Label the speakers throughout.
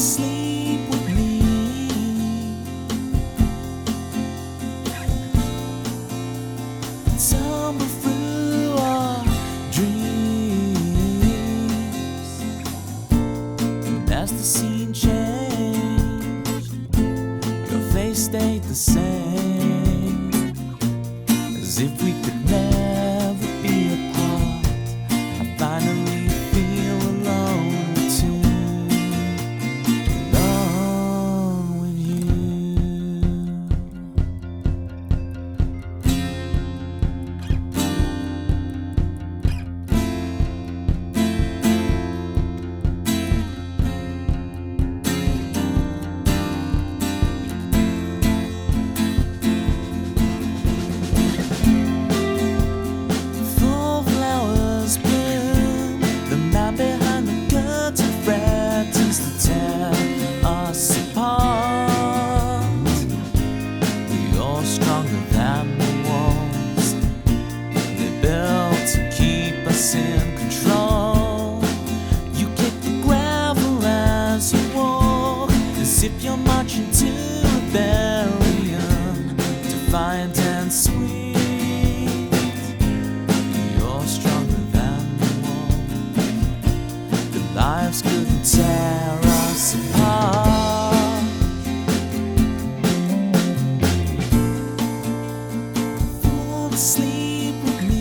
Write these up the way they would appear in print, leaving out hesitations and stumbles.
Speaker 1: Sleep with me. Tumble through our dreams. And as the scene changed, your face stayed the same, as if we could never be apart. I finally feel alone too. In control, you kick the gravel as you walk, as if you're marching to rebellion, defiant and sweet. You're stronger than the wall. The lives couldn't tear us apart. Fall asleep with me.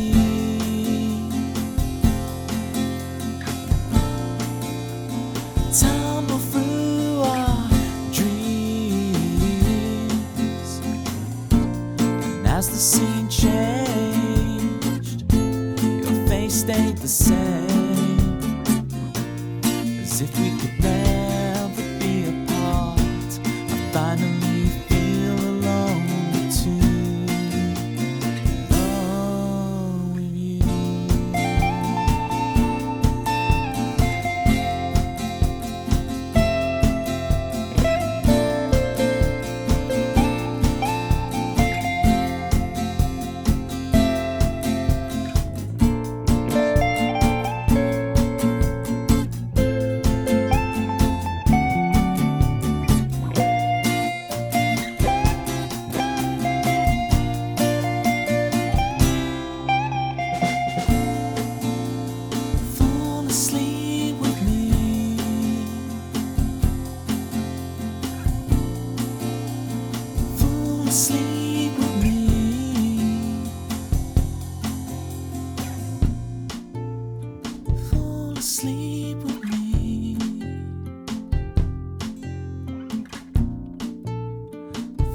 Speaker 1: Tumble through our dreams. And as the scene changed, your face stayed the same, as if we could never be apart. I finally feel alone too. Alone with you. Sleep with me. Fall asleep with me. Fall asleep with me.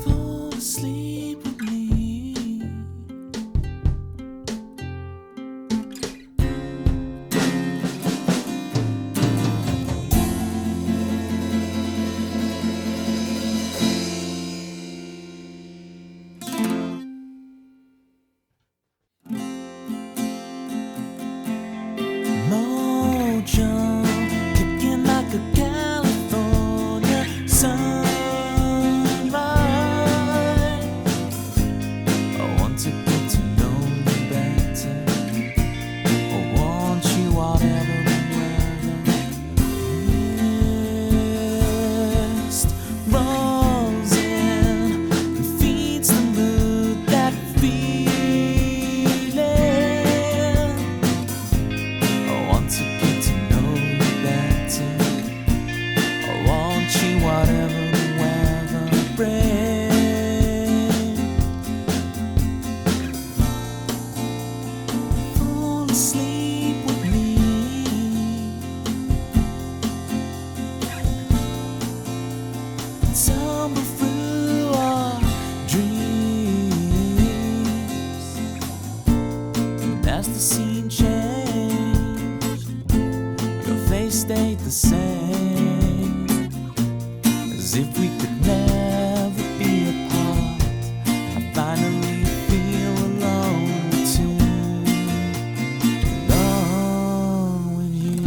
Speaker 1: Fall asleep with me. Kicking like a California sunrise. I want to get to know you better. I want you whatever the weather. Mist rolls in and feeds the mood, that feeling. I want to whatever the weather brings. Fall asleep with me. Tumble through our dreams. And as the scene changed, your face stayed the same, as if we could never be apart. I finally feel alone too. Alone with you.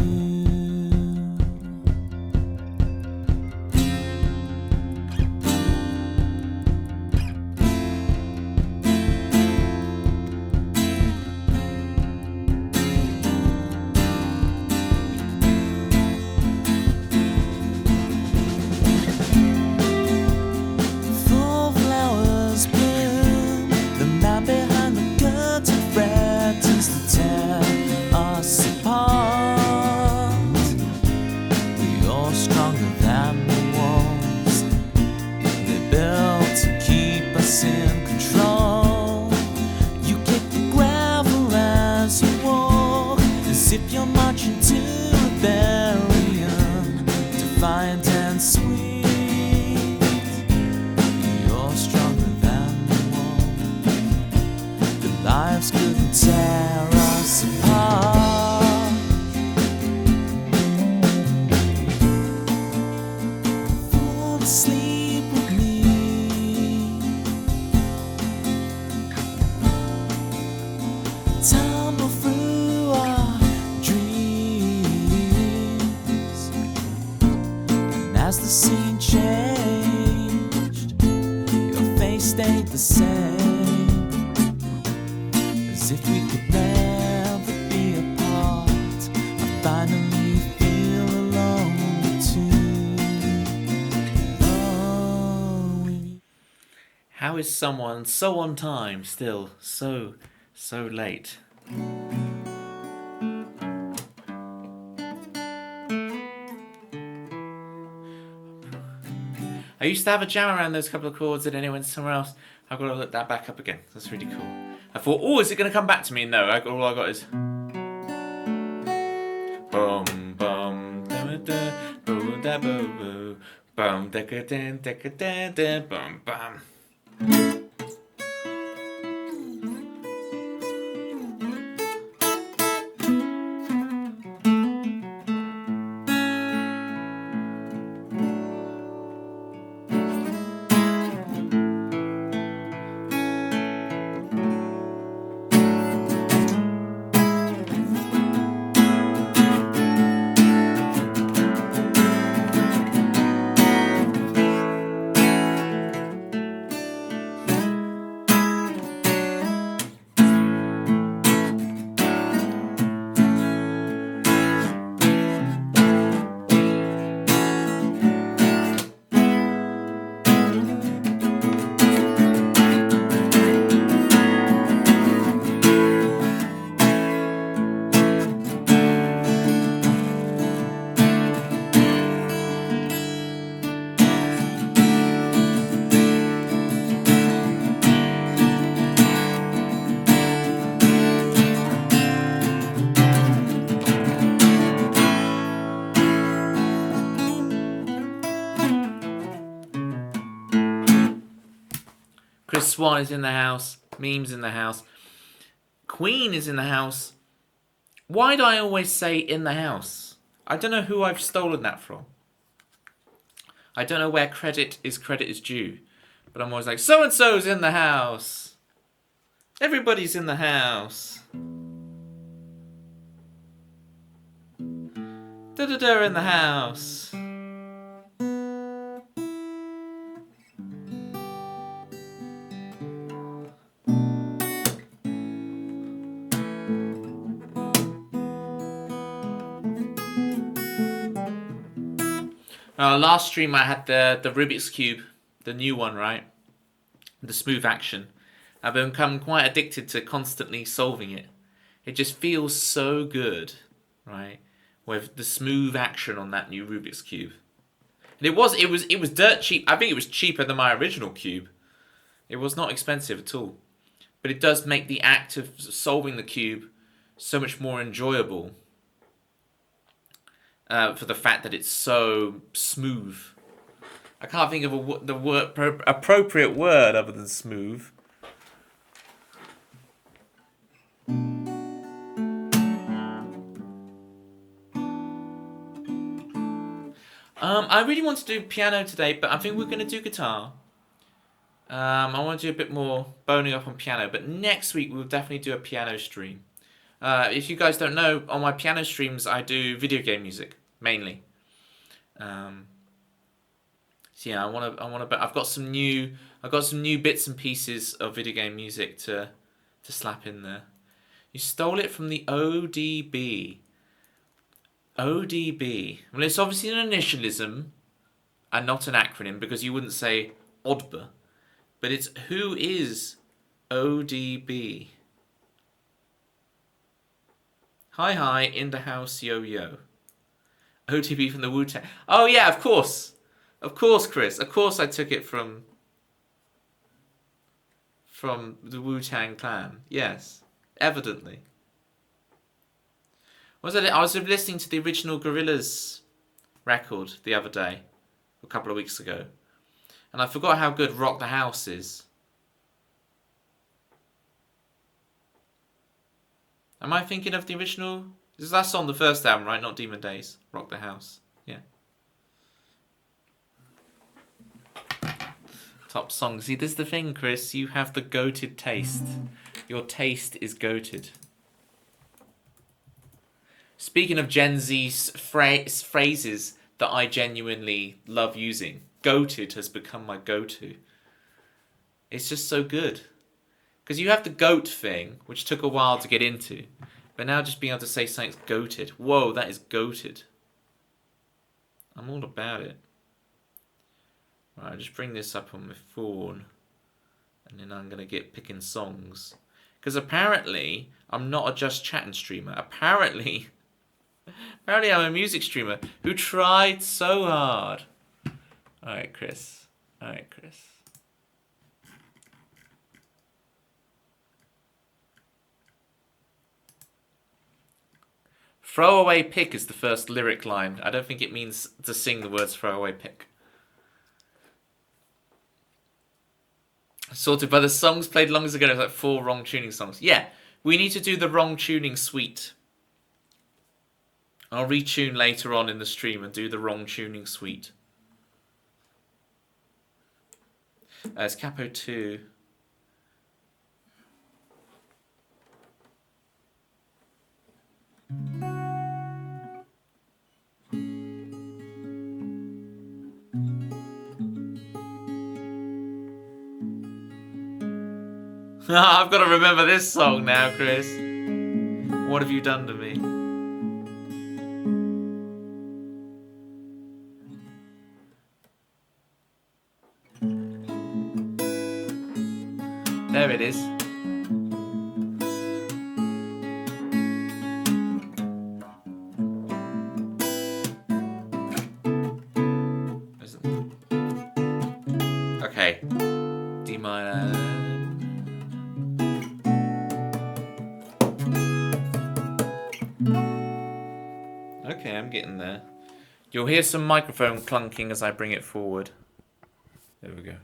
Speaker 1: as if you're marching to rebellion, defiant and sweet. You're stronger than the wall. The lives couldn't tear us apart. Fall asleep with me. Tumble through our dreams. And as the scene changed, your face stayed the same, as if we could never be apart. I finally feel alone too. Oh, how is someone so on time still so late? I used to have a jam around those couple of chords and then it went somewhere else. I've got to look that back up again. That's really cool. I thought, oh, is it going to come back to me? No, all I got is boom, boom, da da, boom, da boo, boom, da da da da da, boom, bam. Chris Swan is in the house. Memes in the house. Queen is in the house. Why do I always say in the house? I don't know who I've stolen that from. I don't know where credit is due. But I'm always like, so-and-so's in the house. Everybody's in the house. Da-da-da in the house. Last stream I had the Rubik's Cube, the new one, right? The smooth action. I've become quite addicted to constantly solving it. It just feels so good, right? With the smooth action on that new Rubik's Cube. And it was dirt cheap. I think it was cheaper than my original cube. It was not expensive at all. But it does make the act of solving the cube so much more enjoyable. For the fact that it's so smooth. I can't think of the appropriate word other than smooth. I really want to do piano today, but I think we're going to do guitar. I want to do a bit more boning up on piano, but next week we'll definitely do a piano stream. If you guys don't know, on my piano streams I do video game music mainly. So yeah, I've got some new bits and pieces of video game music to slap in there. You stole it from the ODB. ODB. Well, it's obviously an initialism and not an acronym because you wouldn't say ODB. But it's who is ODB? Hi, in the house, yo. ODB from the Wu-Tang. Oh yeah, of course, Chris. Of course, I took it from the Wu-Tang Clan. Yes, evidently. Was it? I was listening to the original Gorillaz record the other day, a couple of weeks ago, and I forgot how good Rock the House is. Am I thinking of the original? That's on the first album, right? Not Demon Days. Rock the House. Yeah. Top song. See, this is the thing, Chris. You have the goated taste. Your taste is goated. Speaking of Gen Z's phrases that I genuinely love using, goated has become my go-to. It's just so good. Because you have the goat thing, which took a while to get into. But now just being able to say something's goated. Whoa, that is goated. I'm all about it. Right, I'll just bring this up on my phone. And then I'm going to get picking songs. Because apparently, I'm not a just chatting streamer. Apparently I'm a music streamer who tried so hard. Alright, Chris. Throwaway pick is the first lyric line. I don't think it means to sing the words throwaway pick. Sorted by the songs played long ago. It was like 4 wrong tuning songs. Yeah, we need to do the wrong tuning suite. I'll retune later on in the stream and do the wrong tuning suite. It's Capo 2. I've got to remember this song now, Chris. What have you done to me? There it is. Okay. D minor. Okay, I'm getting there. You'll hear some microphone clunking as I bring it forward. There we go.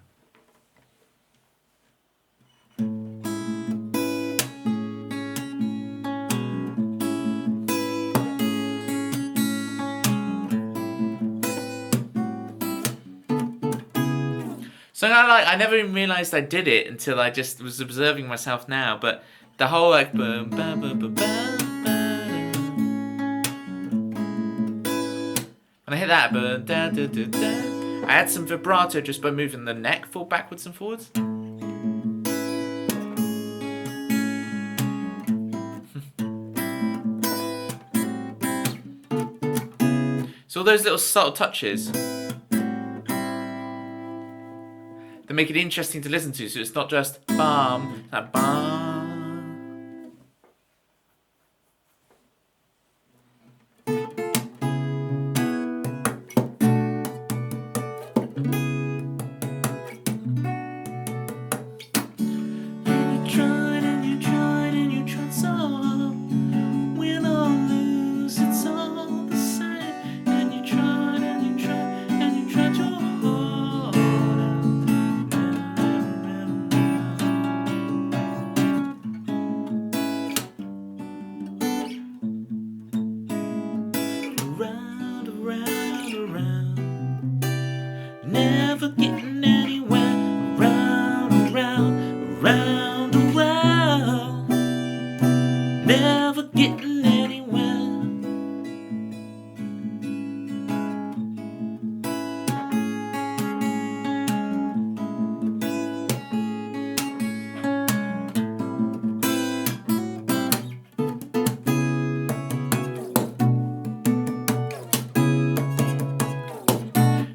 Speaker 1: So I never even realised I did it until I just was observing myself now. But the whole like boom, bam, boom, boom, bam, when I hit that, boom, da, da, da, da, I had some vibrato just by moving the neck backwards and forwards. So all those little subtle touches that make it interesting to listen to, so it's not just bum, that bum. And you tried so hard, win or lose, it's all the same. And you tried your hard. Around, never getting anywhere. Around, never getting anywhere.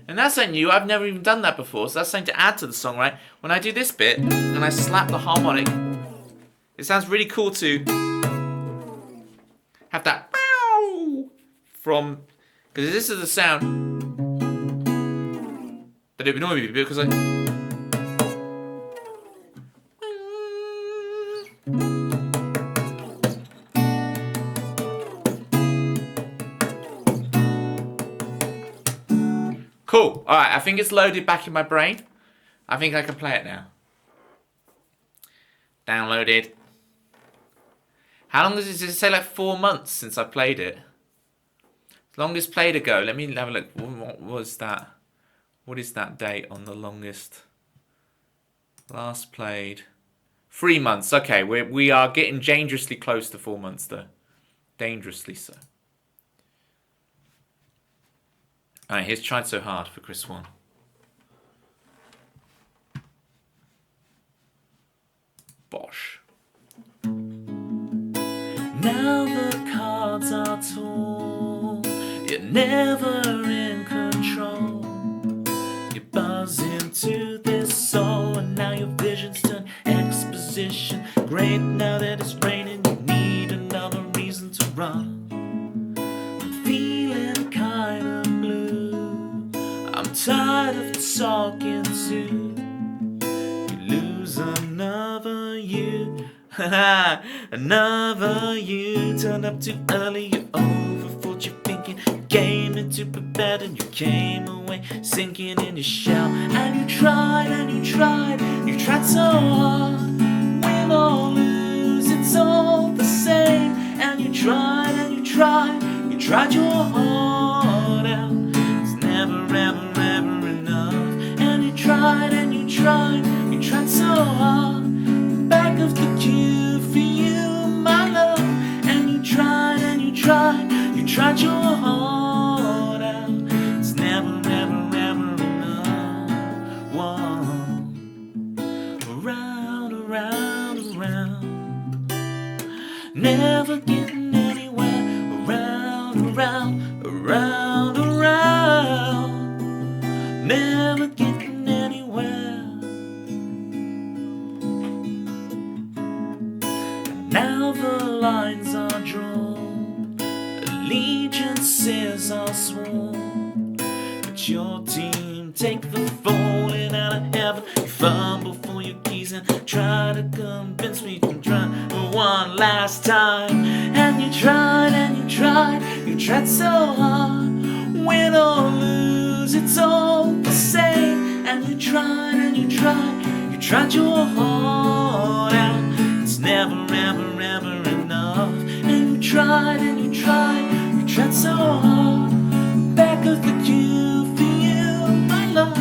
Speaker 1: And that's something new. I've never even done that before, so that's something to add to the song, right? When I do this bit and I slap the harmonic, it sounds really cool to have that from, because this is the sound that it would normally be, because Cool. All right, I think it's loaded back in my brain. I think I can play it now. Downloaded. How long does it say? Like 4 months since I played it. Longest played ago. Let me have a look. What was that? What is that date on the longest? Last played. 3 months. Okay, we are getting dangerously close to 4 months though. Dangerously so. Alright, here's Tried So Hard for Chris Swan. Bosh. Now the cards are torn. You're never in control. You buzz into this soul, and now your visions turn exposition. Great, now that it's raining, you need another reason to run. I'm feeling kinda blue. I'm tired of talking to. You lose another you. Another you. Turned up too early, you're over what you're thinking. You came into prepared and you came away sinking in your shell. And you tried and you tried. You tried so hard. Win or lose, it's all the same. And you tried and you tried. You tried your heart out. It's never ever ever enough. And you tried and you tried. You tried so hard. Back of the queue for you, my love. And you tried and you tried. You tried your heart out. It's never ever ever enough. Whoa. Around, around, around. Never getting anywhere. Around, around, around, around. Never getting anywhere. Now the lines are drawn, allegiances are sworn. But your team take the falling out of heaven. You fumble for your keys and try to convince me to try one last time. And you tried and you tried. You tried so hard. Win or lose, it's all the same. And you tried and you tried. You tried your heart out. It's never ever ever enough. And you tried and you tried. You tried so hard. Back of the queue for you, my love.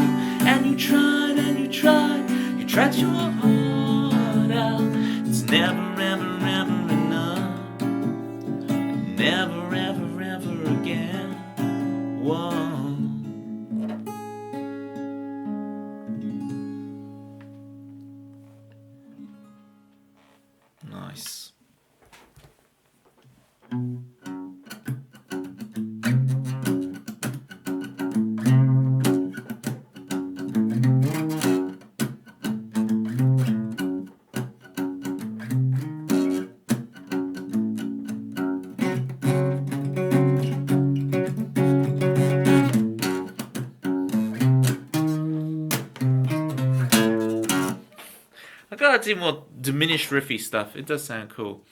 Speaker 1: And you tried and you tried. You tried your heart out. It's never ever ever enough. Never ever ever again. Whoa. Nice. I gotta do more diminished riffy stuff. It does sound cool.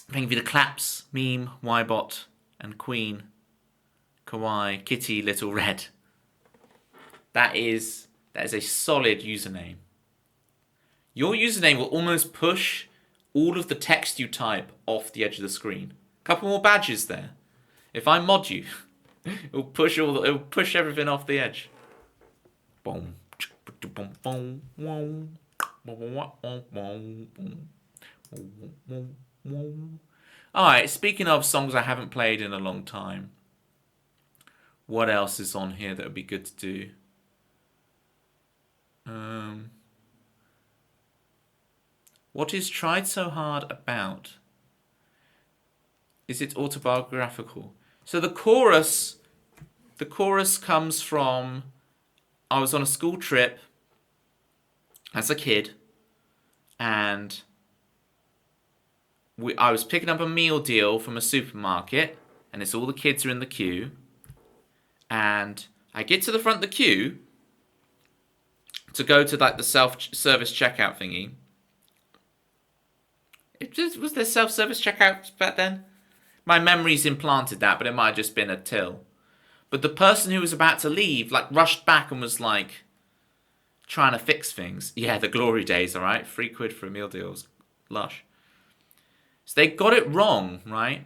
Speaker 1: Thank you for the claps, Meme, Ybot, and Queen, Kawaii, Kitty, Little Red. That is a solid username. Your username will almost push all of the text you type off the edge of the screen. A couple more badges there. If I mod you, it'll push everything off the edge. Boom. Alright, speaking of songs I haven't played in a long time, what else is on here that would be good to do? What is Tried So Hard about? Is it autobiographical? So the chorus comes from, I was on a school trip as a kid, and I was picking up a meal deal from a supermarket, and it's all the kids are in the queue, and I get to the front of the queue to go to like the self-service checkout thingy. Was there self-service checkout back then? My memory's implanted that, but it might have just been a till. But the person who was about to leave, like, rushed back and was like trying to fix things. Yeah, the glory days, all right? £3 for a meal deals. Lush. So they got it wrong, right?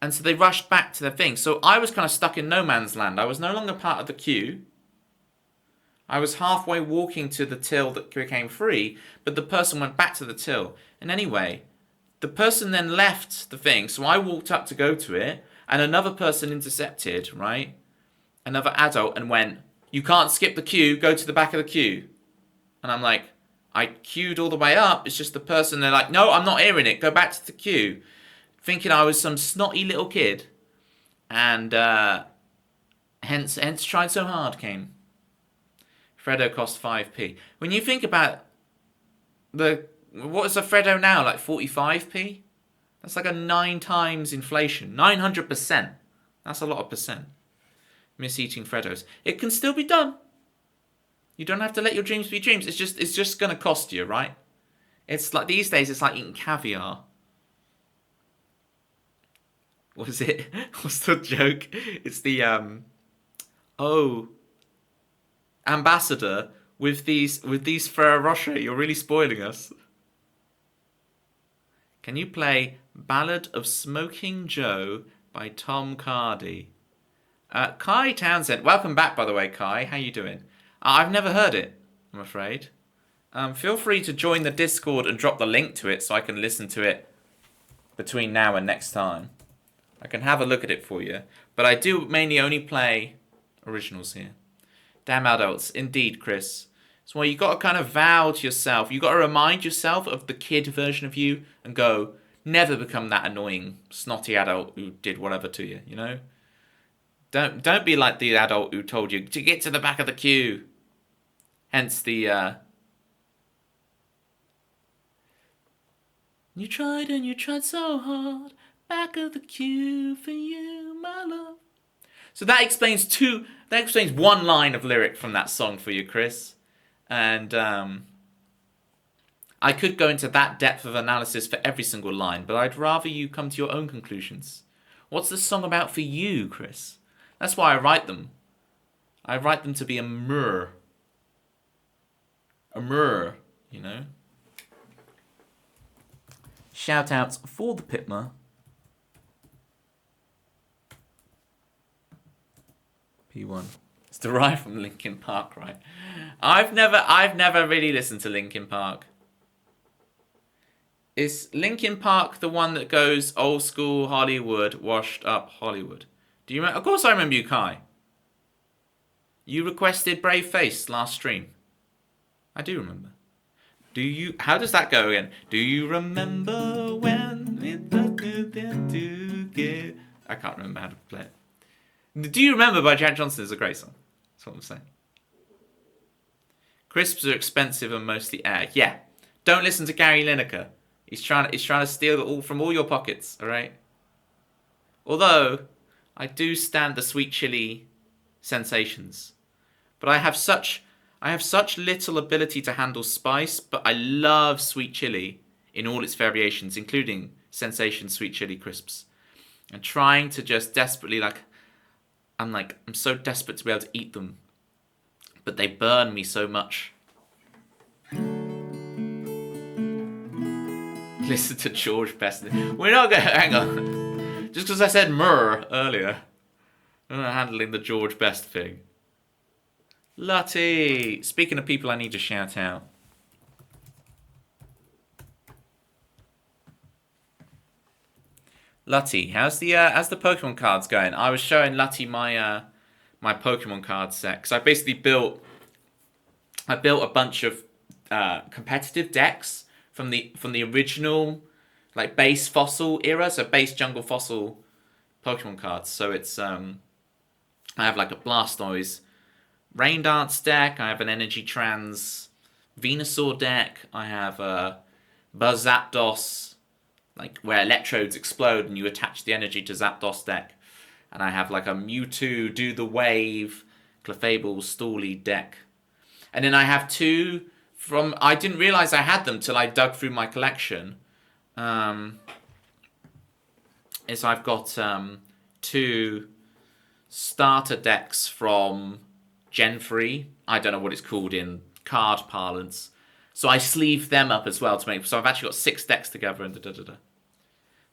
Speaker 1: And so they rushed back to their thing. So I was kind of stuck in no man's land. I was no longer part of the queue. I was halfway walking to the till that became free, but the person went back to the till. And anyway, the person then left the thing, so I walked up to go to it, and another person intercepted, right? Another adult, and went, "You can't skip the queue, go to the back of the queue." And I'm like, I queued all the way up, it's just the person, they're like, "No, I'm not hearing it, go back to the queue." Thinking I was some snotty little kid. And hence Tried So Hard came. Freddo cost 5p. When you think about what is a Freddo now, like 45p? That's like a 9 times inflation. 900%. That's a lot of percent. Miss eating Freddos. It can still be done. You don't have to let your dreams be dreams. It's just going to cost you, right? It's like these days, it's like eating caviar. What is it? What's the joke? It's the ambassador with these Ferrero Rocher. You're really spoiling us. Can you play Ballad of Smoking Joe by Tom Cardy? Kai Townsend, welcome back, by the way, Kai. How you doing? I've never heard it, I'm afraid. Feel free to join the Discord and drop the link to it so I can listen to it between now and next time. I can have a look at it for you. But I do mainly only play originals here. Damn adults. Indeed, Chris. So you got to kind of vow to yourself. You got to remind yourself of the kid version of you and go, never become that annoying, snotty adult who did whatever to you, you know? Don't be like the adult who told you to get to the back of the queue. Hence the You tried and you tried so hard. Back of the queue for you, my love. So that explains one line of lyric from that song for you, Chris. And I could go into that depth of analysis for every single line, but I'd rather you come to your own conclusions. What's the song about for you, Chris? That's why I write them. I write them to be a mirror. A mirror, you know? Shout outs for the Pitmer. P1. It's derived from Linkin Park, right? I've never really listened to Linkin Park. Is Linkin Park the one that goes old school Hollywood, washed up Hollywood? Do you remember? Of course I remember you, Kai. You requested Brave Face last stream. I do remember. How does that go again? Do you remember when I can't remember how to play it. Do You Remember by Jack Johnson is a great song. That's what I'm saying. Crisps are expensive and mostly air. Yeah. Don't listen to Gary Lineker. He's trying to steal it all from all your pockets, alright? Although, I do stand the sweet chili sensations. But I have such little ability to handle spice, but I love sweet chili in all its variations, including Sensation Sweet Chili Crisps. And trying to just desperately, I'm so desperate to be able to eat them. But they burn me so much. Listen to George Best. We're not going to... Hang on. Just because I said myrrh earlier. I'm not handling the George Best thing. Lutty! Speaking of people I need to shout out. Lutty, how's the Pokemon cards going? I was showing Lutty my my Pokemon card set because I basically built a bunch of competitive decks from the original base fossil era, so base jungle fossil Pokemon cards. So it's I have a Blastoise Rain Dance deck. I have an Energy Trans Venusaur deck. I have a Buzz Zapdos, where electrodes explode and you attach the energy to Zapdos deck. And I have a Mewtwo Do the Wave Clefable Stoolie deck. And then I have two from... I didn't realise I had them till I dug through my collection. I've got two starter decks from Gen 3. I don't know what it's called in card parlance. So I sleeved them up as well to make. So I've actually got 6 decks together and da da da da.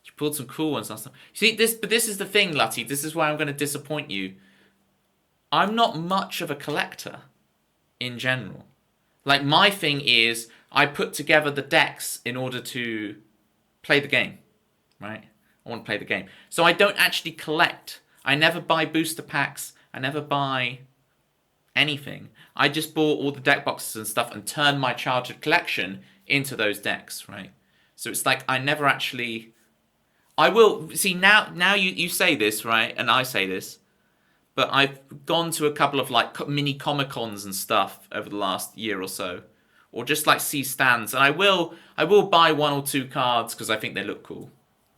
Speaker 1: You pulled some cool ones last time. See this, but this is the thing, Lutty. This is why I'm going to disappoint you. I'm not much of a collector in general. Like my thing is, I put together the decks in order to play the game, right? I want to play the game. So I don't actually collect. I never buy booster packs. I never buy anything. I just bought all the deck boxes and stuff and turned my childhood collection into those decks, right? So it's like I never actually... I will... See, now you say this, right? And I say this. But I've gone to a couple of like mini Comic-Cons and stuff over the last year or so. Or just like see stands. And I will buy 1 or 2 cards because I think they look cool.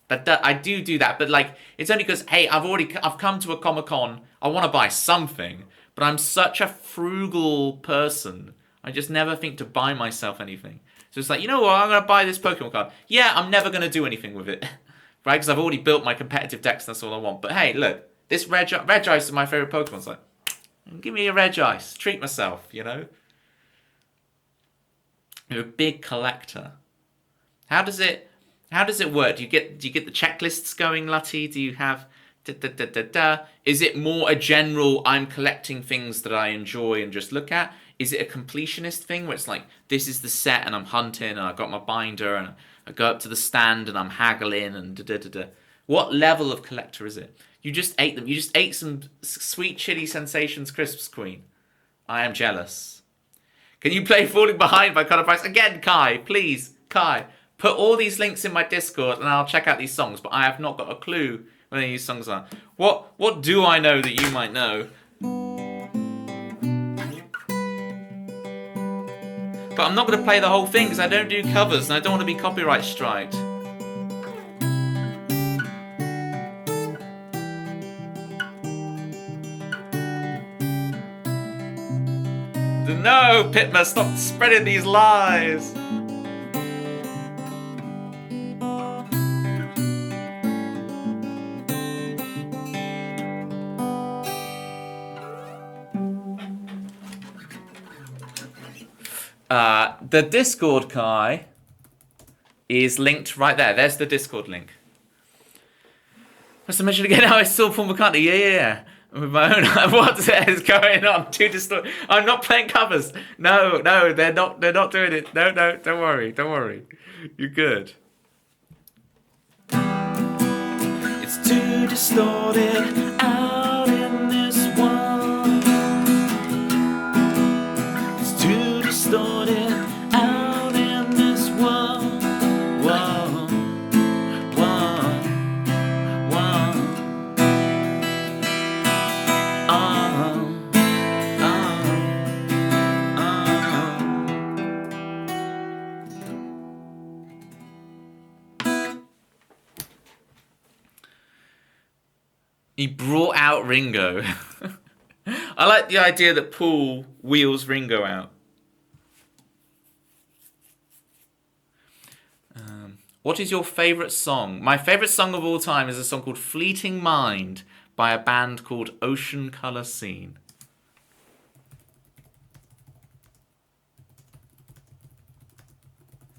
Speaker 1: That I do that, but like it's only because hey, I've come to a Comic-Con. I want to buy something, but I'm such a frugal person. I just never think to buy myself anything. So it's like, you know what? I'm gonna buy this Pokemon card. Yeah, I'm never gonna do anything with it, right? Because I've already built my competitive decks. That's all I want. But hey, look, this Regice is my favorite Pokemon. It's like, give me a Regice. Treat myself, you know. You're a big collector. How does it work? Do you get the checklists going, Lutty? Do you have Is it more a general I'm collecting things that I enjoy and just look at? Is it a completionist thing where it's like this is the set and I'm hunting and I got my binder and I go up to the stand and I'm haggling and What level of collector is it? You just ate them. You just ate some sweet chili sensations crisps, Queen. I am jealous. Can you play Falling Behind by Connor Price again, Kai? Please, Kai. Put all these links in my Discord and I'll check out these songs, but I have not got a clue what any of these songs are. What do I know that you might know? But I'm not going to play the whole thing because I don't do covers and I don't want to be copyright striked. No, Pitma, stop spreading these lies. The Discord, Kai, is linked right there. There's the Discord link. What's the mention again? How I saw Paul McCartney. Yeah. With my own. What is going on? Too distorted. I'm not playing covers. No, they're not doing it. No, don't worry. You're good. It's too distorted out in this world. It's too distorted out in this world. Whoa, whoa, whoa. He brought out Ringo. I like the idea that Paul wheels Ringo out. What is your favourite song? My favourite song of all time is a song called Fleeting Mind by a band called Ocean Colour Scene.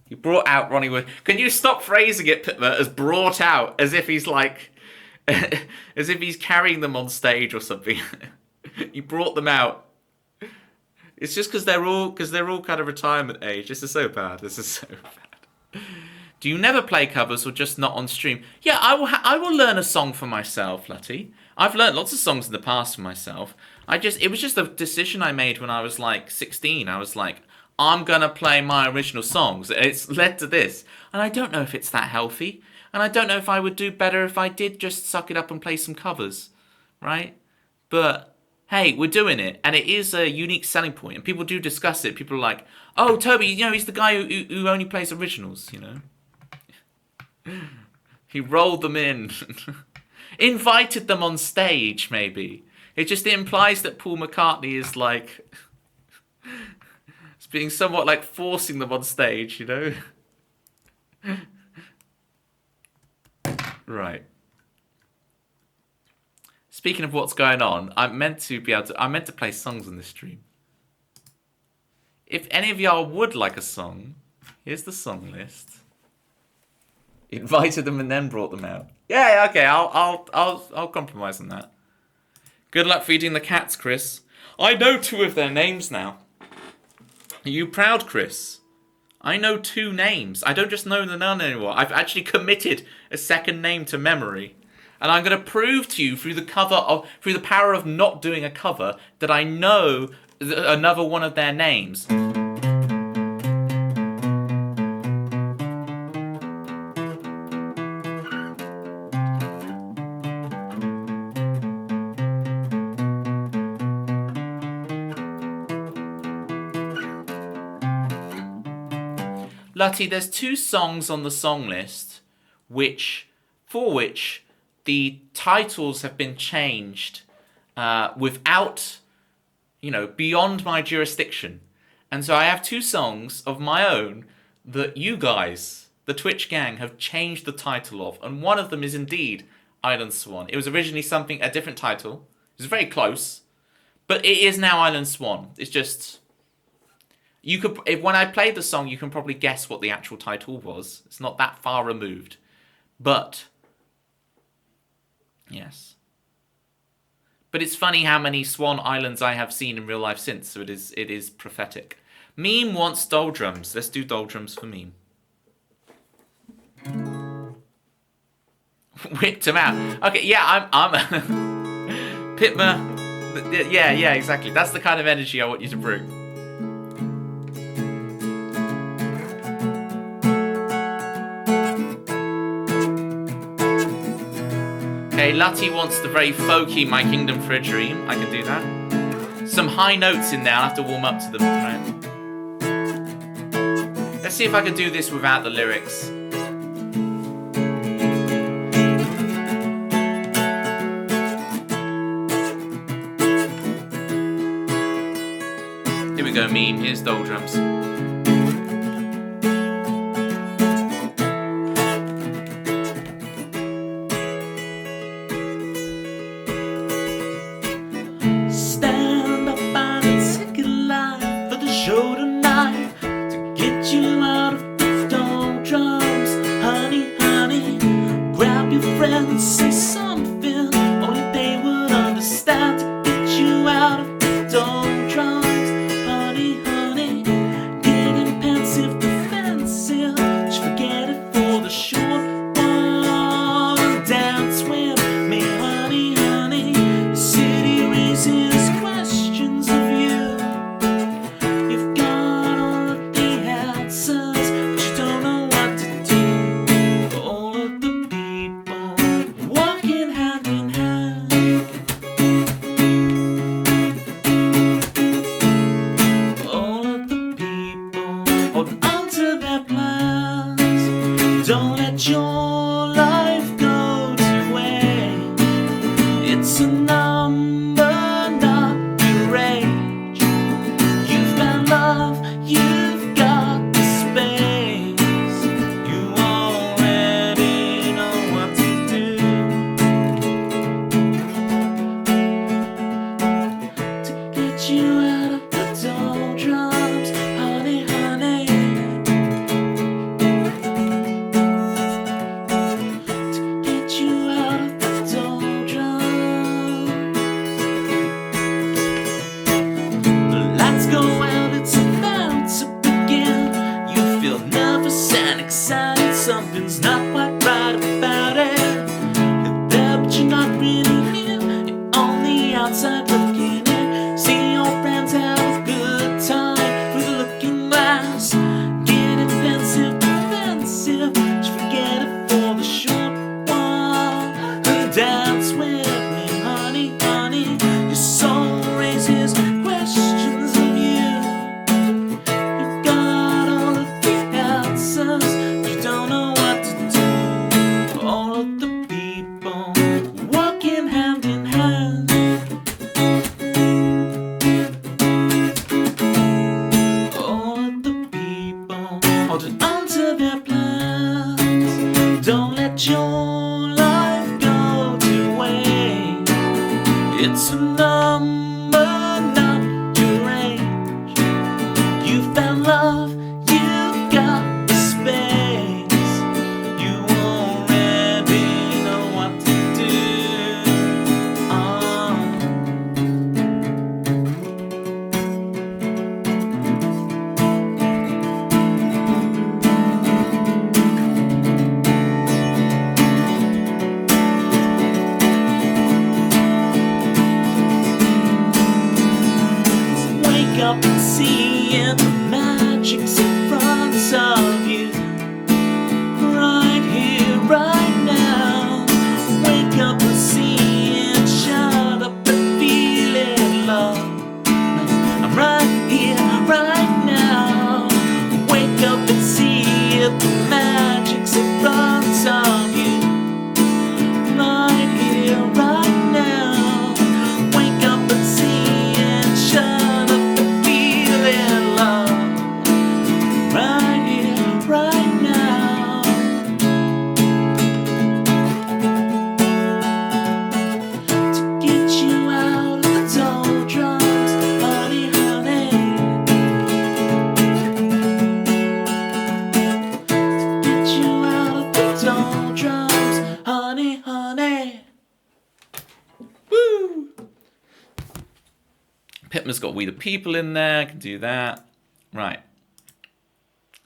Speaker 1: You brought out Ronnie Wood. Can you stop phrasing it, Pitma, as brought out, as if he's like, as if he's carrying them on stage or something. You brought them out. It's just because they're all kind of retirement age. This is so bad. Do you never play covers or just not on stream? Yeah, I will learn a song for myself, Lutty. I've learned lots of songs in the past for myself. It was just a decision I made when I was like 16. I was like, I'm gonna play my original songs. It's led to this. And I don't know if it's that healthy. And I don't know if I would do better if I did just suck it up and play some covers. Right? But hey, we're doing it. And it is a unique selling point. And people do discuss it. People are like, oh, Toby, he's the guy who only plays originals, He rolled them in. Invited them on stage, maybe. It just implies that Paul McCartney is like... it's being somewhat like forcing them on stage, Right. Speaking of what's going on, I meant to play songs on this stream. If any of y'all would like a song, here's the song list. Invited them and then brought them out. Yeah, okay, I'll compromise on that. Good luck feeding the cats, Chris. I know 2 of their names now. Are you proud, Chris? I know 2 names. I don't just know the none anymore. I've actually committed a second name to memory. And I'm going to prove to you through the power of not doing a cover that I know another one of their names. Lutty, there's 2 songs on the song list for which the titles have been changed without, beyond my jurisdiction. And so I have 2 songs of my own that you guys, the Twitch gang, have changed the title of. And one of them is indeed Island Swan. It was originally a different title. It was very close. But it is now Island Swan. It's just... when I played the song, you can probably guess what the actual title was. It's not that far removed. But... yes. But it's funny how many Swan Islands I have seen in real life since, so it is prophetic. Meme wants doldrums. Let's do doldrums for Meme. Whipped him out. Okay, yeah, I'm Pitma. Yeah, exactly. That's the kind of energy I want you to bring. Okay, Lutty wants the very folky My Kingdom for a Dream. I can do that. Some high notes in there. I'll have to warm up to them. Right. Let's see if I can do this without the lyrics. Here we go, Meme. Here's doldrums.
Speaker 2: Say something only they would understand to get you out of the doldrums. Honey, honey, getting pensive, defensive. Just forget it for the short one. Dance with me, honey, honey. The city raises questions of you. You've got all of the answers, but you don't know what to do. All of the walking hand in hand. All of the people hold on to their plans. Don't let your life go to waste. It's a number, not your age. You've got love, you've got the space. You already know what to do. Get you out of the doldrums, honey, honey. To get you out of the doldrums. It's a number not your age. You found love, you got the space. You already know what to do. Wake up and see it, the magic's in front of you. Right here, right now. Wake up and see it, shut up and feel it, love. I'm right here, right now. Wake up and see it, the magic's in front of you. Right here, right now. Wake up and see it, shut up and feel it, love. Right here, right now. To get you out of the doldrums, honey, honey. To get you out of the doldrums, honey, honey.
Speaker 1: Woo! Pitman's got We the People in there. Can do that. Right.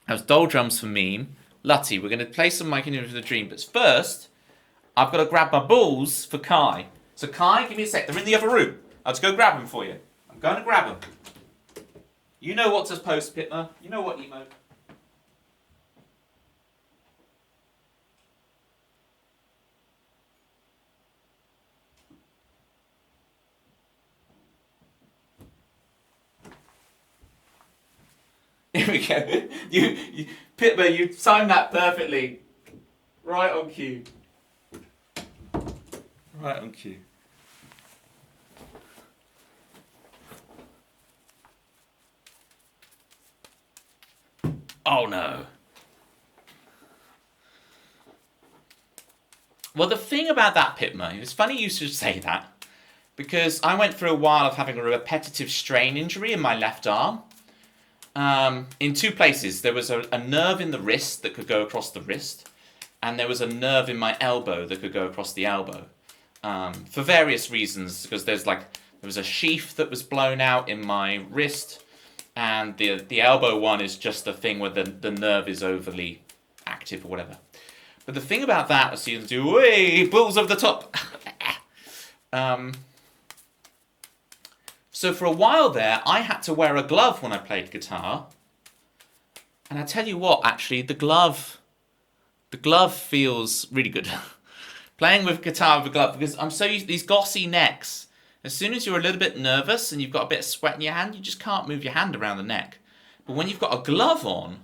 Speaker 1: That was Doldrums for Meme. Lutty, we're going to play some My Kingdom for the Dream. But first, I've got to grab my balls for Kai. So Kai, give me a sec. They're in the other room. I'll just go grab them for you. I'm going to grab them. You know what to post, Pitman. You know what emote. Here we go. You Pitman, you timed that perfectly. Right on cue. Right on cue. Oh no. Well, the thing about that, Pitman, it's funny you should say that, because I went through a while of having a repetitive strain injury in my left arm. In two places. There was a nerve in the wrist that could go across the wrist, and there was a nerve in my elbow that could go across the elbow. For various reasons, because there was a sheath that was blown out in my wrist, and the elbow one is just the thing where the nerve is overly active or whatever. But the thing about that is you do, way balls over the top. So for a while there, I had to wear a glove when I played guitar. And I tell you what, actually, the glove feels really good. Playing with guitar with a glove, because I'm so used to these glossy necks. As soon as you're a little bit nervous and you've got a bit of sweat in your hand, you just can't move your hand around the neck. But when you've got a glove on,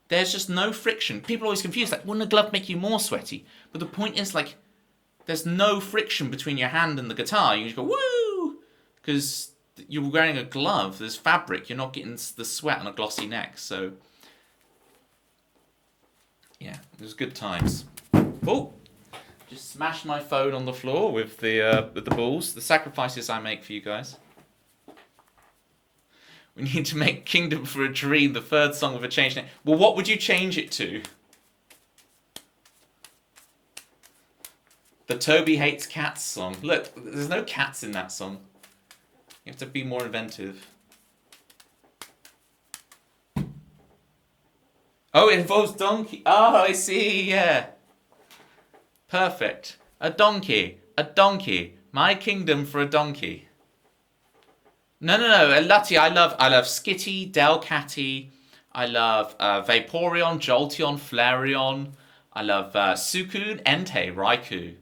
Speaker 1: there's just no friction. People are always confused, like, wouldn't a glove make you more sweaty? But the point is, like, there's no friction between your hand and the guitar. You just go, woo! Because you're wearing a glove, there's fabric, you're not getting the sweat on a glossy neck. So, yeah, it was good times. Oh, just smashed my phone on the floor with the balls. The sacrifices I make for you guys. We need to make Kingdom for a Dream the third song with a change name. Well, what would you change it to? The Toby Hates Cats song. Look, there's no cats in that song. You have to be more inventive. Oh, it involves donkey. Oh, I see, yeah. Perfect. A donkey. A donkey. My kingdom for a donkey. No. Lutty, I love Skitty, Delcatty. I love Vaporeon, Jolteon, Flareon. I love Suicune, Entei, Raikou.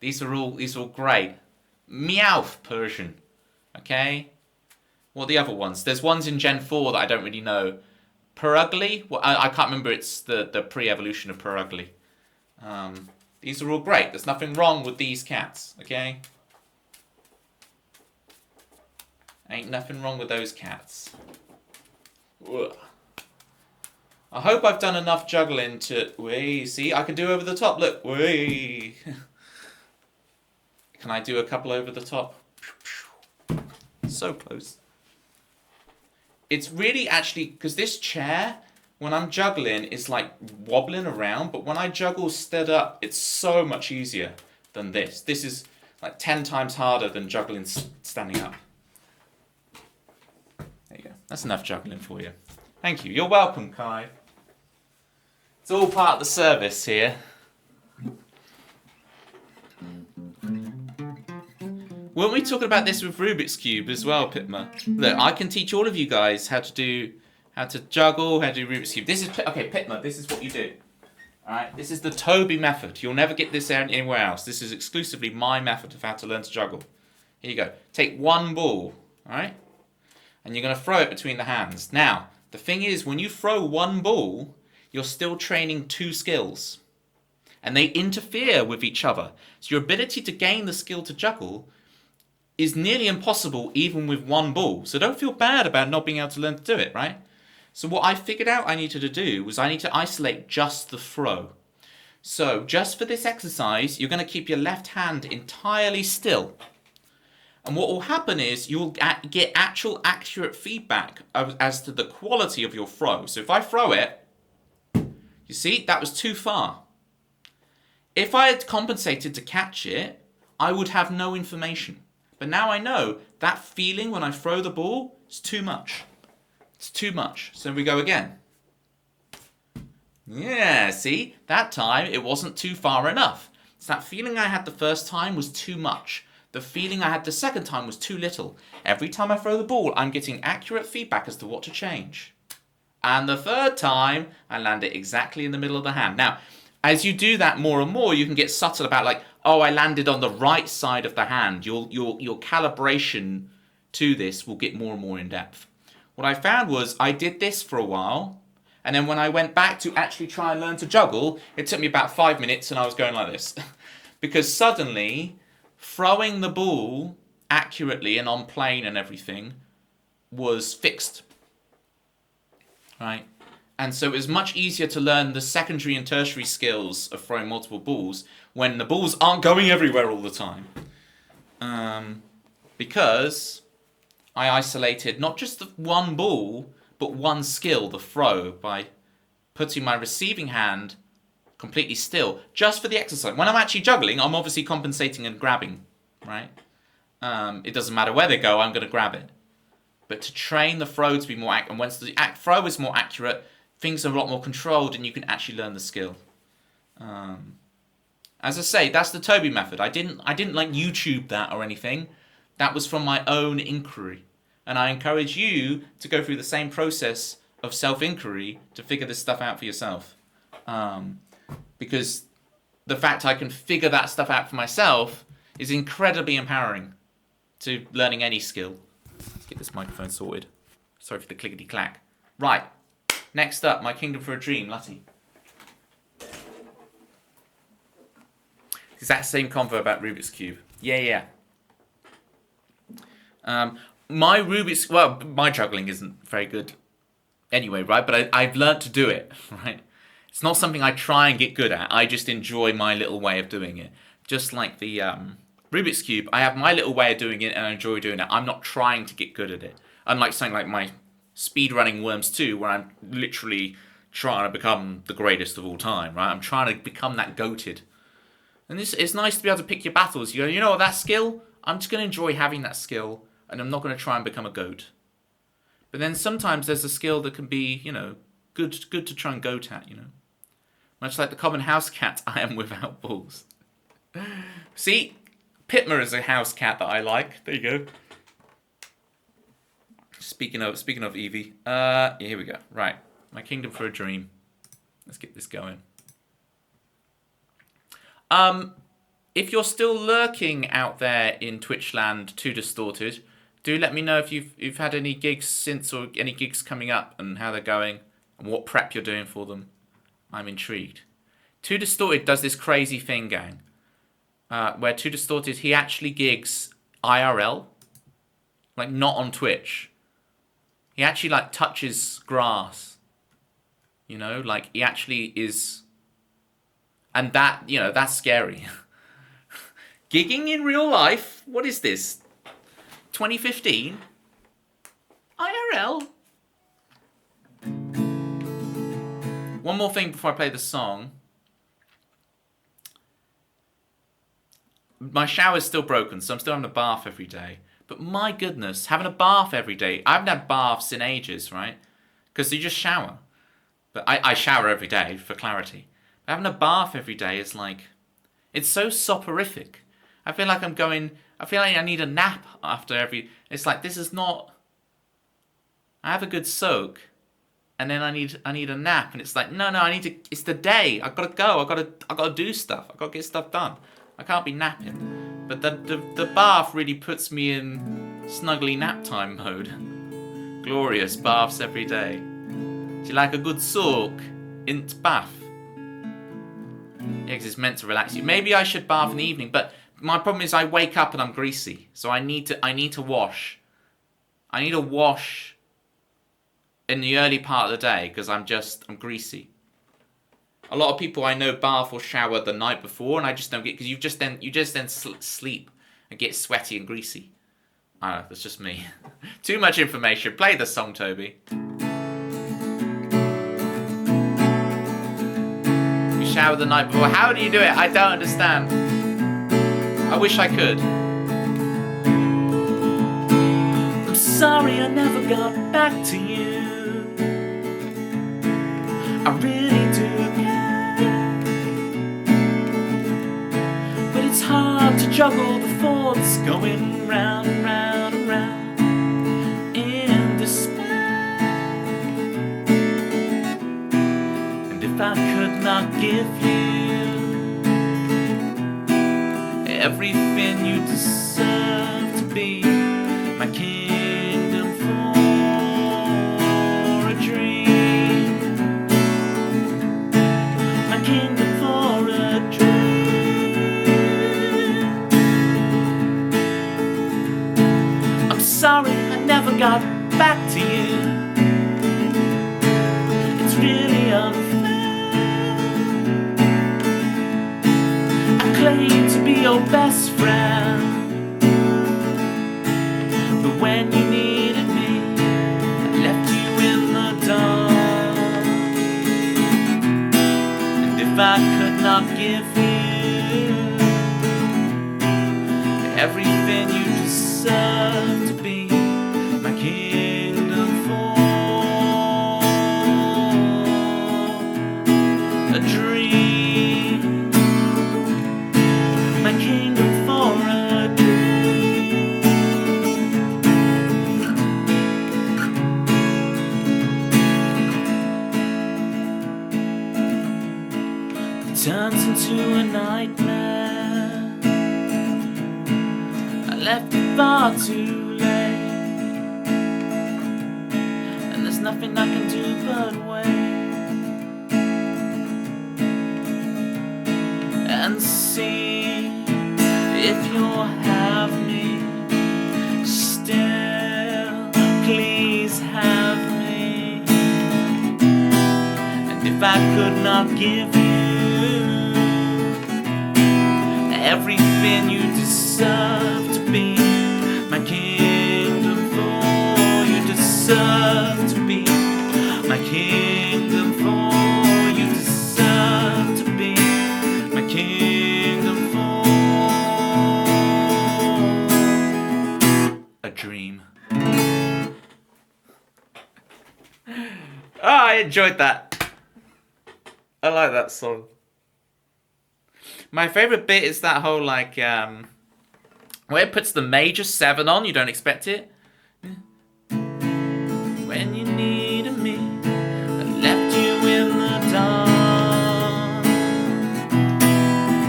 Speaker 1: These are all great. Meowth Persian. Okay? What are the other ones? There's ones in Gen 4 that I don't really know. Purugly? Well, I can't remember. It's the pre-evolution of Purugly. These are all great. There's nothing wrong with these cats. Okay? Ain't nothing wrong with those cats. Ugh. I hope I've done enough juggling to... Wait, see? I can do over the top. Look. Wait. Can I do a couple over the top? So close. It's really actually, because this chair, when I'm juggling, is like wobbling around, but when I juggle stood up, it's so much easier than this. This is like 10 times harder than juggling standing up. There you go. That's enough juggling for you. Thank you. You're welcome, Kai. It's all part of the service here. Weren't we talking about this with Rubik's Cube as well, Pitma? Look, I can teach all of you guys how to juggle, how to do Rubik's Cube. This is, okay, Pitma, this is what you do. Alright, this is the Toby method. You'll never get this anywhere else. This is exclusively my method of how to learn to juggle. Here you go. Take one ball, alright? And you're going to throw it between the hands. Now, the thing is, when you throw one ball, you're still training two skills. And they interfere with each other. So your ability to gain the skill to juggle is nearly impossible even with one ball. So don't feel bad about not being able to learn to do it, right? So what I figured out I needed to do was I need to isolate just the throw. So just for this exercise, you're going to keep your left hand entirely still. And what will happen is you'll get actual accurate feedback as to the quality of your throw. So if I throw it, you see, that was too far. If I had compensated to catch it, I would have no information. But now I know that feeling when I throw the ball is too much. It's too much. So we go again. Yeah, see? That time it wasn't too far enough. So that feeling I had the first time was too much. The feeling I had the second time was too little. Every time I throw the ball, I'm getting accurate feedback as to what to change. And the third time, I land it exactly in the middle of the hand. Now, as you do that more and more, you can get subtle about like, oh, I landed on the right side of the hand. Your calibration to this will get more and more in depth. What I found was I did this for a while, and then when I went back to actually try and learn to juggle, it took me about 5 minutes and I was going like this. Because suddenly, throwing the ball accurately and on plane and everything was fixed. Right? And so it was much easier to learn the secondary and tertiary skills of throwing multiple balls when the balls aren't going everywhere all the time. Because I isolated not just the one ball, but one skill, the throw, by putting my receiving hand completely still, just for the exercise. When I'm actually juggling, I'm obviously compensating and grabbing, right? It doesn't matter where they go, I'm going to grab it. But to train the throw to be more accurate, and once the throw is more accurate, things are a lot more controlled and you can actually learn the skill. As I say, that's the Toby method. I didn't like YouTube that or anything. That was from my own inquiry. And I encourage you to go through the same process of self-inquiry to figure this stuff out for yourself. Because the fact I can figure that stuff out for myself is incredibly empowering to learning any skill. Let's get this microphone sorted. Sorry for the clickety-clack. Right. Next up, My Kingdom for a Dream, Lutty. Exact same convo about Rubik's Cube. Yeah. My juggling isn't very good anyway, right? But I've learnt to do it, right? It's not something I try and get good at. I just enjoy my little way of doing it. Just like the Rubik's Cube, I have my little way of doing it and I enjoy doing it. I'm not trying to get good at it. Unlike something like my speedrunning Worms 2, where I'm literally trying to become the greatest of all time, right? I'm trying to become that goated. And it's nice to be able to pick your battles. You go, you know what, that skill? I'm just going to enjoy having that skill, and I'm not going to try and become a goat. But then sometimes there's a skill that can be, good to try and goat at, Much like the common house cat I am without balls. See? Pitma is a house cat that I like. There you go. Speaking of Evie. Here we go. Right. My Kingdom for a Dream. Let's get this going. If you're still lurking out there in Twitchland Too Distorted, do let me know if you've had any gigs since or any gigs coming up and how they're going and what prep you're doing for them. I'm intrigued. Too Distorted does this crazy thing, gang, where Too Distorted, he actually gigs IRL, like not on Twitch. He actually like touches grass, like he actually is, and that, that's scary. Gigging in real life? What is this? 2015? IRL? One more thing before I play the song. My shower's still broken, so I'm still having a bath every day. But my goodness, having a bath every day. I haven't had baths in ages, right? Because you just shower. But I shower every day, for clarity. But having a bath every day is like... It's so soporific. I feel like I need a nap after every... It's like, this is not... I have a good soak, and then I need a nap, and it's like, no, it's the day. I've got to go. I've got to do stuff. I've got to get stuff done. I can't be napping. But the bath really puts me in snuggly nap time mode. Glorious baths every day. Do you like a good soak in the bath? Yeah, 'cause it's meant to relax you. Maybe I should bath in the evening, but my problem is I wake up and I'm greasy, so I need to wash. I need to wash in the early part of the day because I'm greasy. A lot of people I know bath or shower the night before, and I just don't get, because you just then sleep and get sweaty and greasy. I don't know, that's just me. Too much information. Play the song, Toby. You shower the night before. How do you do it? I don't understand. I wish I could.
Speaker 2: I'm sorry I never got back to you. I really do care, but it's hard to juggle the thoughts going round and round and round in despair. And if I could not give you everything you deserve to be my kingdom for a dream, my kingdom for a dream. I'm sorry I never got back to you. It's really unfair. I claim to be your best friend, but when you needed me, I left you in the dark. And if I could not give you everything you deserve to be my kingdom for a dream, my kingdom for a dream. It turns into a nightmare. I left it far too late, and there's nothing I can do but wait and see if you'll have me still. Please have me. And if I could not give you everything you deserve to be my kingdom for, you deserve to be my kingdom for, you deserve to be my kingdom for a dream.
Speaker 1: Oh, I enjoyed that. I like that song. My favourite bit is that whole, like, where it puts the major 7 on, you don't expect it. When you needed me, I left you in the dark.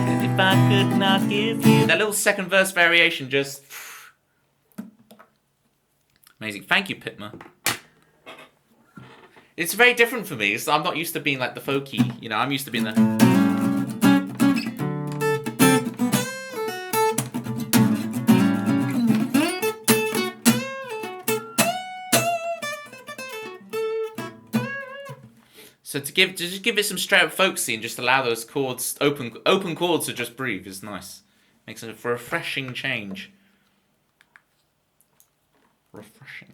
Speaker 1: And if I could not give you... That little second verse variation just... Amazing. Thank you, Pitma. It's very different for me. I'm not used to being like the folky, you know, I'm used to being the... So to just give it some straight up folksy and just allow those chords, open chords to just breathe is nice. Makes a refreshing change. Refreshing.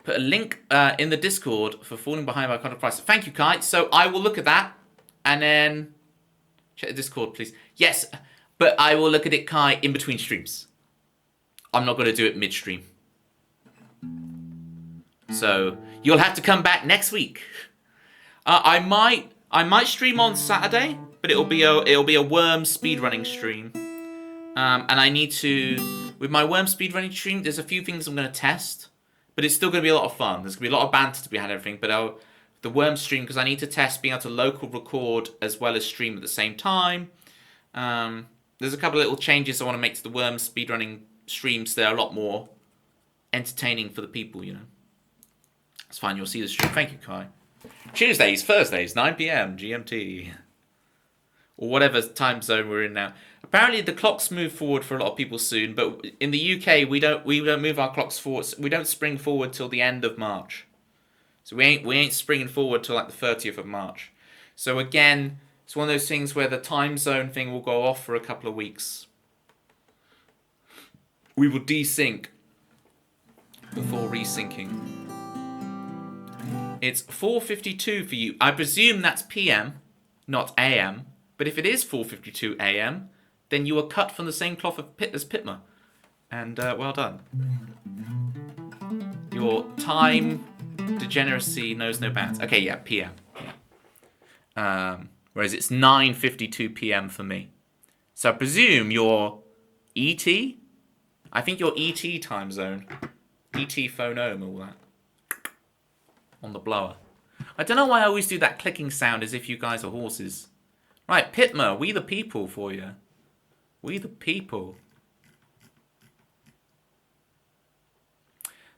Speaker 1: Put a link in the Discord for falling behind by contract price. Thank you, Kai. So I will look at that and then check the Discord, please. Yes, but I will look at it, Kai, in between streams. I'm not going to do it mid-stream. So you'll have to come back next week. I might stream on Saturday, but it'll be a worm speedrunning stream. And I need to, with my worm speedrunning stream, there's a few things I'm going to test, but it's still going to be a lot of fun. There's going to be a lot of banter to be had and everything, but the worm stream, because I need to test being able to local record as well as stream at the same time. There's a couple of little changes I want to make to the worm speedrunning streams. They're a lot more entertaining for the people, you know. It's fine, you'll see the stream. Thank you, Kai. Tuesdays, Thursdays, 9 p.m. GMT. Or whatever time zone we're in now. Apparently the clocks move forward for a lot of people soon, but in the UK we don't move our clocks forward. We don't spring forward till the end of March. So we ain't springing forward till like the 30th of March. So again, it's one of those things where the time zone thing will go off for a couple of weeks. We will desync before resyncing. It's 4:52 for you. I presume that's PM, not AM. But if it is 4:52 AM, then you are cut from the same cloth as Pitma. And well done. Your time degeneracy knows no bounds. Okay, yeah, PM. Yeah. Whereas it's 9:52 PM for me. So I presume you're ET? I think you're ET time zone. ET phonome, all that. On the blower. I don't know why I always do that clicking sound as if you guys are horses. Right, Pitma, we the people for you. We the people.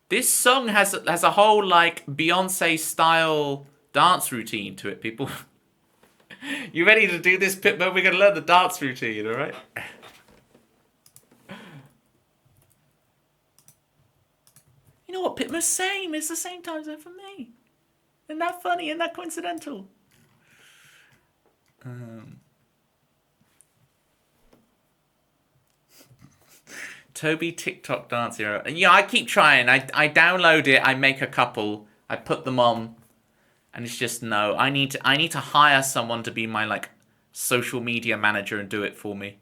Speaker 1: This song has a whole like Beyonce style dance routine to it, people. You ready to do this, Pitma? We're gonna learn the dance routine, alright? You know what Pitma's saying? It's the same time zone for me. Isn't that funny? Isn't that coincidental? Toby TikTok dance hero. And yeah, I keep trying. I download it. I make a couple. I put them on, and it's just no. I need to hire someone to be my like social media manager and do it for me.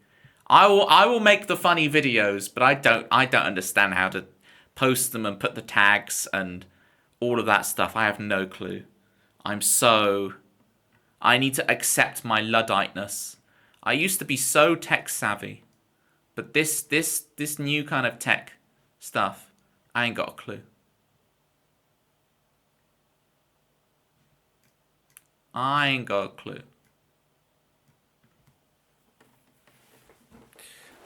Speaker 1: I will make the funny videos, but I don't understand how to post them and put the tags and all of that stuff. I have no clue. I need to accept my Ludditeness. I used to be so tech savvy, but this new kind of tech stuff, I ain't got a clue. I ain't got a clue.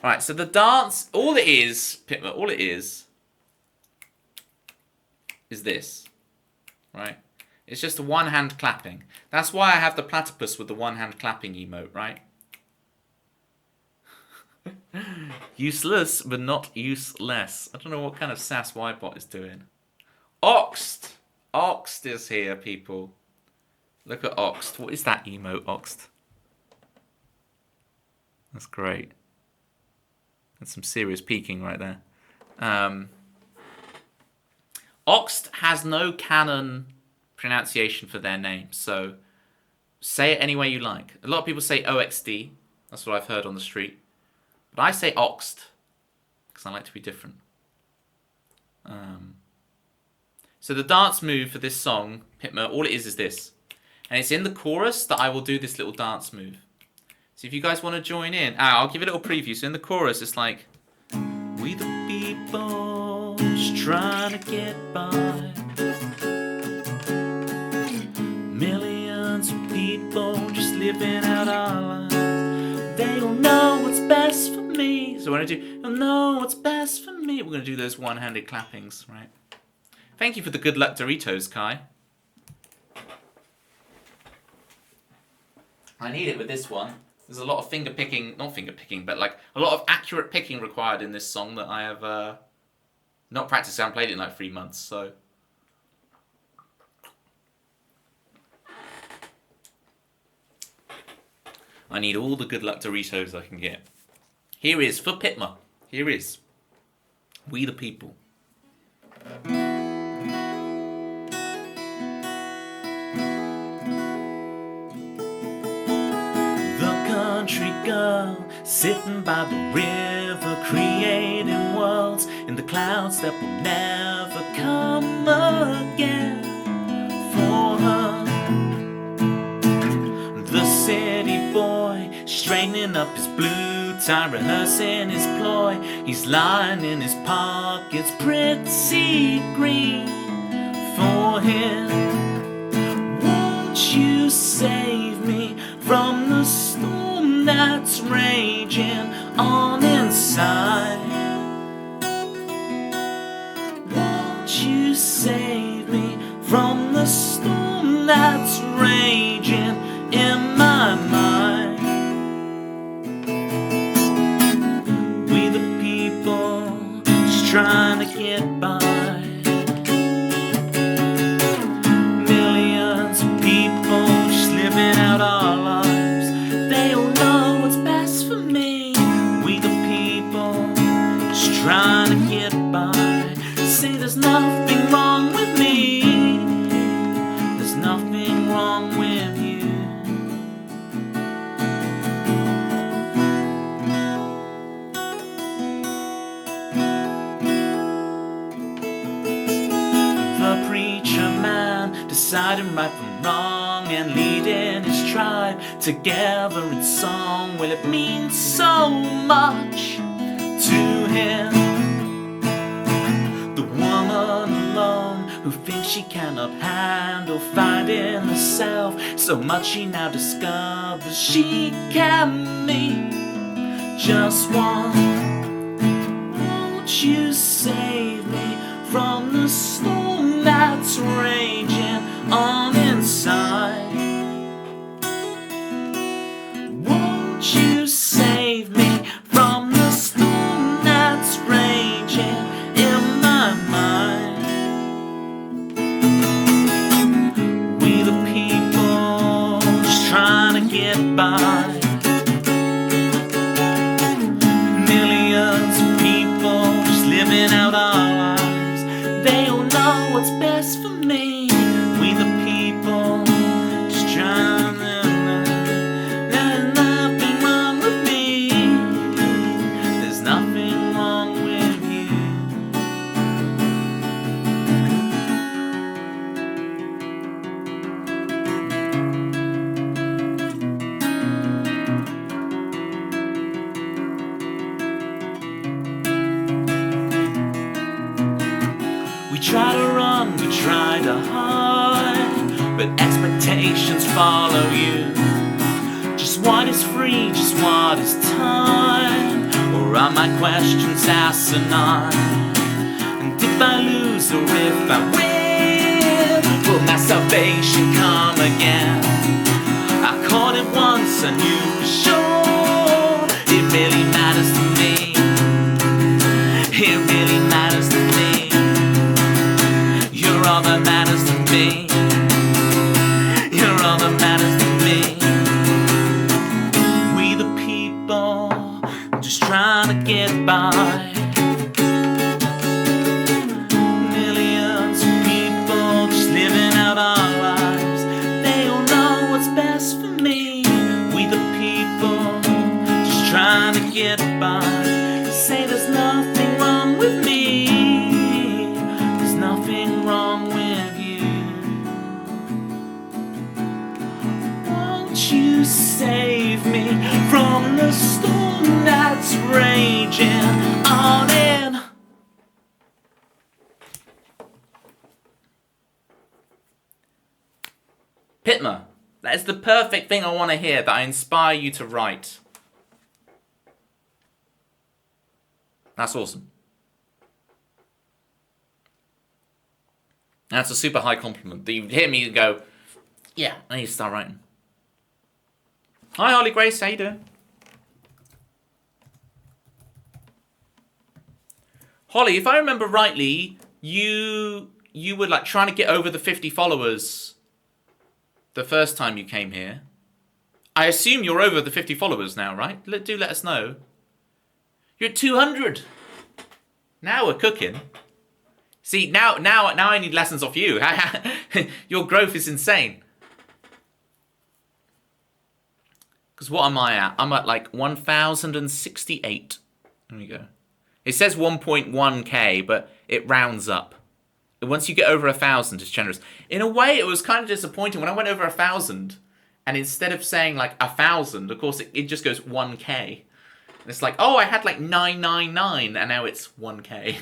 Speaker 1: Right, so the dance, all it is, Pitma, all it is this, right? It's just a one-hand clapping. That's why I have the platypus with the one-hand clapping emote, right? Useless, but not useless. I don't know what kind of sass Ybot is doing. Oxt! Oxt is here, people. Look at Oxt. What is that emote, Oxt? That's great. That's some serious peeking right there. Oxt has no canon pronunciation for their name, so say it any way you like. A lot of people say OXD. That's what I've heard on the street. But I say Oxt, because I like to be different. So the dance move for this song, Pitma, all it is this. And it's in the chorus that I will do this little dance move. So if you guys want to join in, I'll give it a little preview. So in the chorus, it's like, we the people just trying to get by. Millions of people just living out our lives. They don't know what's best for me. So when I do, they'll know what's best for me. We're going to do those one-handed clappings, right? Thank you for the good luck Doritos, Kai. I need it with this one. There's a lot of finger picking, not finger picking, but like a lot of accurate picking required in this song that I have not practiced. I haven't played it in like 3 months, so. I need all the good luck Doritos I can get. Here is, for Pitma, here is We the People.
Speaker 2: The country girl sitting by the river, creating worlds in the clouds that will never come again. For her, the city boy straightening up his blue tie, rehearsing his ploy. He's lying in his pockets, pretty green. For him, won't you save me from the storm that's raging on inside? Won't you save me from the storm that's raging in my mind? We the people just trying to get by. Millions of people just living out our lives. They all know what's best for me. We the people just trying to get by. Say there's nothing wrong with me. There's nothing wrong with you. The preacher man deciding right from wrong and leading his tribe together in song. Well, it means so much to him. The woman alone who thinks she cannot handle finding herself so much, she now discovers she can meet just one. Won't you save me from the storm that's raging on inside? Won't you save me from the storm that's raging in my mind? We the people just trying to get by. Millions of people just living out our lives. They all know what's best for me. We the people just trying to. There's nothing wrong with me. There's nothing wrong with you. We try to run, we try to hide, but expectations follow you. Just what is free, just what is time? Or are my questions asinine? And if I lose or if I win, will my salvation come again? I caught it once, I knew for sure. It really matters to me. It really matters to me. You're all that matters to me. You're all that matters to me. We the people just trying to get by. Millions of people just living out our lives. They all know what's best for me. We the people just trying to get by. Say there's nothing wrong with me. There's nothing wrong with you. Won't you save me from the storm that's raging on in?
Speaker 1: Pitma, that is the perfect thing I want to hear, that I inspire you to write. That's awesome. That's a super high compliment. That you hear me and go, yeah, I need to start writing. Hi, Holly Grace, how you doing? Holly, if I remember rightly, you were like trying to get over the 50 followers the first time you came here. I assume you're over the 50 followers now, right? Do let us know. You're at 200. Now we're cooking. See, now I need lessons off you. Your growth is insane. Because what am I at? I'm at like 1,068. There we go. It says 1.1k, but it rounds up. Once you get over 1,000, it's generous. In a way, it was kind of disappointing when I went over 1,000, and instead of saying like 1,000, of course, it just goes 1k. And it's like, oh, I had like 999, and now it's 1k.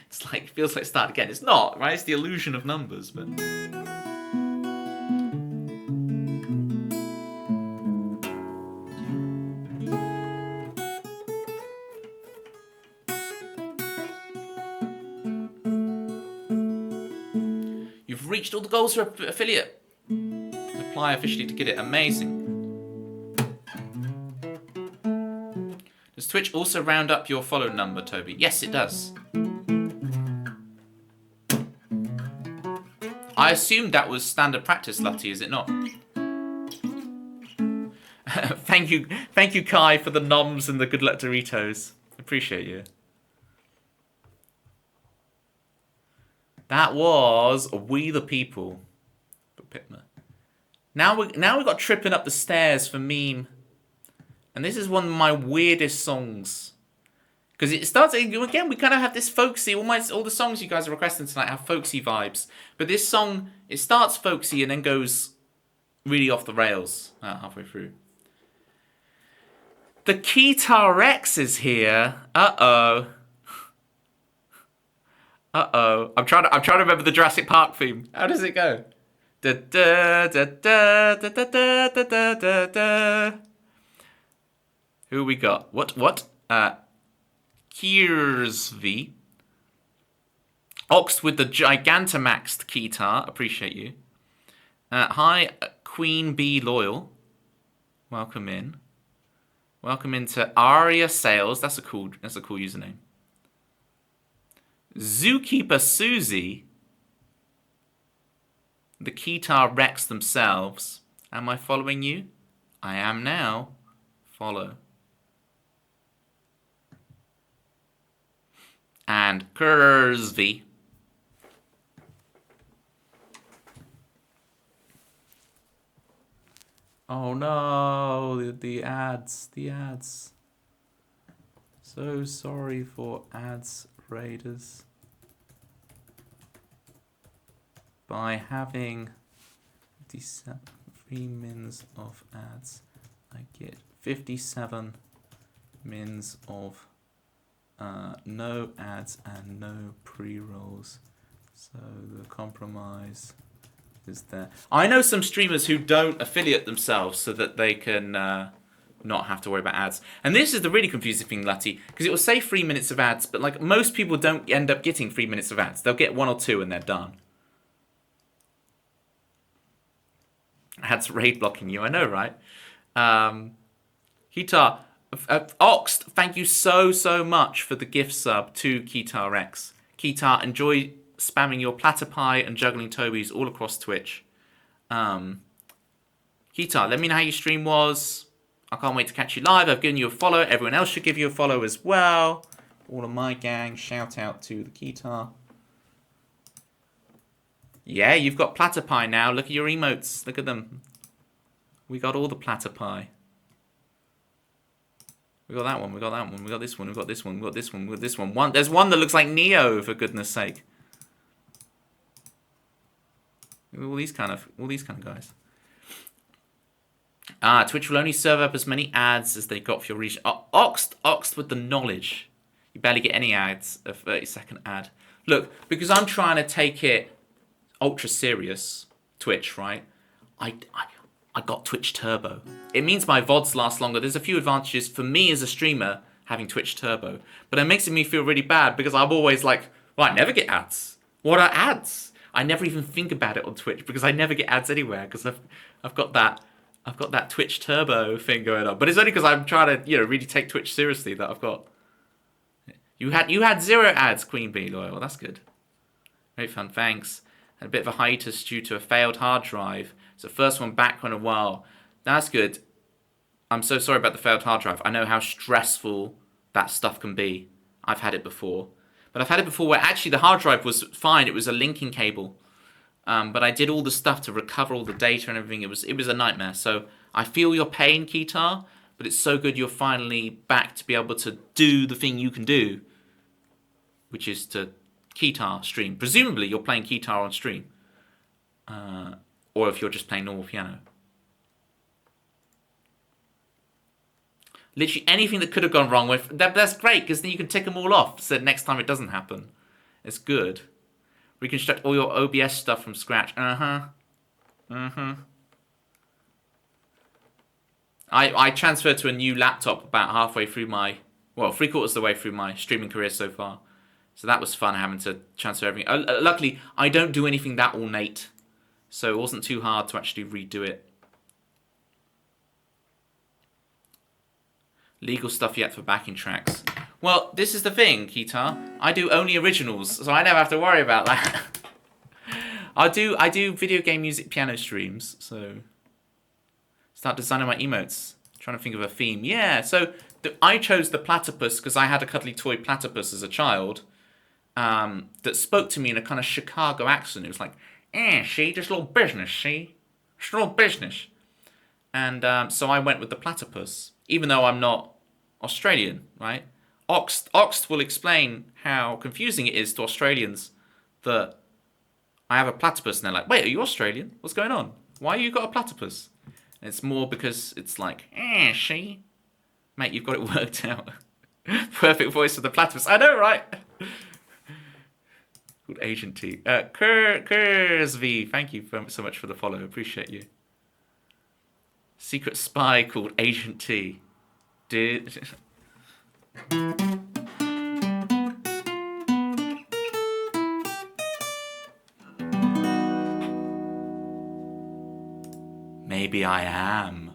Speaker 1: It's like, it feels like start again. It's not, right? It's the illusion of numbers, but. You've reached all the goals for affiliate. Apply officially to get it. Amazing. Does Twitch also round up your follow number, Toby? Yes, it does. I assumed that was standard practice, Lutty, is it not? Thank you, Kai, for the noms and the good luck Doritos. Appreciate you. That was We the People. Now we got Tripping Up the Stairs for meme. And this is one of my weirdest songs. Because it starts, again, we kind of have this folksy, all the songs you guys are requesting tonight have folksy vibes. But this song, it starts folksy and then goes really off the rails halfway through. The Keytar Rex is here. Uh-oh. I'm trying to remember the Jurassic Park theme. How does it go? Da da da da da da da da da da. Who we got? What? Kiersvi. Ox with the Gigantamaxed Keytar. Appreciate you. Hi, Queen Bee Loyal. Welcome in. Welcome into Aria Sales. That's a cool username. Zookeeper Susie. The Keytar Rex themselves. Am I following you? I am now. Follow. And Kurzvi. Oh no, the ads. So sorry for ads, Raiders. By having 53 mins of ads, I get 57 mins of no ads and no pre-rolls. So the compromise is there. I know some streamers who don't affiliate themselves so that they can not have to worry about ads. And this is the really confusing thing, Lutty, because it will say 3 minutes of ads, but like most people don't end up getting 3 minutes of ads. They'll get 1 or 2 and they're done. Ads raid blocking you, I know, right? Keytar, Oxt, thank you so much for the gift sub to Keytar Rex. Keytar, enjoy spamming your platypi and juggling Tobies all across Twitch. Keytar, let me know how your stream was. I can't wait to catch you live. I've given you a follow. Everyone else should give you a follow as well. All of my gang, shout out to the Keytar. Yeah, you've got platypi now. Look at your emotes. Look at them. We got all the platypi. We got that one. We got that one. We got this one. We got this one. We got this one. We got this one. There's one that looks like Neo, for goodness sake. All these kind of guys. Twitch will only serve up as many ads as they got for your region. Oxed with the knowledge. You barely get any ads. A 30-second ad. Look, because I'm trying to take it ultra serious, Twitch, right? I got Twitch Turbo. It means my VODs last longer. There's a few advantages for me as a streamer having Twitch Turbo. But it makes me feel really bad because I'm always like, well, I never get ads. What are ads? I never even think about it on Twitch because I never get ads anywhere because I've got that Twitch Turbo thing going on. But it's only because I'm trying to, really take Twitch seriously that I've got. You had 0 ads, Queen Bee Loyal. That's good. Great fun, thanks. Had a bit of a hiatus due to a failed hard drive. So first one back in a while. That's good. I'm so sorry about the failed hard drive. I know how stressful that stuff can be. I've had it before. But I've had it before where actually the hard drive was fine. It was a linking cable. But I did all the stuff to recover all the data and everything. It was a nightmare. So I feel your pain, Keytar, but it's so good you're finally back to be able to do the thing you can do, which is to Keytar stream. Presumably you're playing Keytar on stream. Or if you're just playing normal piano. Literally anything that could have gone wrong with that's great because then you can tick them all off so next time it doesn't happen. It's good. Reconstruct all your OBS stuff from scratch. I transferred to a new laptop about halfway through three-quarters of the way through my streaming career so far. So that was fun having to transfer everything. Luckily, I don't do anything that ornate. So it wasn't too hard to actually redo it. Legal stuff yet for backing tracks. Well, this is the thing, Keytar. I do only originals, so I never have to worry about that. I do video game music piano streams, so start designing my emotes. Trying to think of a theme. Yeah, so I chose the platypus because I had a cuddly toy platypus as a child that spoke to me in a kind of Chicago accent. It was like, see, just a little business, see? Just a little business. And so I went with the platypus, even though I'm not Australian, right? Oxt will explain how confusing it is to Australians that I have a platypus and they're like, wait, are you Australian? What's going on? Why you got a platypus? And it's more because it's like, she? Mate, you've got it worked out. Perfect voice for the platypus. I know, right? Called Agent T. Kurzv, thank you so much for the follow. Appreciate you. Secret spy called Agent T. Dude. Maybe I am.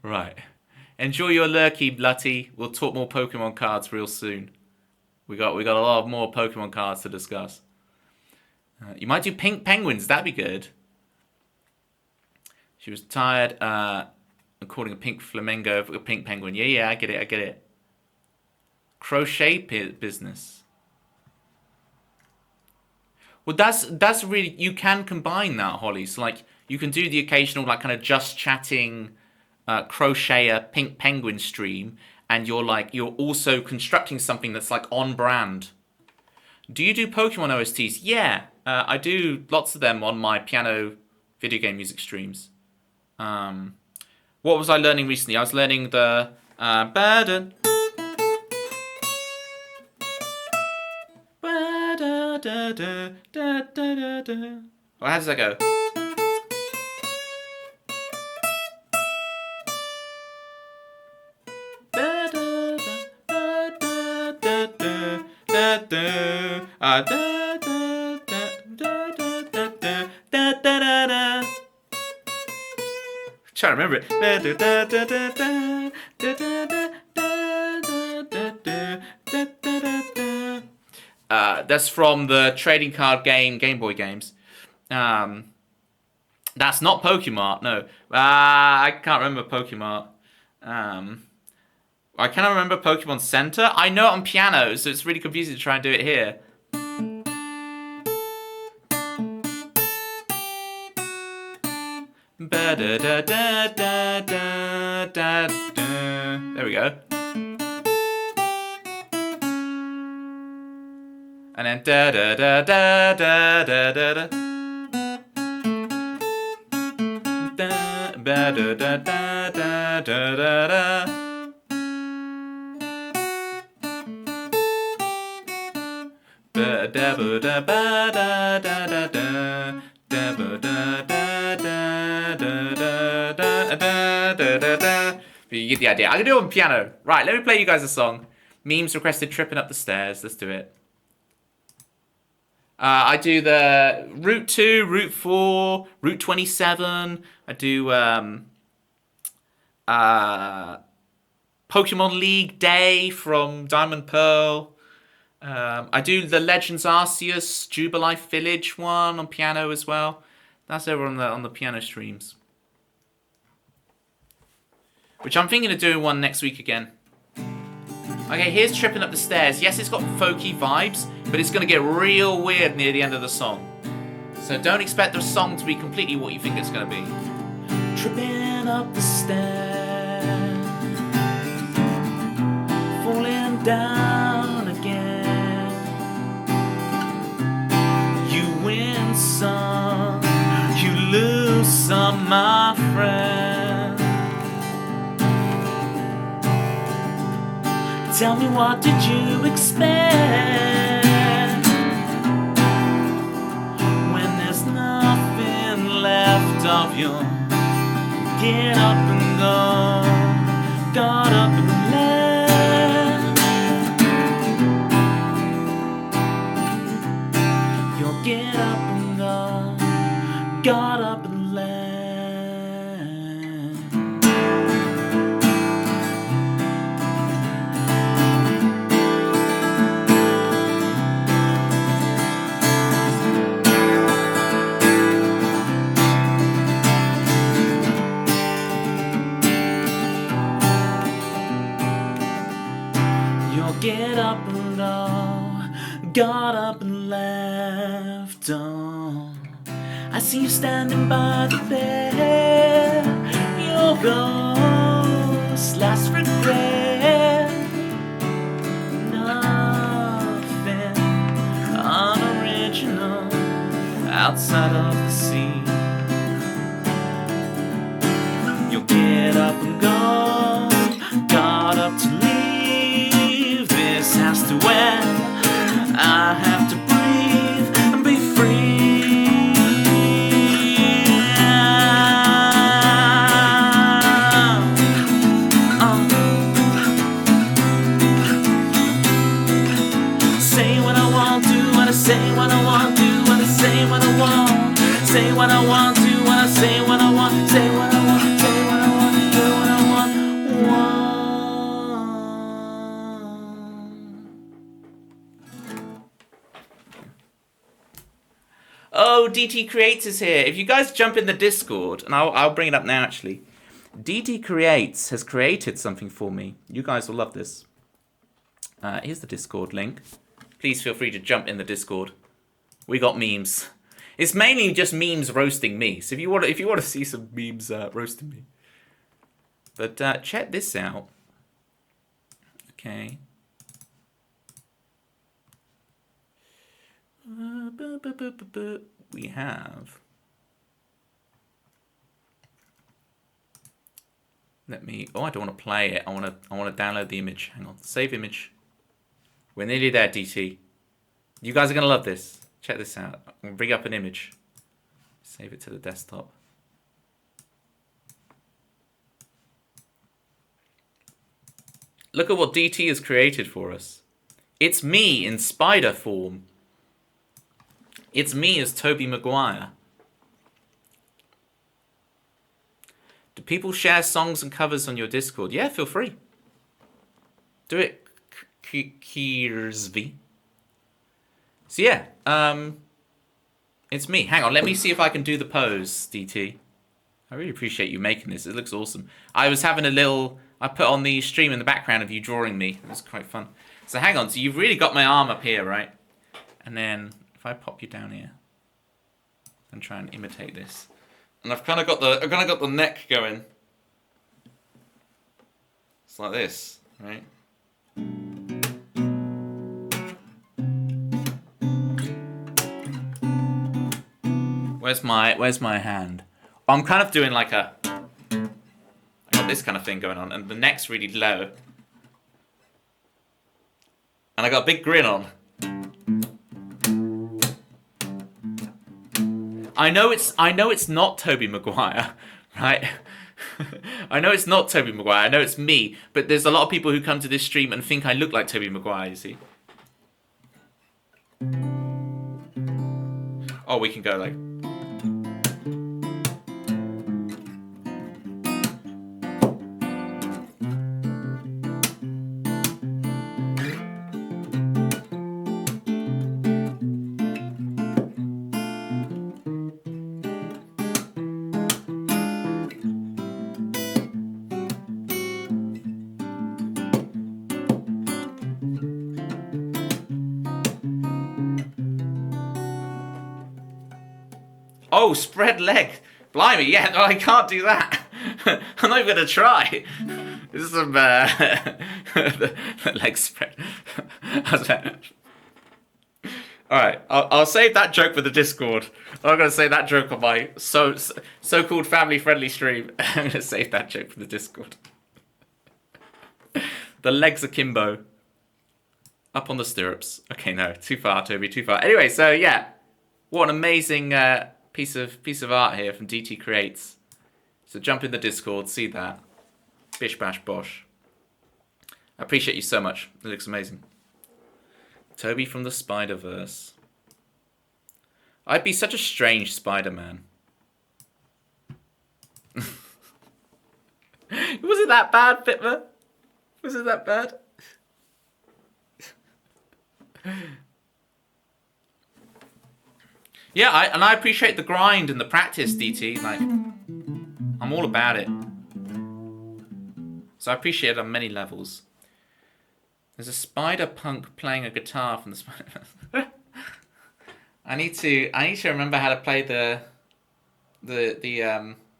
Speaker 1: Right. Enjoy your lurky, Lutty. We'll talk more Pokemon cards real soon. We got a lot of more Pokemon cards to discuss. You might do pink penguins. That'd be good. She was tired of calling a pink flamingo a pink penguin. Yeah, I get it. Crochet business. Well, that's really, you can combine that, Holly. So like you can do the occasional like kind of just chatting crocheter pink penguin stream, and you're also constructing something that's like on brand. Do you do Pokemon OSTs? Yeah, I do lots of them on my piano video game music streams. What was I learning recently? I was learning the Banter. Oh, how does that go? Trying to remember it. That's from the trading card game, Game Boy games. That's not Pokemon, no. I can't remember Pokemon. I cannot remember Pokemon Center. I know it on piano, so it's really confusing to try and do it here. There we go. And then da da da da da da da da. Da da da da da da da da. Ba da ba da ba da da da da. Da ba da da da da da da da da da. You get the idea. I'm gonna do it on piano. Right, let me play you guys a song. Memes requested tripping up the stairs. Let's do it. I do the Route 2, Route 4, Route 27. I do Pokemon League Day from Diamond Pearl. I do the Legends Arceus Jubilife Village one on piano as well. That's over on the piano streams. Which I'm thinking of doing one next week again. Okay, here's Tripping Up the Stairs. Yes, it's got folky vibes, but it's going to get real weird near the end of the song. So don't expect the song to be completely what you think it's going to be.
Speaker 2: Tripping up the stairs, falling down again. You win some, you lose some, my friend. Tell me, what did you expect when there's nothing left of you? Get up and go, got up and left. You'll get up and go, got up and left. Get up and go, got up and left. Oh, I see you standing by the bed. Your ghost, last regret. Nothing unoriginal outside of the scene. You'll get up and go, got up to leave. Has to end. I have to breathe and be free. Say what I want, do what I say, what I want, do what I say, what I want. Say what I want, do what I say, what I want, say what I want, say what I want, do what I want.
Speaker 1: Oh, DT Creates is here. If you guys jump in the Discord, and I'll bring it up now actually. DT Creates has created something for me. You guys will love this. Here's the Discord link. Please feel free to jump in the Discord. We got memes. It's mainly just memes roasting me. So if you want to see some memes roasting me. But check this out. Okay. We have. Let me. Oh, I don't want to play it. I want to download the image. Hang on. Save image. We're nearly there, DT. You guys are gonna love this. Check this out. I'm gonna bring up an image. Save it to the desktop. Look at what DT has created for us. It's me in spider form. It's me as Tobey Maguire. Do people share songs and covers on your Discord? Yeah, feel free. Do it, Kiersby. So yeah, it's me. Hang on, let me see if I can do the pose, DT. I really appreciate you making this. It looks awesome. I was having a little... I put on the stream in the background of you drawing me. It was quite fun. So hang on, so you've really got my arm up here, right? And then... if I pop you down here and try and imitate this, and I've kind of got the neck going. It's like this, right? Where's my hand? I'm kind of doing like a. I got this kind of thing going on, and the neck's really low, and I got a big grin on. I know it's not Tobey Maguire, right? I know it's not Tobey Maguire. I know it's me, but there's a lot of people who come to this stream and think I look like Tobey Maguire, you see. Oh, we can go like... Oh, spread leg. Blimey, yeah, no, I can't do that. I'm not even going to try. This is some the leg spread. Alright, I'll save that joke for the Discord. I'm not going to say that joke on my so-called family-friendly stream. I'm going to save that joke for the Discord. The legs akimbo. Up on the stirrups. Okay, no, too far, Toby, too far. Anyway, so yeah. What an amazing piece of art here from DT Creates. So jump in the Discord, see that. Bish bash bosh. I appreciate you so much. It looks amazing. Toby from the Spider-Verse. I'd be such a strange Spider-Man. Was it that bad, Fitma? Was it that bad? Yeah, I appreciate the grind and the practice, DT. Like, I'm all about it. So I appreciate it on many levels. There's a spider punk playing a guitar from the Spider-Man. I need to remember how to play the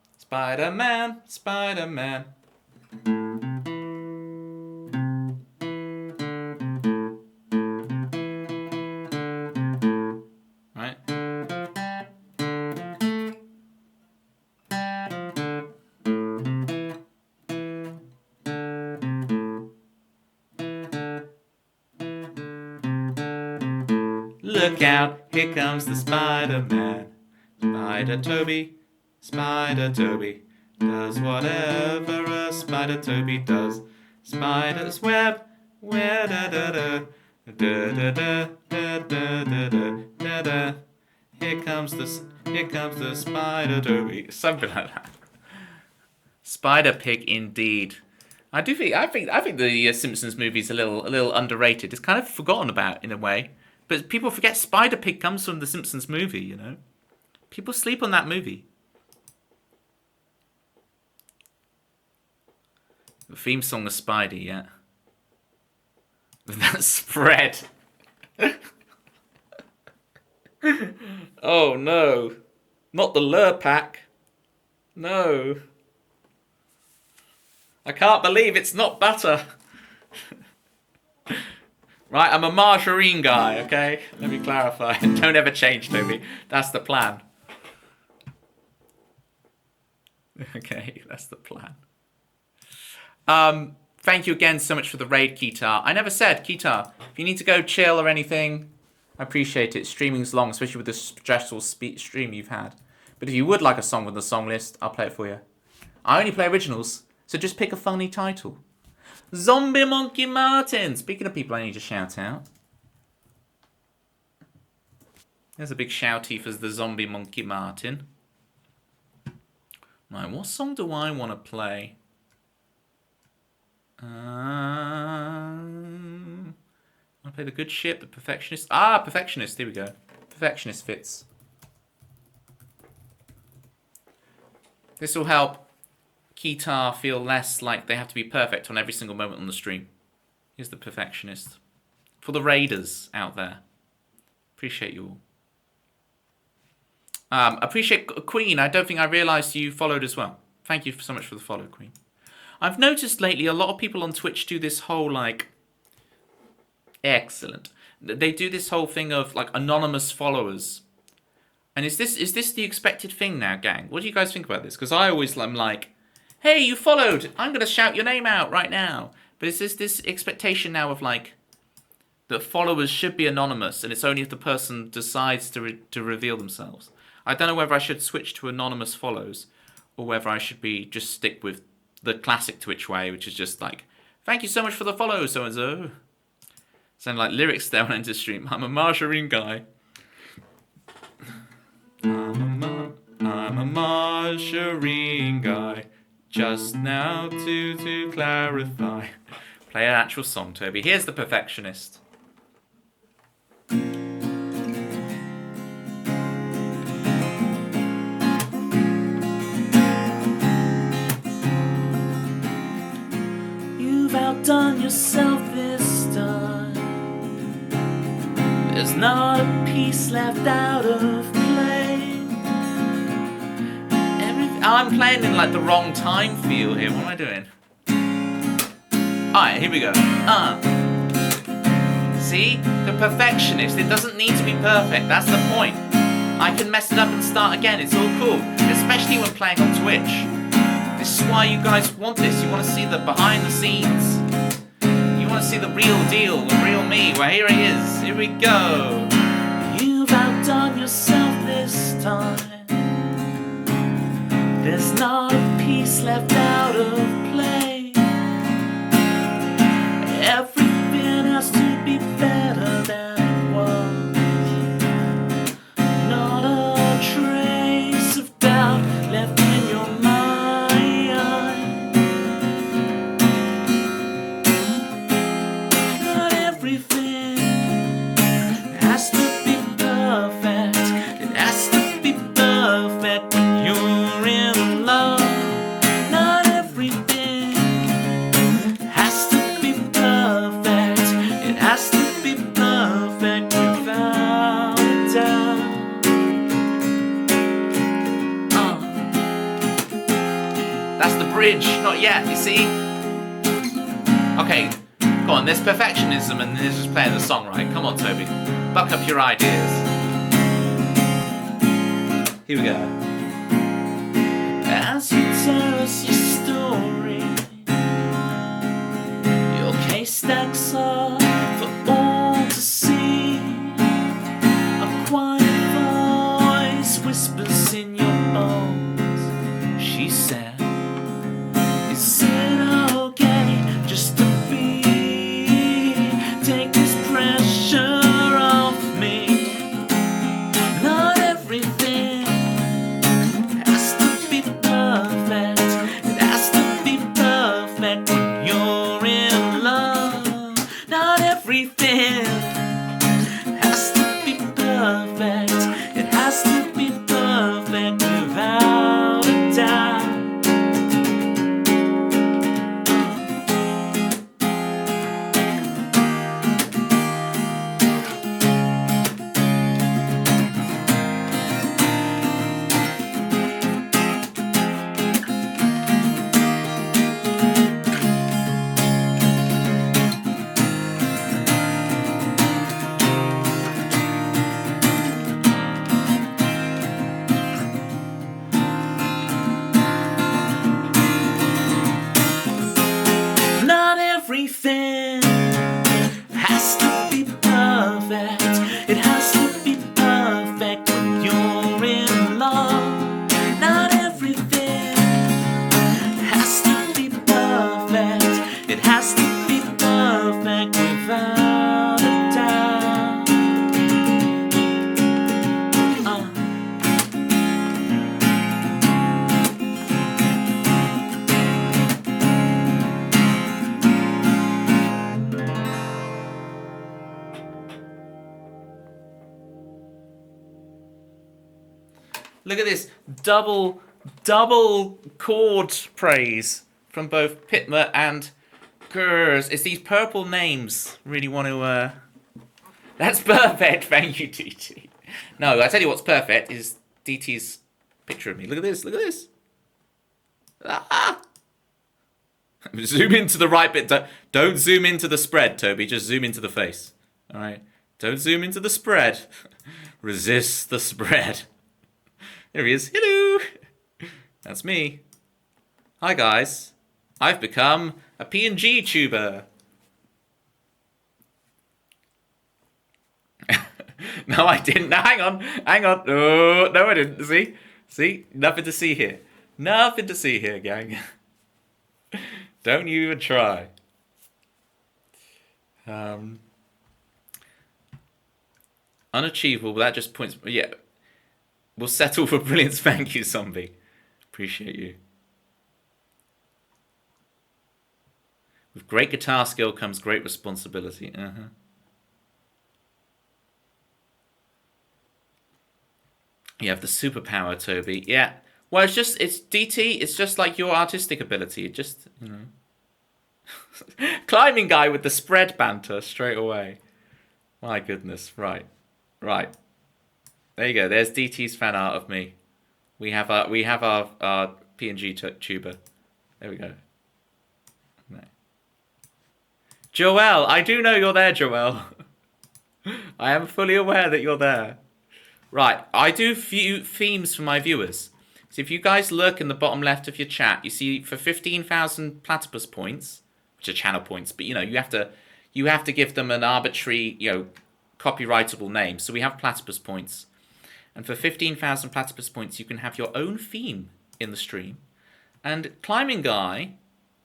Speaker 1: Spider-Man. Right? Look out, here comes the Spider-Man. Spider Toby, does whatever a Spider Toby does. Spider's web, where da da da da da da da da da da da. Here comes the Spider Toby. Something like that. Spider Pig, indeed. I think the Simpsons movie is a little underrated. It's kind of forgotten about in a way. But people forget Spider Pig comes from the Simpsons movie, you know? People sleep on that movie. The theme song of Spidey, yeah. That spread. Oh no. Not the lure pack. No. I can't believe it's not butter. Right, I'm a margarine guy, okay? Let me clarify. Don't ever change, Toby. That's the plan. Okay, that's the plan. Thank you again so much for the raid, Ketar. I never said, Ketar, if you need to go chill or anything, I appreciate it. Streaming's long, especially with the stressful stream you've had. But if you would like a song with the song list, I'll play it for you. I only play originals, so just pick a funny title. Zombie Monkey Martin. Speaking of people I need to shout out. There's a big shouty for the Zombie Monkey Martin. Right, what song do I want to play? I play the good ship, the perfectionist. Perfectionist. Here we go. Perfectionist fits. This will help Ketar feel less like they have to be perfect on every single moment on the stream. Here's the perfectionist. For the raiders out there. Appreciate you all. Appreciate Queen. I don't think I realised you followed as well. Thank you so much for the follow, Queen. I've noticed lately a lot of people on Twitch do this whole, like... Excellent. They do this whole thing of, like, anonymous followers. And is this the expected thing now, gang? What do you guys think about this? Because I always am like... Hey, you followed! I'm going to shout your name out right now. But is this expectation now of, like, that followers should be anonymous, and it's only if the person decides to reveal themselves? I don't know whether I should switch to anonymous follows, or whether I should just stick with the classic Twitch way, which is just like, thank you so much for the follow, so-and-so. Sound like lyrics there when I enter stream. I'm a margarine guy. I'm a margarine guy. Just now to clarify. Play an actual song, Toby. Here's the perfectionist.
Speaker 2: You've outdone yourself this time. There's not a piece left out of play.
Speaker 1: I'm playing in like the wrong time feel here. What am I doing? Alright, here we go. See? The perfectionist. It doesn't need to be perfect. That's the point. I can mess it up and start again. It's all cool. Especially when playing on Twitch. This is why you guys want this. You want to see the behind the scenes. You want to see the real deal, the real me. Well, here he is. Here we go.
Speaker 2: You've outdone yourself this time. There's not a piece left out of play. Everything has to be better than it was. Not a trace of doubt left in your mind. Not everything has to be perfect. It has to be perfect when you're in love. Not everything has to be perfect. It has to be perfect without a doubt.
Speaker 1: That's the bridge. Not yet, you see? Okay, go on. There's perfectionism and there's just playing the song right. Come on, Toby. Buck up your ideas. Here we go.
Speaker 2: As you tell us your story, your case stacks up for all to see. A quiet voice whispers in your bones. She said, is it okay just to be? Take this pressure off me. Not everything has to be perfect. It has to be perfect when you're in love. Not everything has to be perfect. It has to be perfect without a doubt. Not everything has to be perfect. It has to be perfect when you're in love. Not everything has to be perfect. It has to be perfect without a doubt.
Speaker 1: Look at this double chord praise from both Pitmer and Gers. It's these purple names. Really want to. That's perfect. Thank you, DT. No, I tell you what's perfect is DT's picture of me. Look at this. Look at this. Ah! Zoom into the right bit. Don't zoom into the spread, Toby. Just zoom into the face. All right. Don't zoom into the spread. Resist the spread. There he is. Hello. That's me. Hi, guys. I've become a PNG tuber. No, I didn't. No, hang on. Hang on. Oh, no, I didn't. See? See? Nothing to see here. Nothing to see here, gang. Don't you even try. Unachievable, that just points... Yeah. We'll settle for brilliance. Thank you, Zombie. Appreciate you. With great guitar skill comes great responsibility. You have the superpower, Toby. Yeah. Well, it's DT. It's just like your artistic ability. It just, climbing guy with the spread banter straight away. My goodness. Right. There you go. There's DT's fan art of me. We have our PNG tuber. There we go. No. Joelle, I do know you're there, Joelle. I am fully aware that you're there. Right, I do themes for my viewers. So if you guys look in the bottom left of your chat, you see for 15,000 platypus points, which are channel points, but you know, you have to give them an arbitrary, you know, copyrightable name. So we have platypus points. And for 15,000 platypus points, you can have your own theme in the stream. And Climbing Guy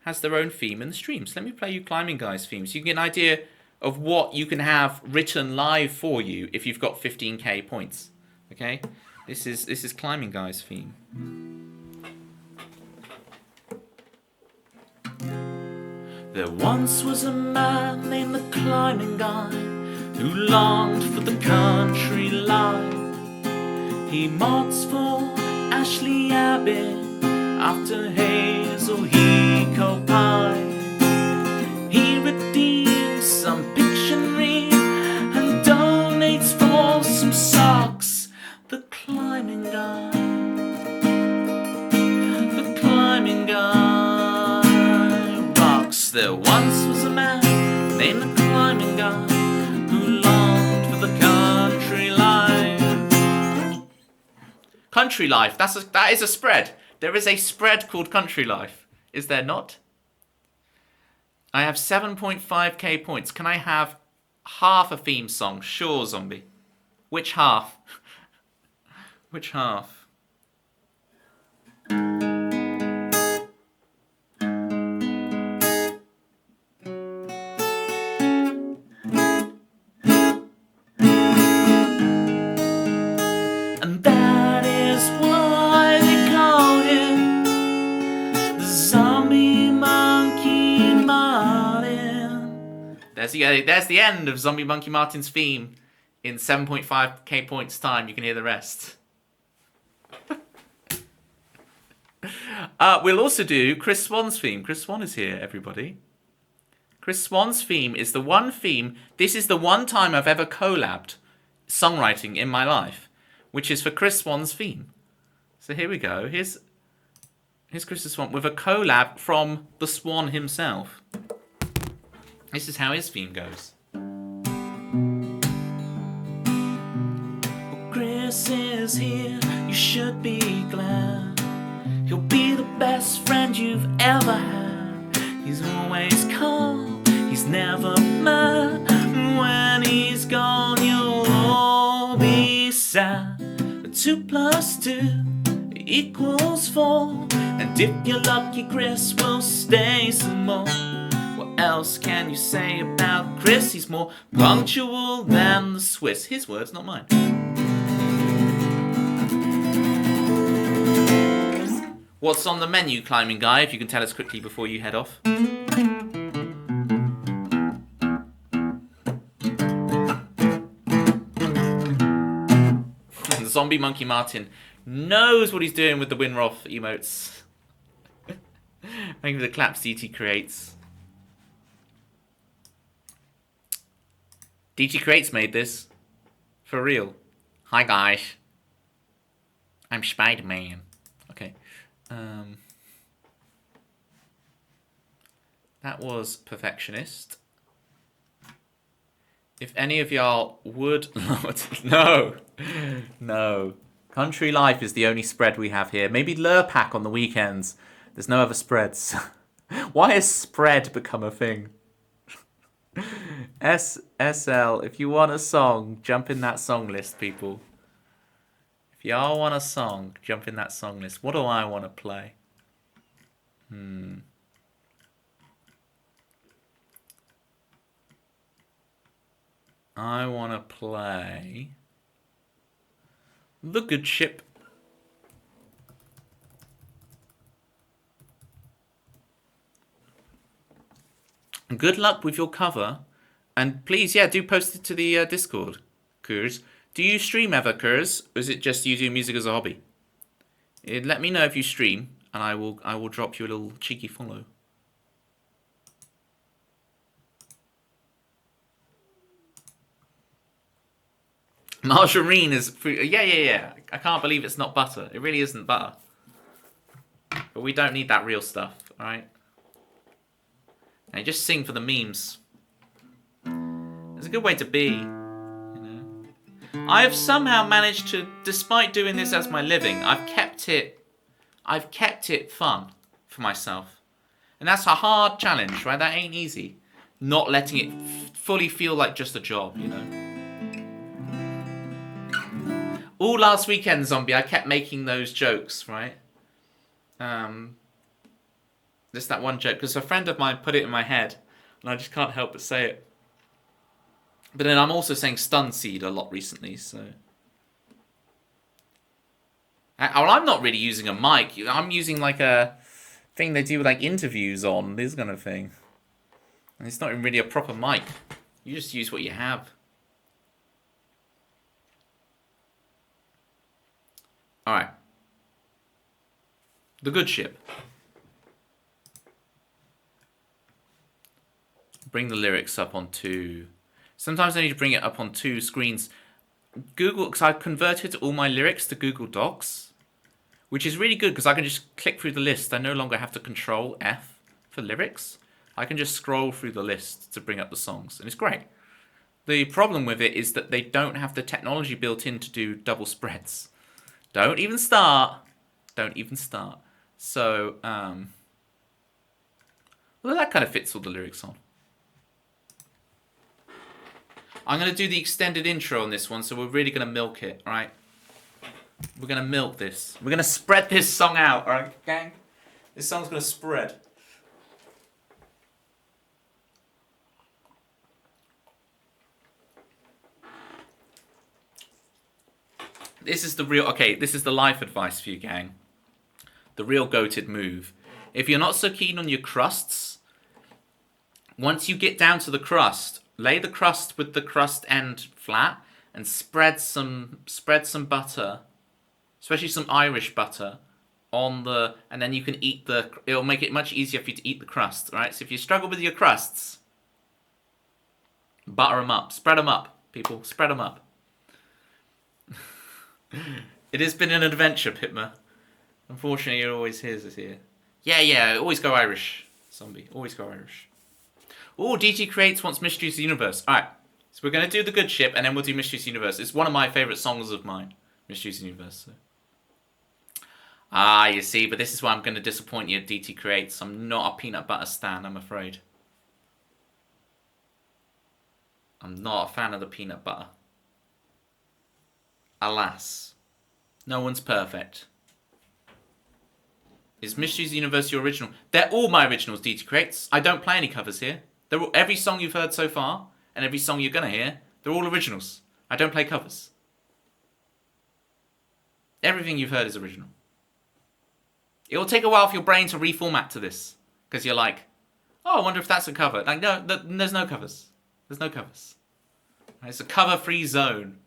Speaker 1: has their own theme in the stream. So let me play you Climbing Guy's theme so you can get an idea of what you can have written live for you if you've got 15k points. Okay? This is Climbing Guy's theme.
Speaker 2: There once was a man named the Climbing Guy who longed for the country life. He mods for Ashley Abbey after Hazel he co-pie. He redeems some Pictionary and donates for some socks. The Climbing Guy, the Climbing Guy rocks. There once was a man named the Climbing Guy who longed for the country life.
Speaker 1: Country Life, that is a spread. There is a spread called Country Life. Is there not? I have 7.5k points. Can I have half a theme song? Sure, zombie. Which half? Which half?
Speaker 2: And that is why they call him the Zombie Monkey Martin.
Speaker 1: There's the end of Zombie Monkey Martin's theme. In 7.5k points time, you can hear the rest. We'll also do Chris Swan's theme. Chris Swan is here, everybody. Chris Swan's theme is the one theme. This is the one time I've ever collabed songwriting in my life, which is for Chris Swan's theme. So here we go. Here's Chris Swan with a collab from the Swan himself. This is how his theme goes.
Speaker 2: Chris is here, you should be glad. He'll be the best friend you've ever had. He's always calm, he's never mad. When he's gone, you'll all be sad. But 2 + 2 equals 4. And if you're lucky, Chris will stay some more. What else can you say about Chris? He's more punctual than the Swiss. His words, not mine.
Speaker 1: What's on the menu, Climbing Guy, if you can tell us quickly before you head off? Zombie Monkey Martin knows what he's doing with the Winroth emotes. Thank you for the claps DT creates. DT creates made this. For real. Hi guys. I'm Spider-Man. Okay. That was Perfectionist. If any of y'all would... No. Country Life is the only spread we have here. Maybe Lurpak on the weekends. There's no other spreads. Why has spread become a thing? SL, if you want a song, jump in that song list, people. If y'all want a song, jump in that song list. What do I want to play? I want to play The Good Ship. Good luck with your cover. And please, do post it to the Discord, Kurs. Do you stream ever, Kurs? Or is it just you do music as a hobby? Let me know if you stream, and I will drop you a little cheeky follow. Margarine is fruit. Yeah. I can't believe it's not butter. It really isn't butter. But we don't need that real stuff, alright? Now just sing for the memes. It's a good way to be, you know. I have somehow managed to, despite doing this as my living, I've kept it fun for myself. And that's a hard challenge, right? That ain't easy. Not letting it fully feel like just a job, you know. All last weekend, Zombie, I kept making those jokes, right? Just that one joke, because a friend of mine put it in my head, and I just can't help but say it. But then I'm also saying stun seed a lot recently, so... Well, I'm not really using a mic. I'm using like a thing they do like interviews on, this kind of thing. And it's not even really a proper mic. You just use what you have. Alright. The good ship. Bring the lyrics up on two. Sometimes I need to bring it up on two screens. Google, because I've converted all my lyrics to Google Docs, which is really good because I can just click through the list. I no longer have to control F for lyrics. I can just scroll through the list to bring up the songs, and it's great. The problem with it is that they don't have the technology built in to do double spreads. Don't even start. Don't even start. So, well, that kind of fits all the lyrics on. I'm going to do the extended intro on this one, so we're really going to milk it, alright? We're going to milk this. We're going to spread this song out, alright, gang? This song's going to spread. This is the real... Okay, this is the life advice for you, gang. The real goated move. If you're not so keen on your crusts, once you get down to the crust, lay the crust with the crust end flat and spread some butter, especially some Irish butter, on the... And then you can eat the... It'll make it much easier for you to eat the crust, right? So if you struggle with your crusts, butter them up. Spread them up, people. Spread them up. It has been an adventure, Pitma. Unfortunately, it always is here. Yeah, always go Irish, Zombie. Always go Irish. Oh, DT Creates wants Mysteries of the Universe. Alright, so we're going to do The Good Ship, and then we'll do Mysteries of the Universe. It's one of my favourite songs of mine, Mysteries of the Universe. So. Ah, you see, but this is why I'm going to disappoint you, DT Creates. I'm not a peanut butter stan, I'm afraid. I'm not a fan of the peanut butter. Alas. No one's perfect. Is Mysteries of the Universe your original? They're all my originals, DT Creates. I don't play any covers here. They're all, every song you've heard so far, and every song you're going to hear, they're all originals. I don't play covers. Everything you've heard is original. It will take a while for your brain to reformat to this. Because you're like, oh, I wonder if that's a cover. Like, no, there's no covers. There's no covers. It's a cover-free zone.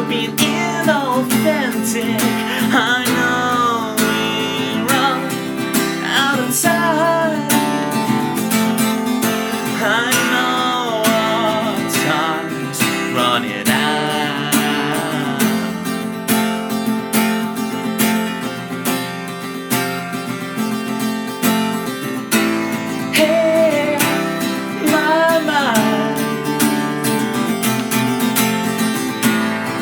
Speaker 2: for being inauthentic. I know we run out of time. I know our time's running out. Hey, my mind,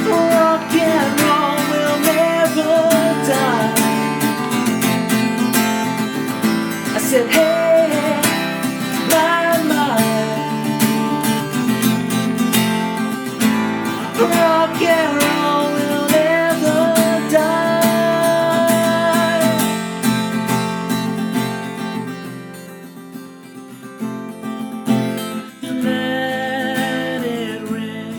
Speaker 2: rock and roll will never die. I said, hey, my mind, rock and roll will never die. Let it ring,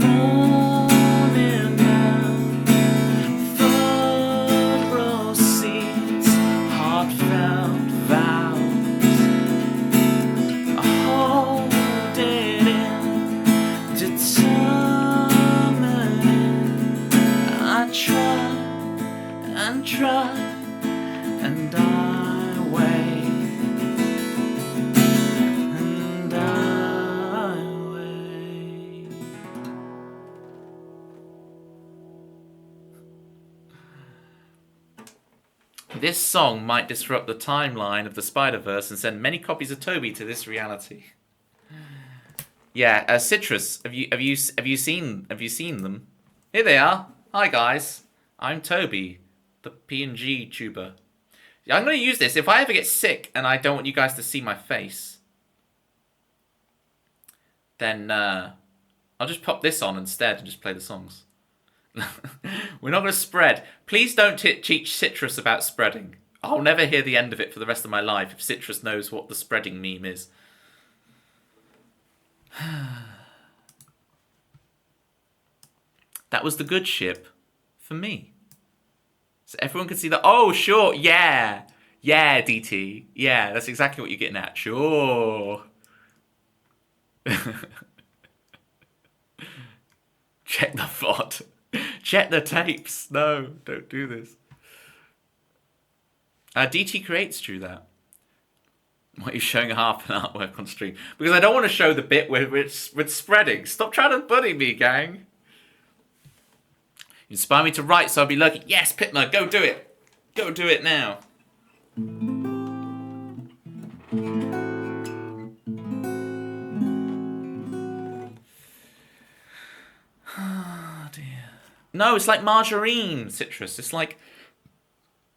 Speaker 2: morning now. Third row seats, heartfelt vows. I hold it in, determined. I try and try, and I wait, and I wait.
Speaker 1: This song might disrupt the timeline of the Spider-Verse and send many copies of Toby to this reality. Yeah, Citrus, have you seen them? Here they are. Hi guys, I'm Toby, the P&G tuber. Yeah, I'm going to use this if I ever get sick and I don't want you guys to see my face. Then I'll just pop this on instead and just play the songs. We're not going to spread. Please don't teach Citrus about spreading. I'll never hear the end of it for the rest of my life if Citrus knows what the spreading meme is. That was the good ship for me. So everyone can see that. Oh, sure. Yeah. Yeah, DT. Yeah, that's exactly what you're getting at. Sure. Check the VOD. Check the tapes. No, don't do this. DT Creates drew that. Why are you showing half an artwork on stream? Because I don't want to show the bit with spreading. Stop trying to bully me, gang. You inspire me to write, so I'll be lucky. Yes, Pitma, go do it. Go do it now. Oh, dear. No, it's like margarine, Citrus. It's like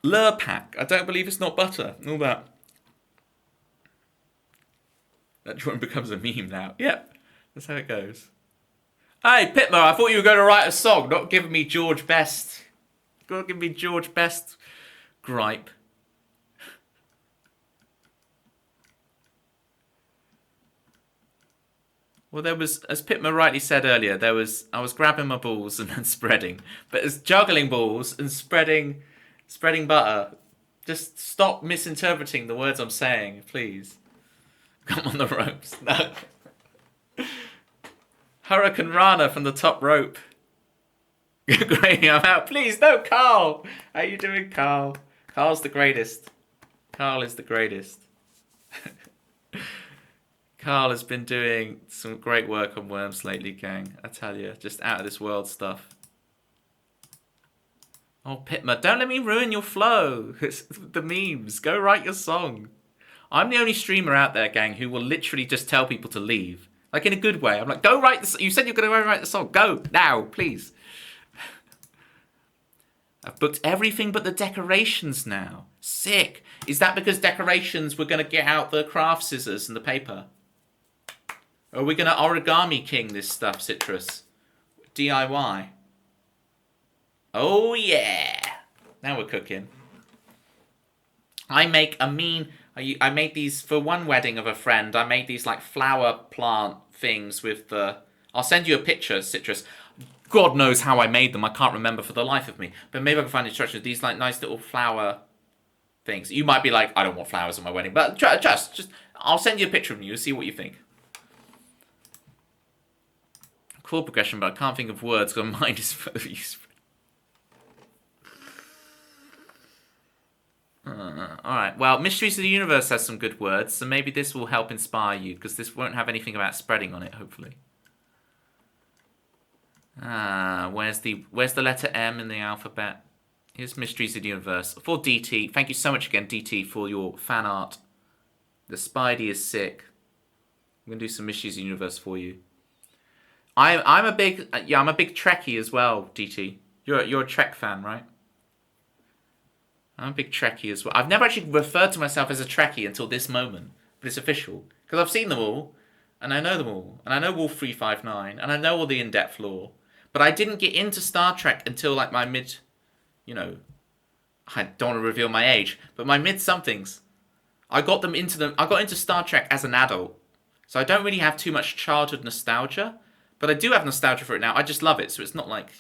Speaker 1: Lurpak. I don't believe it's not butter. All that. That drawing becomes a meme now. Yep, that's how it goes. Hey, Pitma, I thought you were going to write a song, not giving me George Best. Go give me George Best gripe. Well, there was, as Pitma rightly said earlier, I was grabbing my balls and then spreading. But it's juggling balls and spreading butter. Just stop misinterpreting the words I'm saying, please. Come on the ropes. No. Hurricane Rana from the top rope. Great, I'm out. Please, no, Carl. How you doing, Carl? Carl's the greatest. Carl is the greatest. Carl has been doing some great work on Worms lately, gang. I tell you, just out of this world stuff. Oh, Pitma, don't let me ruin your flow. It's the memes. Go write your song. I'm the only streamer out there, gang, who will literally just tell people to leave. Like, in a good way. I'm like, go write the song. You said you're going to go write the song. Go, now, please. I've booked everything but the decorations now. Sick. Is that because decorations, we're going to get out the craft scissors and the paper? Or are we going to origami king this stuff, Citrus? DIY. Oh, yeah. Now we're cooking. I made these for one wedding of a friend. I made these like flower plant things with the... I'll send you a picture, Citrus. God knows how I made them. I can't remember for the life of me. But maybe I can find instructions. These like nice little flower things. You might be like, I don't want flowers at my wedding. But just I'll send you a picture of them. You'll see what you think. chord progression, but I can't think of words because my mind is full of use. Alright, well, Mysteries of the Universe has some good words, so maybe this will help inspire you, because this won't have anything about spreading on it, hopefully. Where's the letter M in the alphabet? Here's Mysteries of the Universe. For DT, thank you so much again, DT, for your fan art. The Spidey is sick. I'm going to do some Mysteries of the Universe for you. I'm a big Trekkie as well, DT. You're a Trek fan, right? I'm a big Trekkie as well. I've never actually referred to myself as a Trekkie until this moment, but it's official. Because I've seen them all, and I know them all. And I know Wolf 359, and I know all the in-depth lore. But I didn't get into Star Trek until like my mid, I don't want to reveal my age, but my mid-somethings. I got into Star Trek as an adult. So I don't really have too much childhood nostalgia, but I do have nostalgia for it now. I just love it, so it's not like,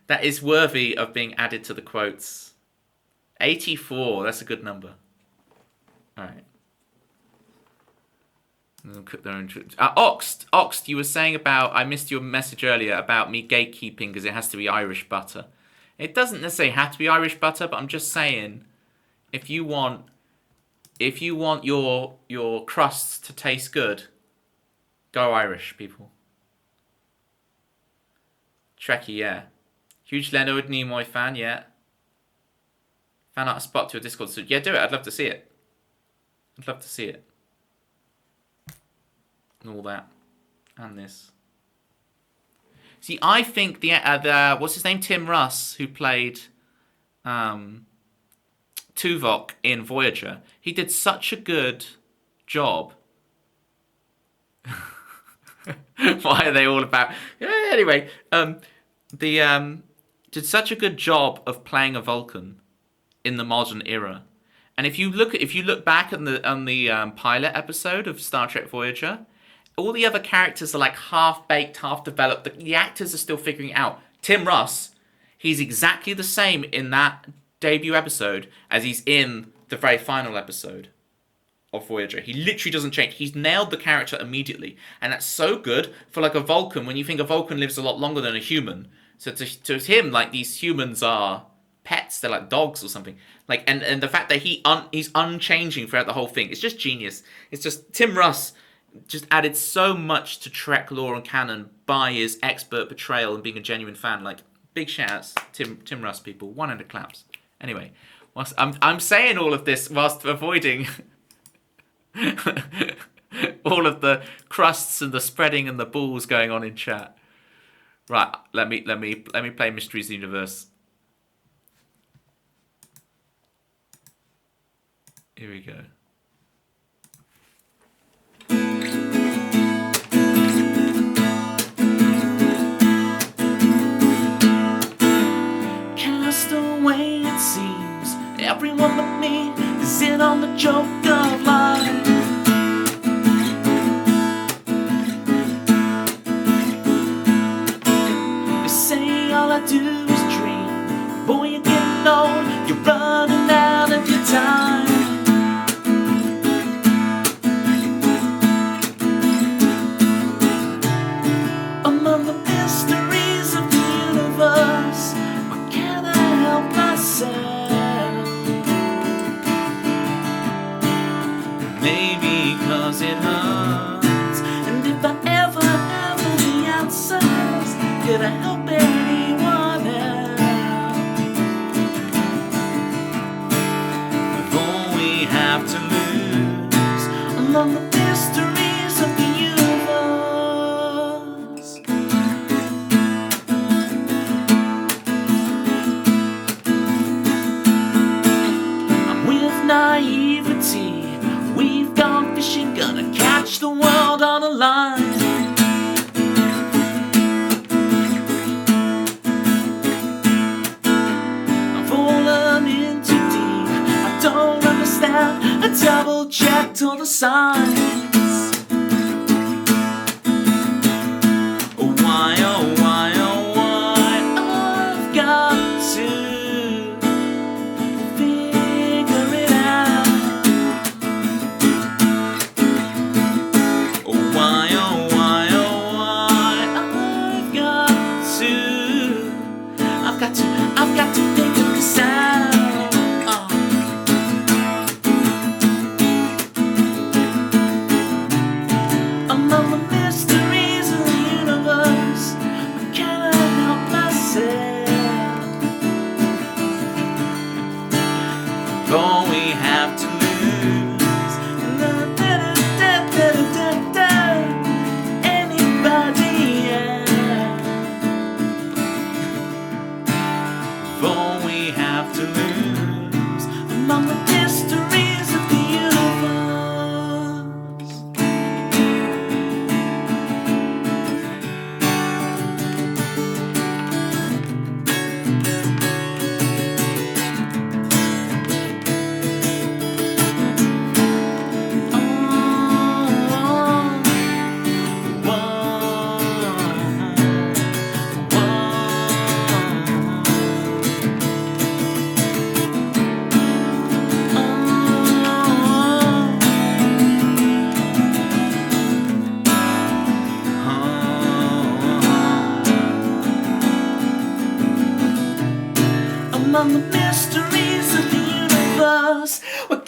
Speaker 1: That is worthy of being added to the quotes. 84, that's a good number. Alright. Oxt, you were saying about, I missed your message earlier about me gatekeeping because it has to be Irish butter. It doesn't necessarily have to be Irish butter, but I'm just saying, if you want your crusts to taste good, go Irish, people. Trekkie, yeah. Huge Leonard Nimoy fan, yeah. Fan art spot to a Discord. So yeah, do it. I'd love to see it. I'd love to see it. And all that. And this. See, I think the what's his name? Tim Russ, who played Tuvok in Voyager. He did such a good job. Why are they all about? Yeah, anyway, did such a good job of playing a Vulcan in the modern era. And if you look back on the pilot episode of Star Trek Voyager, all the other characters are like half baked, half developed. The actors are still figuring it out. Tim Russ, he's exactly the same in that debut episode as he's in the very final episode of Voyager. He literally doesn't change. He's nailed the character immediately. And that's so good for like a Vulcan, when you think a Vulcan lives a lot longer than a human. So to him, like, these humans are pets. They're like dogs or something. Like, and the fact that he's unchanging throughout the whole thing, it's just genius. It's just, Tim Russ just added so much to Trek lore and canon by his expert portrayal and being a genuine fan. Like, big shout outs, Tim Russ, people. 100 claps. Anyway, I'm saying all of this whilst avoiding all of the crusts and the spreading and the balls going on in chat. Right, let me play Mysteries of the Universe. Here we go.
Speaker 2: Cast away, it seems. Everyone but me is in on the joke of life. They say all I do is dream. Boy, you're getting old, you're running out of your time. Among the mysteries of the universe, why can't I help myself? Maybe 'cause it hurts. And if I ever have all the answers, could I help anyone else? With all we have to lose, among the mysteries of the universe. I'm with naivety. We've gone fishing, gonna catch the world on a line. I've fallen in too deep. I don't understand. I double-checked all the signs. Why, oh why, oh why, I've got to figure it out.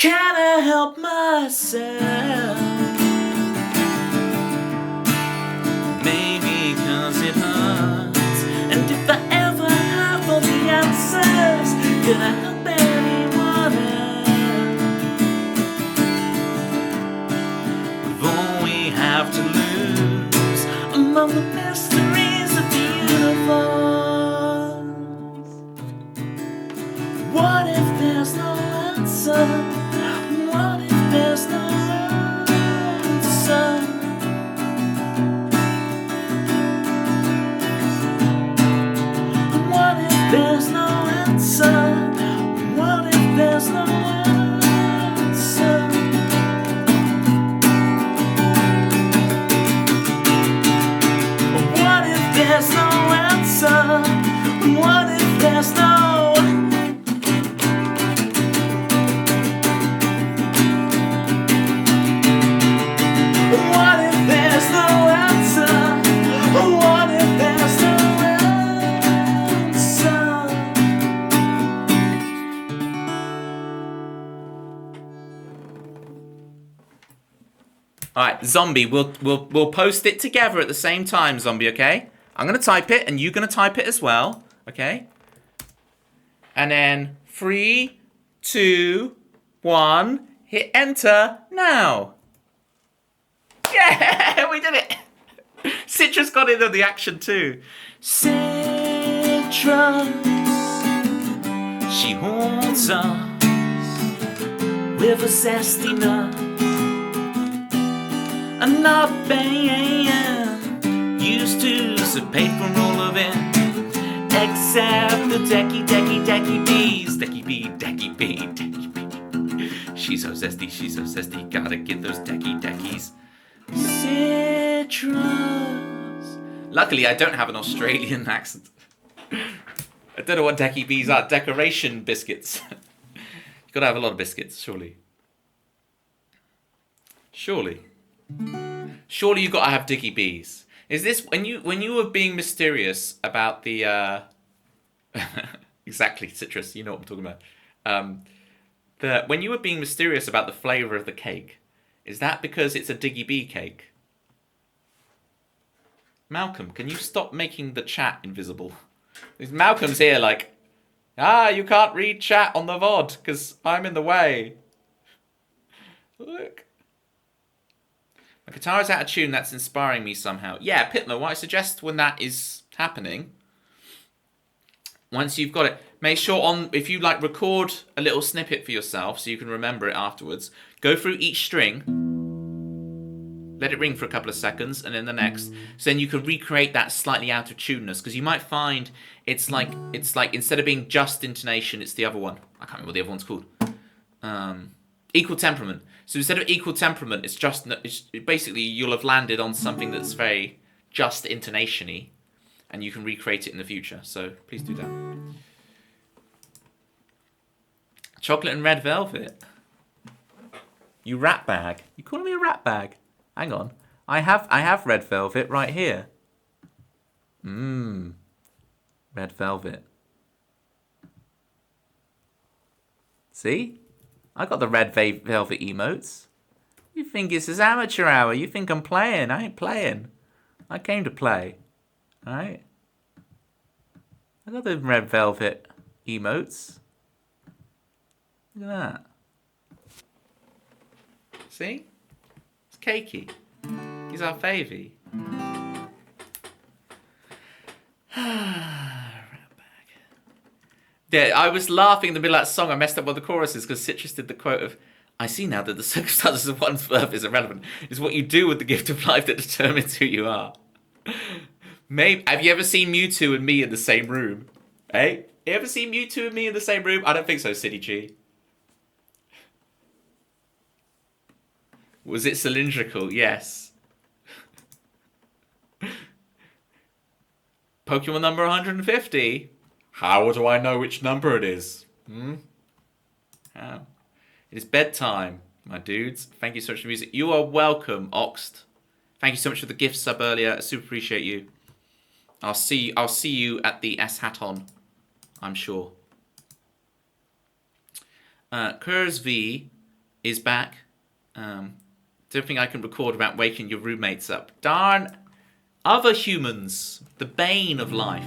Speaker 2: Can I help myself? Maybe 'cause it hurts. And if I ever have all the answers, can I help anyone else? With all we have to lose among the mysteries of the universe. What if there's no answer? What if there's no answer? What if there's no answer? What if there's no answer? What if there's no answer? What if there's no? What if there's no answer? What if there's no answer?
Speaker 1: All right, Zombie. We'll post it together at the same time, Zombie. Okay? I'm gonna type it, and you're gonna type it as well. Okay? And then 3, 2, 1. Hit enter now. Yeah, we did it. Citrus got into the action too.
Speaker 2: Citrus, she holds us with a zesty nut, a nut band used to dissipate from all of it, except the decky bees, decky bee. She's so zesty, gotta get those deckies. Citrus.
Speaker 1: Luckily, I don't have an Australian accent. I don't know what decky bees are. Decoration biscuits. You've got to have a lot of biscuits, surely. Surely you've got to have dicky bees. Is this when you were being mysterious about the exactly, Citrus? You know what I'm talking about. When you were being mysterious about the flavour of the cake, is that because it's a diggy bee cake? Malcolm, can you stop making the chat invisible? Malcolm's here like, you can't read chat on the VOD because I'm in the way. Look. My guitar is out of tune, that's inspiring me somehow. Yeah, Pitmer, what I suggest when that is happening, once you've got it, make sure if you like record a little snippet for yourself so you can remember it afterwards, go through each string, let it ring for a couple of seconds, and then the next. So then you can recreate that slightly out of tuneness, because you might find it's like instead of being just intonation, it's the other one. I can't remember what the other one's called. Equal temperament. So instead of equal temperament, it's basically you'll have landed on something that's very just intonation-y, and you can recreate it in the future. So please do that. Chocolate and red velvet. You rat bag. You calling me a rat bag? Hang on. I have red velvet right here. Red velvet. See? I got the red velvet emotes. You think this is amateur hour. You think I'm playing. I ain't playing. I came to play. Alright? I got the red velvet emotes. Look at that. See? It's cakey. He's our favy. Yeah, I was laughing in the middle of that song. I messed up one of the choruses because Citrus did the quote of, I see now that the circumstances of one's birth is irrelevant. It's what you do with the gift of life that determines who you are. Maybe, have you ever seen Mewtwo and me in the same room? Hey? You ever seen Mewtwo and me in the same room? I don't think so, City G. Was it cylindrical? Yes. Pokemon number 150? How do I know which number it is? How? It is bedtime, my dudes. Thank you so much for the music. You are welcome, Oxt. Thank you so much for the gift sub earlier. I super appreciate you. I'll see you at the S-Haton, I'm sure. Kurs V. is back. Don't think I can record without waking your roommates up. Darn other humans, the bane of life.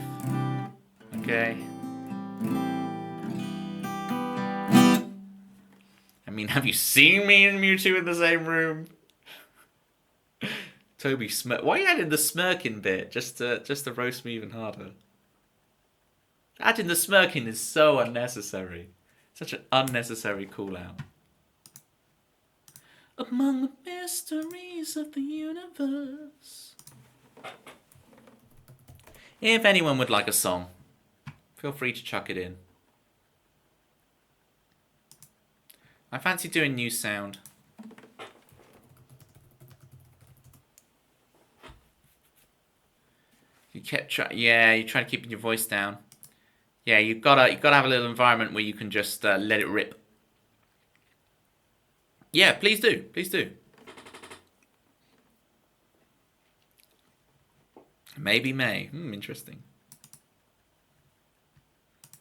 Speaker 1: Okay. I mean, have you seen me and Mewtwo in the same room? Toby smirk. Why are you adding the smirking bit? Just to roast me even harder. Adding the smirking is so unnecessary. Such an unnecessary call out. Among the mysteries of the universe. If anyone would like a song, feel free to chuck it in. I fancy doing new sound. You kept you try to keep your voice down. Yeah, you've gotta have a little environment where you can just let it rip. Yeah, please do. Please do. Maybe May. Interesting.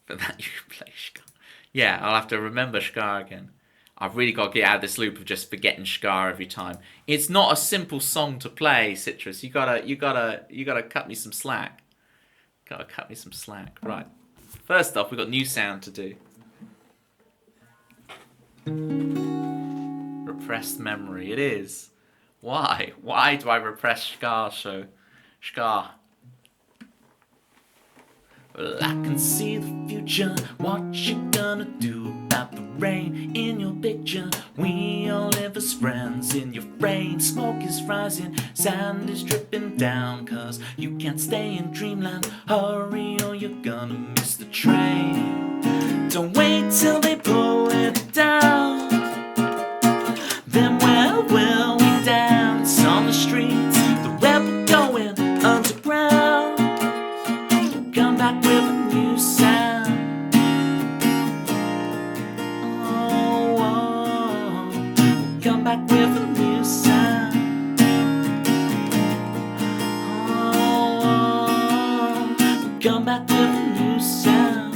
Speaker 1: For that you play Scar. Yeah, I'll have to remember Scar again. I've really got to get out of this loop of just forgetting Scar every time. It's not a simple song to play, Citrus. You gotta cut me some slack. Gotta cut me some slack. Right. First off, we've got new sound to do. Repressed memory. It is. Why? Why do I repress Scar show? Scar. Well, I can see the future. What you gonna do about the rain in your picture? We all live as friends in your frame. Smoke is rising, sand is dripping down. Cause you can't stay in dreamland. Hurry or you're gonna miss the train. Don't wait till they pull it down. Then where will we dance on the streets? The rebel going underground. Come back with a new sound. Oh, oh. Come back with a new sound. Oh, oh. Come back with a new sound.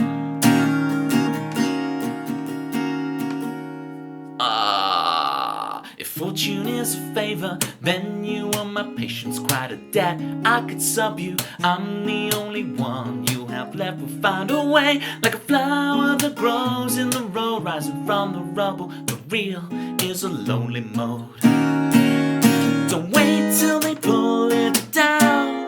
Speaker 1: If fortune is a favor, then you owe my patience quite a debt. I could sub you, I'm the only one you have left. We'll find a way, like a flower that grows in the road, rising from the rubble. The real is a lonely mode. Don't wait till they pull it down.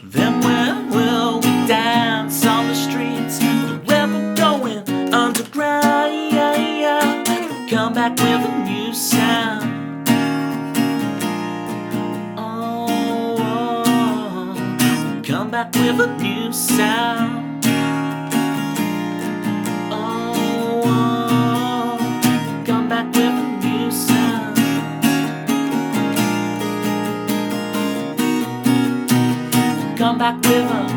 Speaker 1: Then where will we dance on the streets? The rebel going underground. Come back with a new sound. Oh, oh. Come back with a new sound. Oh, oh. Come back with a new sound. Come back with a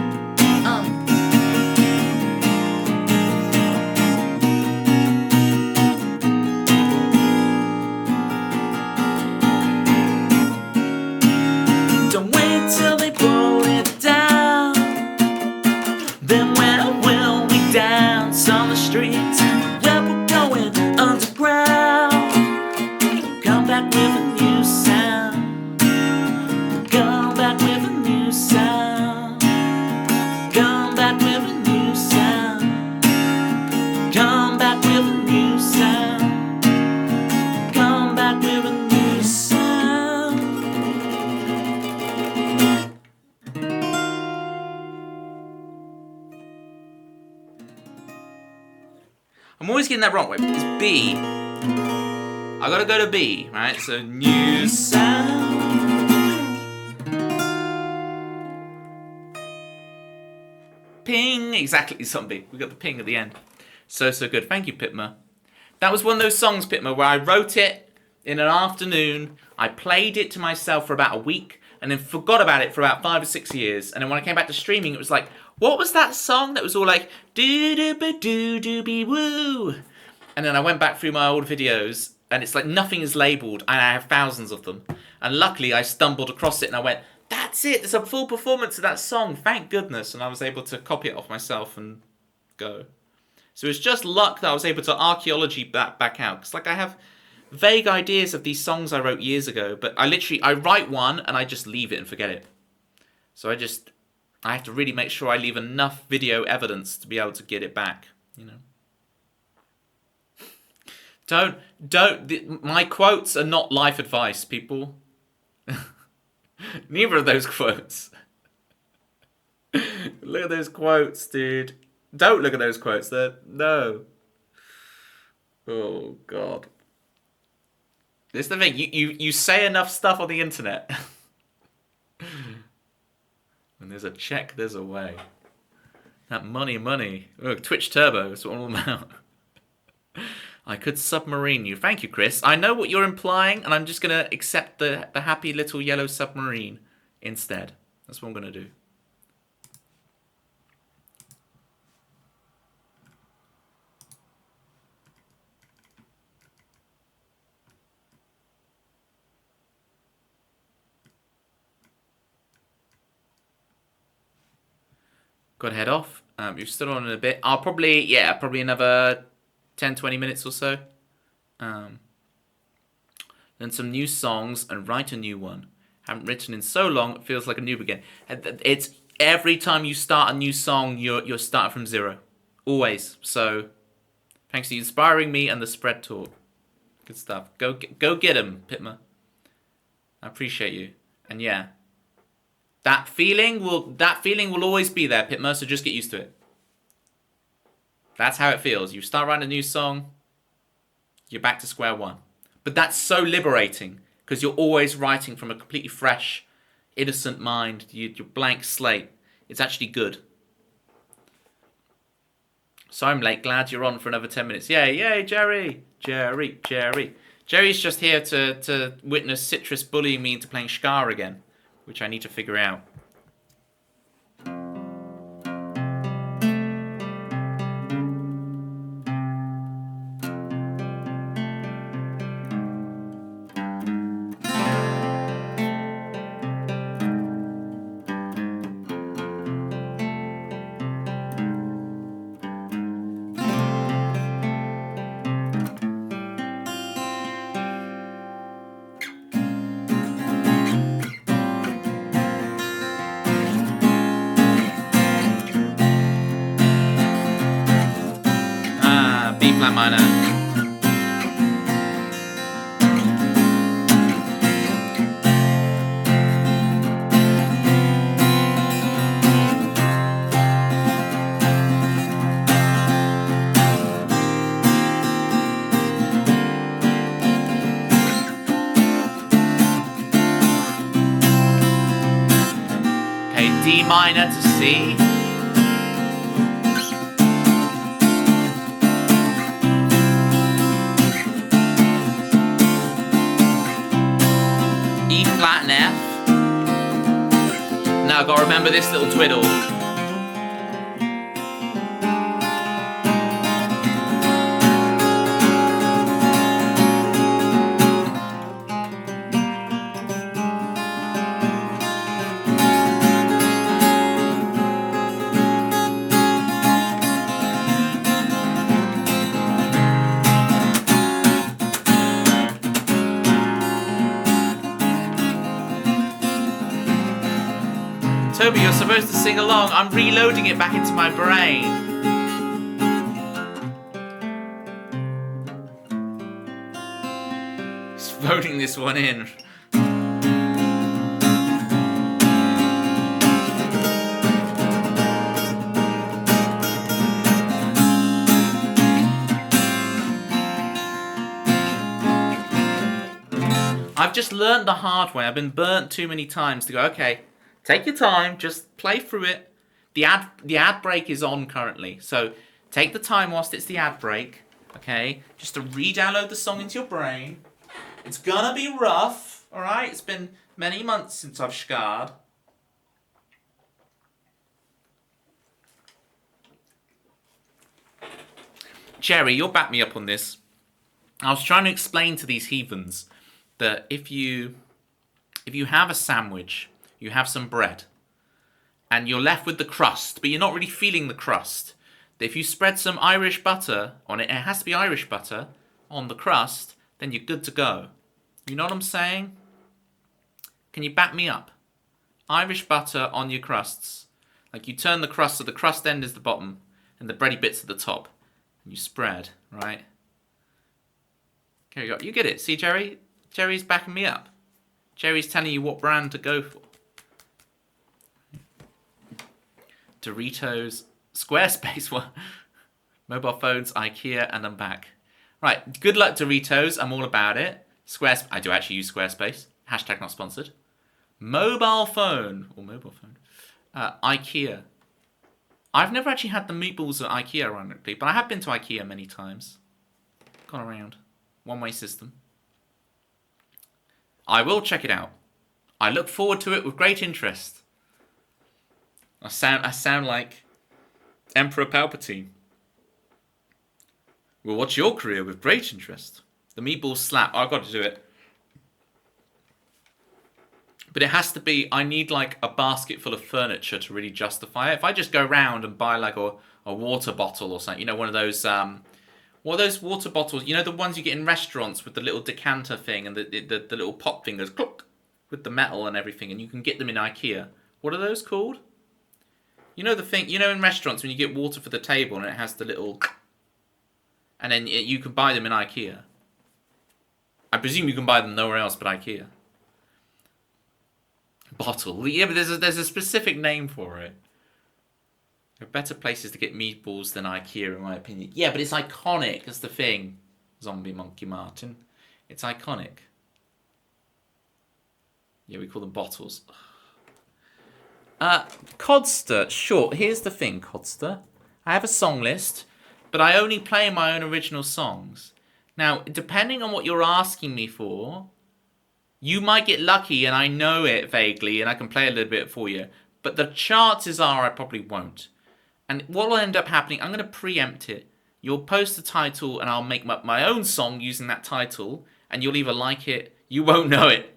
Speaker 1: Don't wait till they pull it down. Then where will we dance on the streets? Rebel going underground. Come back with a new sound. Come back with a new sound. Come back with a new sound. Come back with a new sound. Come back with a new sound. I'm always getting that wrong. Wait, it's B. I gotta go to B, right? So new sound. Ping. Exactly, zombie. We got the ping at the end. So good. Thank you, Pitma. That was one of those songs, Pitma, where I wrote it in an afternoon. I played it to myself for about a week and then forgot about it for about 5 or 6 years. And then when I came back to streaming, it was like, what was that song that was all like, do-do-ba-do-do-be-woo? And then I went back through my old videos and it's like nothing is labelled and I have thousands of them. And luckily I stumbled across it and I went, that's it, there's a full performance of that song, thank goodness. And I was able to copy it off myself and go. So it's just luck that I was able to archaeology that back out. Because like I have vague ideas of these songs I wrote years ago, but I write one and I just leave it and forget it. So I have to really make sure I leave enough video evidence to be able to get it back. You know. My quotes are not life advice, people. Neither of those quotes. Look at those quotes, dude. Don't look at those quotes. No. Oh, God. This is the thing. You say enough stuff on the internet. When there's a check, there's a way. That money. Look, Twitch Turbo. That's what I'm all about. I could submarine you. Thank you, Chris. I know what you're implying, and I'm just going to accept the happy little yellow submarine instead. That's what I'm going to do. Got to head off. You're still on in a bit. I'll probably another 10, 20 minutes or so. Learn some new songs and write a new one. Haven't written in so long, it feels like a noob again. It's every time you start a new song, you're starting from zero. Always. So, thanks to you inspiring me and the spread talk. Good stuff. Go get 'em, Pitma. I appreciate you. And yeah. That feeling will always be there, Pitma, so just get used to it. That's how it feels. You start writing a new song, you're back to square one. But that's so liberating, because you're always writing from a completely fresh, innocent mind, your blank slate. It's actually good. So I'm late, glad you're on for another 10 minutes. Yay, Jerry. Jerry's just here to witness Citrus bullying me into playing Scar again, which I need to figure out. B flat minor. Okay, D minor to C. E flat and F. Now I've got to remember this little twiddle. Toby, you're supposed to sing along. I'm reloading it back into my brain. Just voting this one in. I've just learned the hard way. I've been burnt too many times to go, okay, take your time, just play through it. The ad break is on currently, so take the time whilst it's the ad break, okay? Just to re-download the song into your brain. It's gonna be rough, alright? It's been many months since I've scarred. Jerry, you'll back me up on this. I was trying to explain to these heathens that if you have a sandwich, you have some bread, and you're left with the crust, but you're not really feeling the crust, If you spread some Irish butter on it, and it has to be Irish butter, on the crust, then you're good to go. You know what I'm saying? Can you back me up? Irish butter on your crusts. Like you turn the crust so the crust end is the bottom and the bready bits at the top. And you spread, right? Here you go. You get it. See, Jerry? Jerry's backing me up. Jerry's telling you what brand to go for. Doritos, Squarespace, what? Mobile phones, IKEA, and I'm back. Right, good luck Doritos, I'm all about it. I do actually use Squarespace. Hashtag not sponsored. Mobile phone, IKEA. I've never actually had the meatballs at IKEA, ironically, but I have been to IKEA many times. Gone around. One-way system. I will check it out. I look forward to it with great interest. I sound like Emperor Palpatine. We'll watch your career with great interest. The meatballs slap. I've got to do it. But it has to be, I need like a basket full of furniture to really justify it. If I just go around and buy like a water bottle or something, you know, one of those, what are those water bottles? You know, the ones you get in restaurants with the little decanter thing and the little pop fingers, clock, with the metal and everything, and you can get them in IKEA. What are those called? You know the thing, you know in restaurants when you get water for the table and it has the little, and then you can buy them in IKEA. I presume you can buy them nowhere else but IKEA. Bottle. Yeah, but there's a specific name for it. There are better places to get meatballs than IKEA, in my opinion. Yeah, but it's iconic. That's the thing. Zombie Monkey Martin. It's iconic. Yeah, we call them bottles. Codster. Sure. Here's the thing, Codster. I have a song list, but I only play my own original songs. Now, depending on what you're asking me for, you might get lucky and I know it vaguely and I can play a little bit for you. But the chances are I probably won't. And what will end up happening, I'm going to preempt it. You'll post the title and I'll make my own song using that title. And you'll either like it, you won't know it.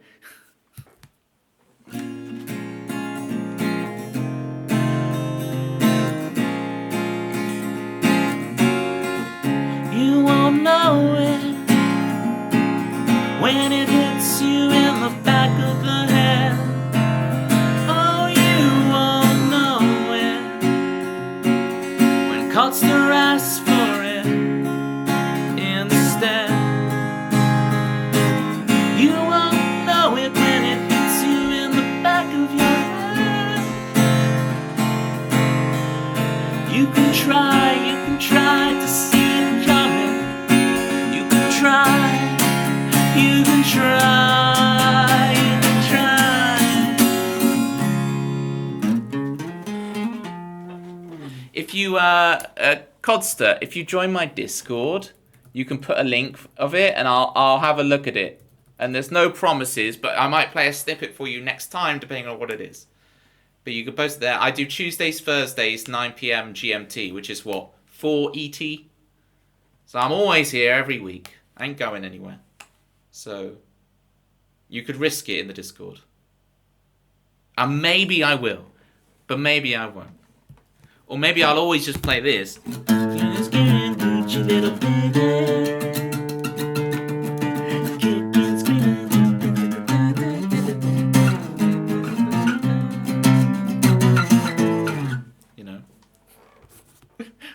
Speaker 2: You won't know it when it hits you in the back of the head. Oh, you won't know it when Codster asks for it instead. You won't know it when it hits you in the back of your head. You can try to see it coming. You can try. You can try, you can try.
Speaker 1: If you, Codster, if you join my Discord, you can put a link of it and I'll have a look at it. And there's no promises, but I might play a snippet for you next time, depending on what it is. But you can post it there. I do Tuesdays, Thursdays, 9 p.m. GMT, which is what? 4 ET? So I'm always here every week. I ain't going anywhere. So, you could risk it in the Discord. And maybe I will. But maybe I won't. Or maybe I'll always just play this.
Speaker 2: Just getting Gucci, little baby. Kicking, screaming.
Speaker 1: You know.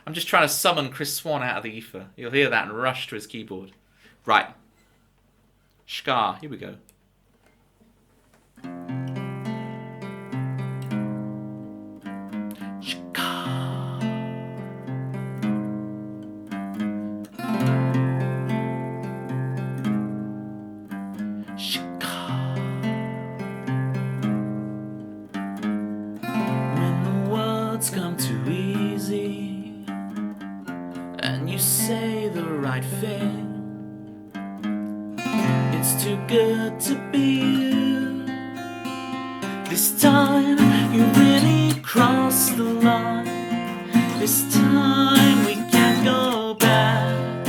Speaker 1: I'm just trying to summon Chris Swan out of the ether. You'll hear that and rush to his keyboard. Right. Scar, here we go. Scar. Scar.
Speaker 2: When the words come too easy and you say the right thing, it's too good to be you. This time you really crossed the line. This time we can't go back.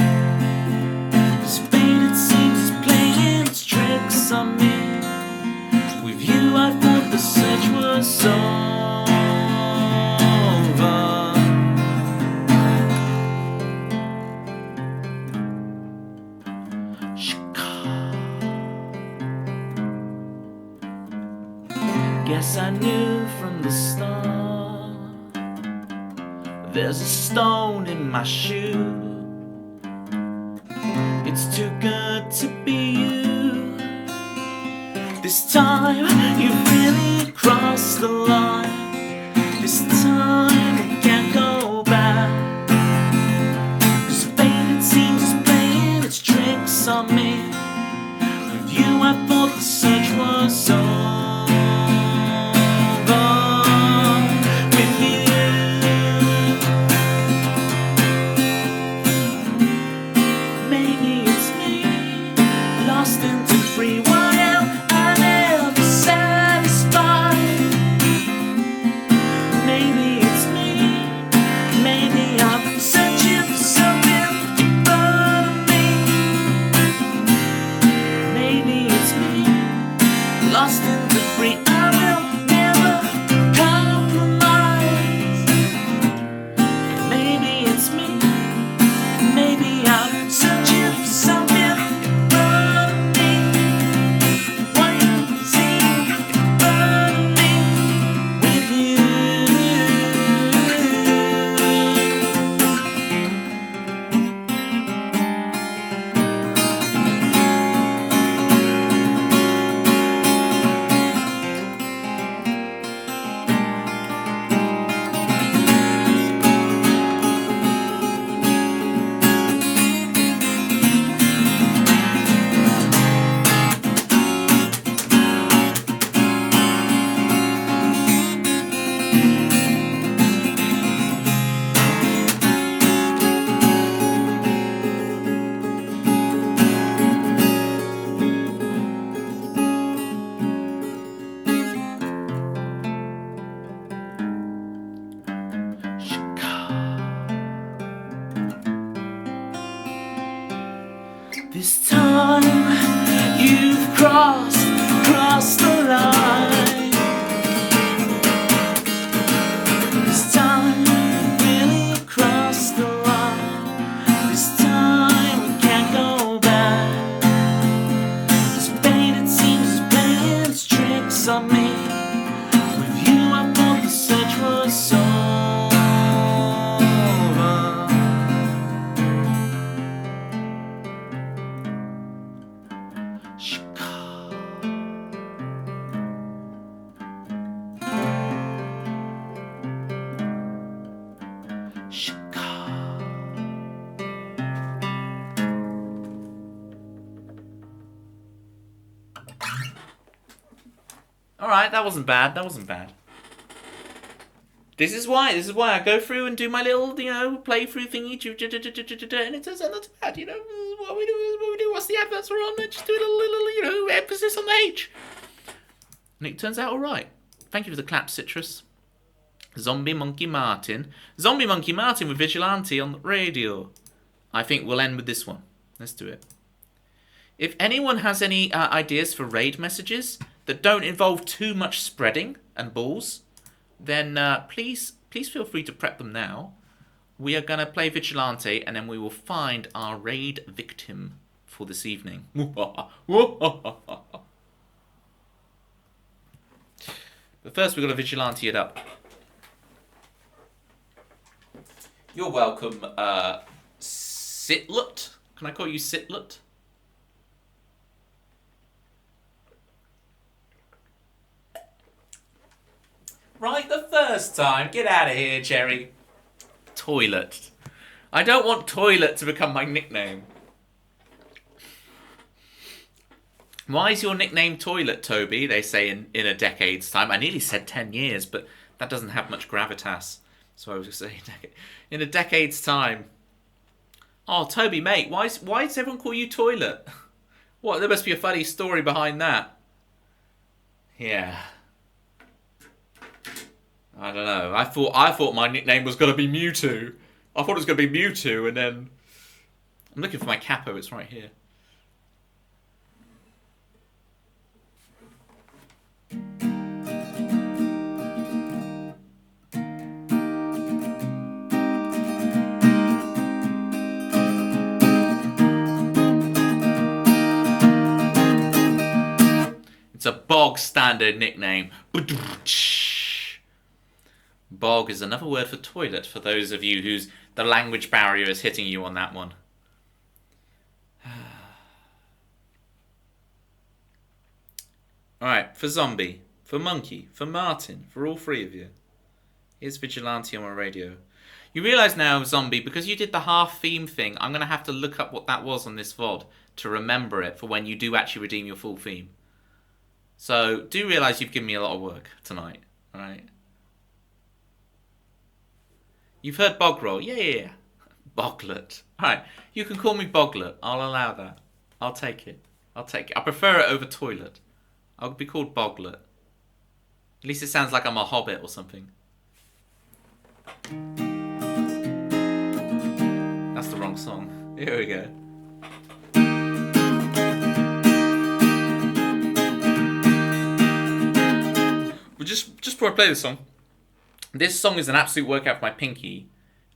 Speaker 2: 'Cause fate, it seems, is playing its tricks on me. With you I thought the search was over. Guess I knew from the start. There's a stone in my shoe. It's too good to be you. This time you've really crossed the line. This time we can't go back. 'Cause fate, it seems, is playing its tricks on me. With you I thought the search was over. With you, maybe it's me, lost into free. Why am I never satisfied? Maybe it's me, maybe I'm searching for something deeper than me. Maybe it's me, lost in the free. I will never compromise. Maybe it's me, maybe I'm searching for something deeper than me. What you see deeper than me with you. This time you've crossed the line. This time you've really crossed the line. This time we can't go back. 'Cause fate, it seems, is playing its tricks on me. With you I thought the search was over.
Speaker 1: Alright, that wasn't bad. That wasn't bad. This is why I go through and do my little, playthrough thingy, and it turns out not too bad, What we do, what's the adverts we're on, just do a little, emphasis on the H. And it turns out alright. Thank you for the clap, Citrus. Zombie Monkey Martin with Vigilante on the radio. I think we'll end with this one. Let's do it. If anyone has any ideas for raid messages that don't involve too much spreading and balls, then please feel free to prep them now. We are going to play Vigilante, and then we will find our raid victim for this evening. But first we've got to Vigilante it up. You're welcome, Sitlut. Can I call you Sitlut? Right the first time. Get out of here, Jerry. Toilet. I don't want Toilet to become my nickname. Why is your nickname Toilet, Toby? They say in a decade's time. I nearly said 10 years, but that doesn't have much gravitas. So I was going to say in a decade's time. Oh, Toby, mate, why does everyone call you Toilet? What, there must be a funny story behind that. Yeah. I don't know. I thought my nickname was going to be Mewtwo. I thought it was going to be Mewtwo, and then I'm looking for my capo. It's right here. It's a bog standard nickname. Bog is another word for toilet for those of you whose the language barrier is hitting you on that one. Alright, for Zombie, for Monkey, for Martin, for all three of you. Here's Vigilante on my radio. You realise now, Zombie, because you did the half theme thing, I'm going to have to look up what that was on this VOD to remember it for when you do actually redeem your full theme. So, do realise you've given me a lot of work tonight, alright? You've heard Bogrol? Yeah. Boglet. Alright, you can call me Boglet. I'll allow that. I'll take it. I prefer it over toilet. I'll be called Boglet. At least it sounds like I'm a hobbit or something. That's the wrong song. Here we go. But just before I play this song is an absolute workout for my pinky.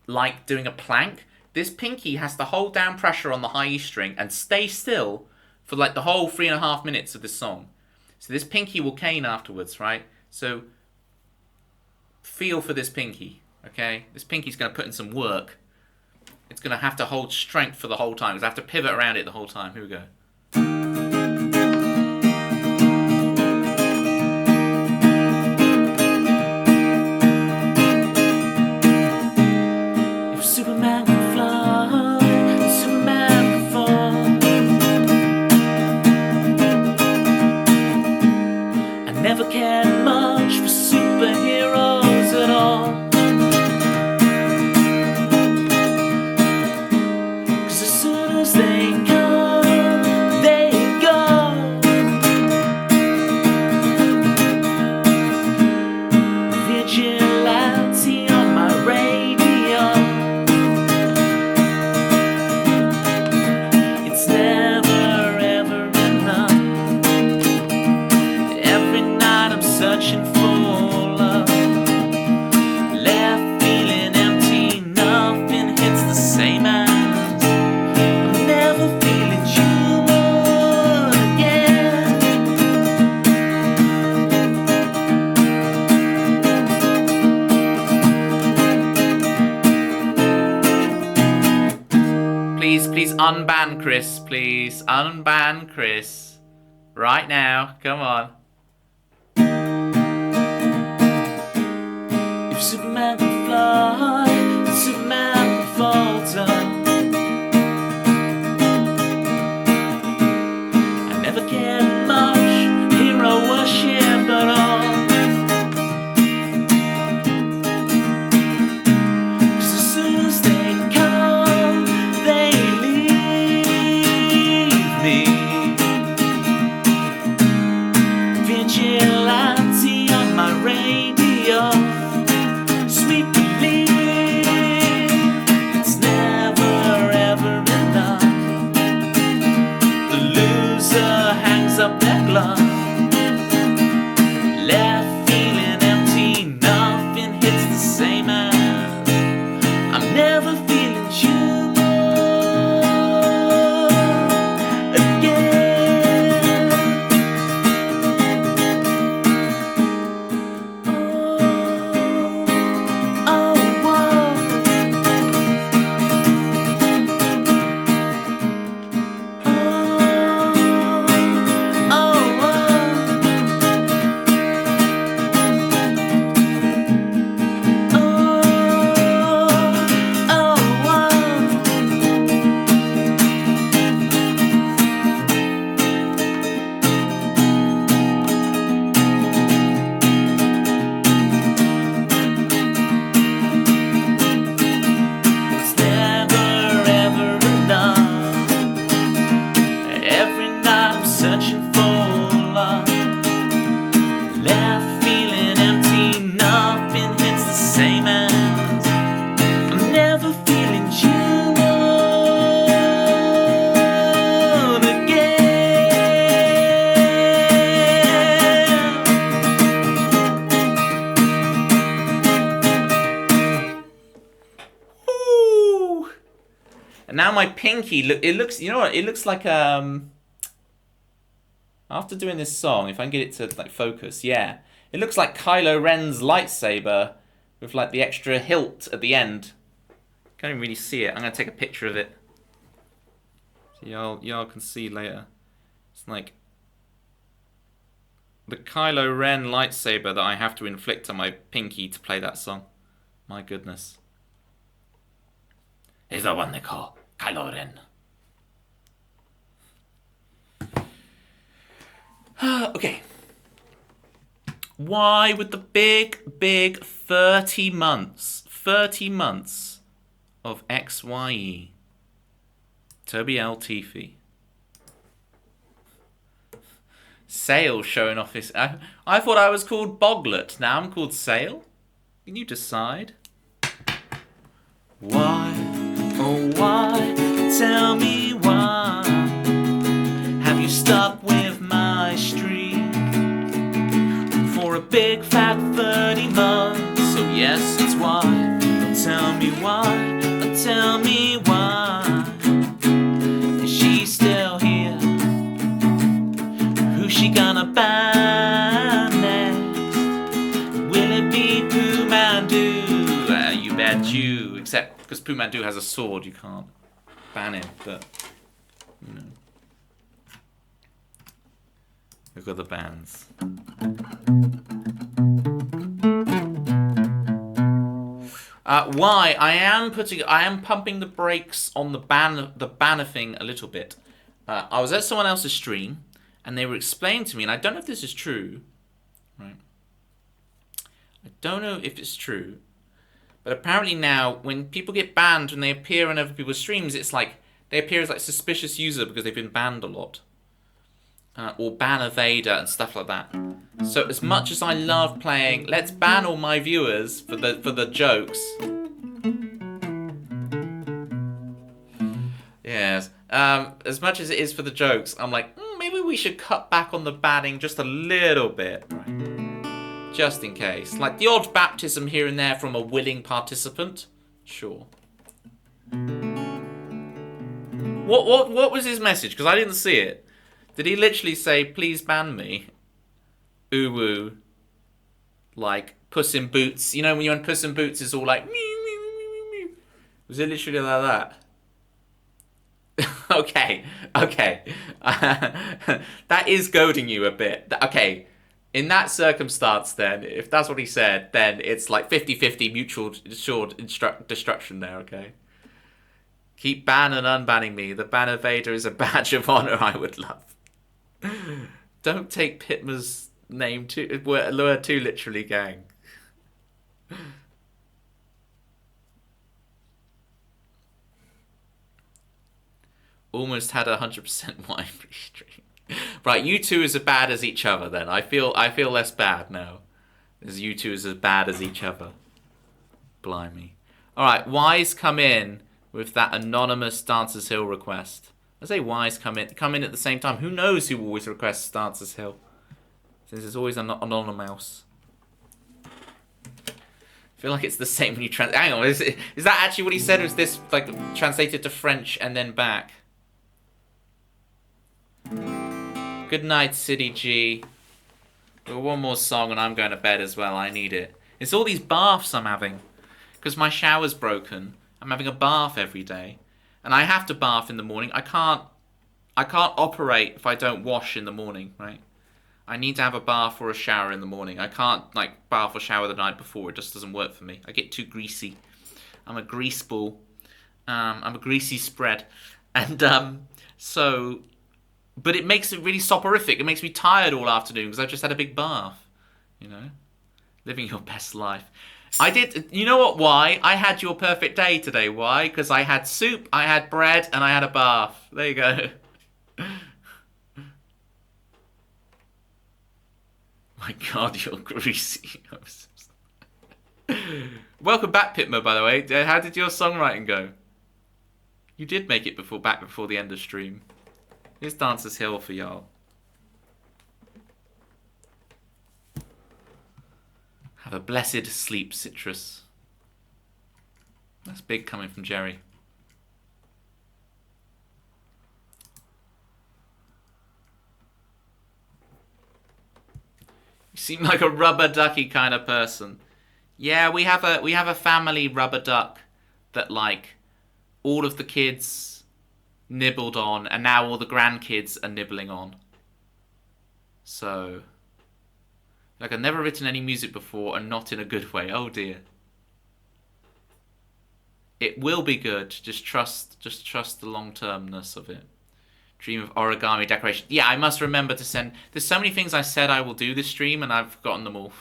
Speaker 1: Like doing a plank. This pinky has to hold down pressure on the high E string and stay still for like the whole 3.5 minutes of this song. So this pinky will cane afterwards, right? So feel for this pinky, okay? This pinky's going to put in some work. It's going to have to hold strength for the whole time. Because I have to pivot around it the whole time. Here we go.
Speaker 2: If Superman could fly, Superman could fall. I never cared much for superheroes at all. Cause as soon as they come, they go. Vigilante on my radio. It's never ever enough. Every night I'm searching for love. Left feeling empty, nothing hits the same as. I'm never feeling human again.
Speaker 1: Please unban Chris. Please unban Chris. Right now. Come on.
Speaker 2: If Superman could fly, Superman could falter. I never cared much, hero worship at all. Cause as soon as they come, they leave me. Vigilante on my radio. Sweet relief. It's never ever enough. The loser hangs up their glove. Left feeling empty, nothing hits the same as. I'm never feeling human again. It's never ever enough. Every night I'm searching for love. Left feeling empty, nothing hits the same as. I'm never feeling human again.
Speaker 1: Ooh. And now my pinky, it looks, you know what? It looks like After doing this song, if I can get it to like focus, yeah. It looks like Kylo Ren's lightsaber with like the extra hilt at the end. Can't even really see it. I'm gonna take a picture of it. So y'all can see later. It's like the Kylo Ren lightsaber that I have to inflict on my pinky to play that song. My goodness. He's the one they call Kylo Ren. Okay. Why would the big 30 months of XYE, Toby L. Teefy, Sale showing off his... I thought I was called Boglet. Now I'm called Sale? Can you decide?
Speaker 2: Why, oh why, tell me why have you stuck with my streak for a big fat 30 months? So yes, it's why. Tell me why, tell me why. Is she still here? Who's she gonna ban next? Will it be Pooh Mandu?
Speaker 1: You bet you. Except because Pooh Mandu has a sword, you can't ban him, but, you know. Look at the bans. Why? I am pumping the brakes on the banner thing a little bit. I was at someone else's stream, and they were explaining to me, and I don't know if this is true, right? I don't know if it's true, but apparently now, when people get banned when they appear on other people's streams, it's like they appear as like suspicious user because they've been banned a lot, or ban evader and stuff like that. So as much as I love playing, let's ban all my viewers for the jokes. Yes. As much as it is for the jokes, I'm like, maybe we should cut back on the banning just a little bit, right? Just in case. Like the odd baptism here and there from a willing participant. Sure. What was his message? Because I didn't see it. Did he literally say, please ban me? Uwu. Like, Puss in Boots. You know when you're in Puss in Boots, it's all like, mew, mew, mew, mew, mew. Was it literally like that? Okay. That is goading you a bit. Okay. In that circumstance, then, if that's what he said, then it's like 50-50 mutual assured destruction there, okay? Keep ban and unbanning me. The ban evader is a badge of honor I would love. Don't take Pitma's name too literally, gang. Almost had 100% wine free stream. Right, you two is as bad as each other then. I feel less bad now. As you two is as bad as each other. Blimey. Alright, Wise come in with that anonymous Dancers Hill request. I say Wise come in at the same time. Who knows who always requests Dancers Hill? Since it's always anonymous. I feel like it's the same when you hang on, is that actually what he said? Or is this like translated to French and then back? Good night, City G. Well, one more song and I'm going to bed as well. I need it. It's all these baths I'm having. Because my shower's broken. I'm having a bath every day. And I have to bath in the morning. I can't operate if I don't wash in the morning, right? I need to have a bath or a shower in the morning. I can't, like, bath or shower the night before. It just doesn't work for me. I get too greasy. I'm a grease ball. I'm a greasy spread. And, so... But it makes it really soporific. It makes me tired all afternoon because I've just had a big bath. You know? Living your best life. I did... You know what? Why? I had your perfect day today. Why? Because I had soup, I had bread, and I had a bath. There you go. My God, you're greasy. Welcome back, Pitmo, by the way. How did your songwriting go? You did make it back before the end of stream. Here's Dancers Hill for y'all. Have a blessed sleep, Citrus. That's big coming from Jerry. You seem like a rubber ducky kind of person. Yeah, we have a family rubber duck that like all of the kids nibbled on, and now all the grandkids are nibbling on. So, like, I've never written any music before, and not in a good way. Oh dear. It will be good. Just trust the long-termness of it. Dream of origami decoration. Yeah, I must remember to send. There's so many things I said I will do this stream, and I've forgotten them all.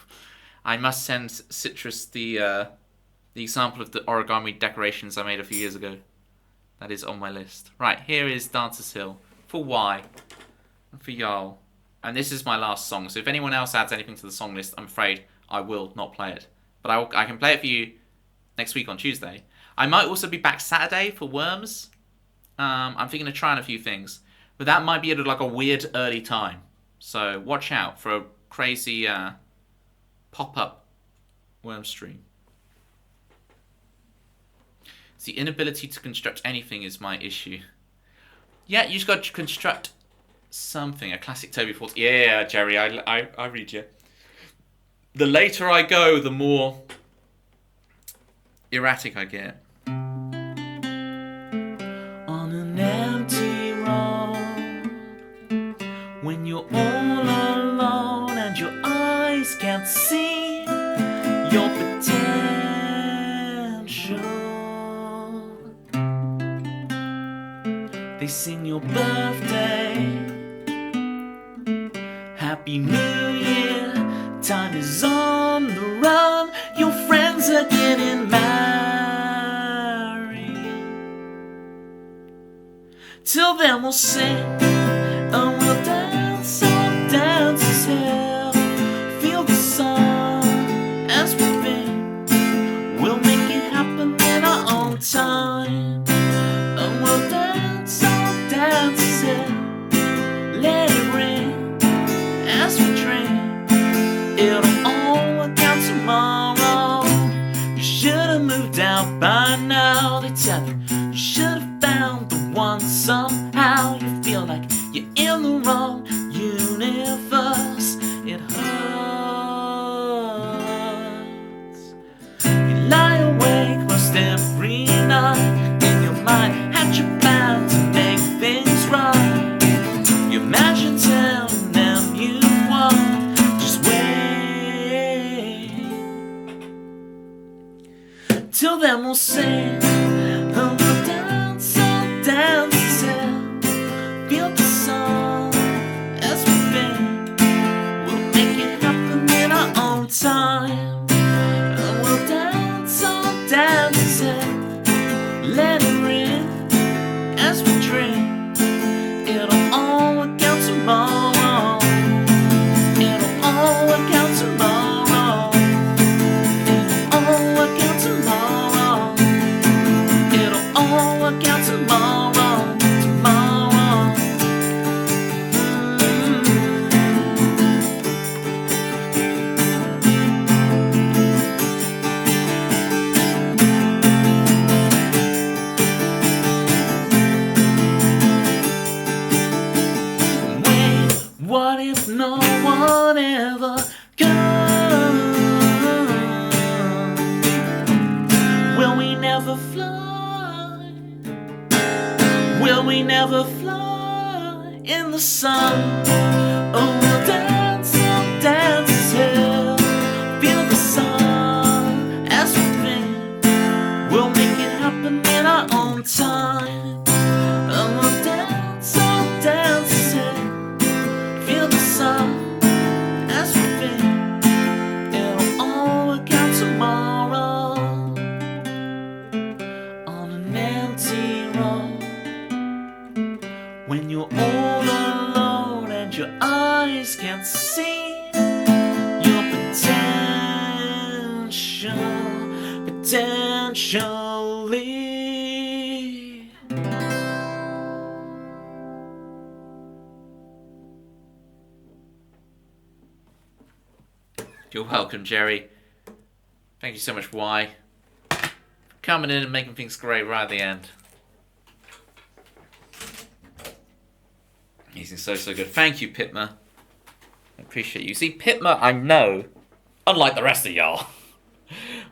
Speaker 1: I must send Citrus the example of the origami decorations I made a few years ago. That is on my list. Right, here is Dancer's Hill for Y and for Jarl. And this is my last song. So if anyone else adds anything to the song list, I'm afraid I will not play it. But I can play it for you next week on Tuesday. I might also be back Saturday for Worms. I'm thinking of trying a few things. But that might be at like a weird early time. So watch out for a crazy pop-up Worms stream. It's the inability to construct anything is my issue. Yeah, you just got to construct something. A classic Toby Ford. Yeah, Jerry, I read you. The later I go, the more erratic I get.
Speaker 2: On an empty road, when you're all alone and your eyes can't see your potential, they sing your birthday, Happy New Year, time is on the run, your friends are getting married. Till then we'll sing and we'll dance, oh dance as hell. Feel the sun as we been. We'll make it happen in our own time. And we'll dance, oh dance as hell. Let it ring as we drink. It'll all work out tomorrow. You should have moved out by now. They tell you you should have found the one somehow. You feel like you're in the wrong universe. It hurts. You lie awake most every night. In your mind, hatch a plan to make things right. You imagine telling them you won. Just wait. Till then we'll sing and we'll dance, oh dance as hell. Feel the sun as we been. We'll make it happen in our own time. And we'll dance, oh dance as hell. Let it ring as we drink. It'll all work out tomorrow. It'll all work out tomorrow. It'll all work out tomorrow. It'll all work out tomorrow. Tomorrow. Wait, what if no one ever comes? Will we never fly? Will we never fly in the sun? Oh, we'll dance as hell. Feel the sun as we think. We'll make it happen in our own time. And we'll dance as hell. Feel the sun as we think. It'll all work out tomorrow. On an empty road, when you're all alone and your eyes can't see your potentially.
Speaker 1: You're welcome, Jerry. Thank you so much, Y, for coming in and making things great right at the end. Amazing, so good. Thank you, Pitma. I appreciate you. See, Pitma, I know, unlike the rest of y'all,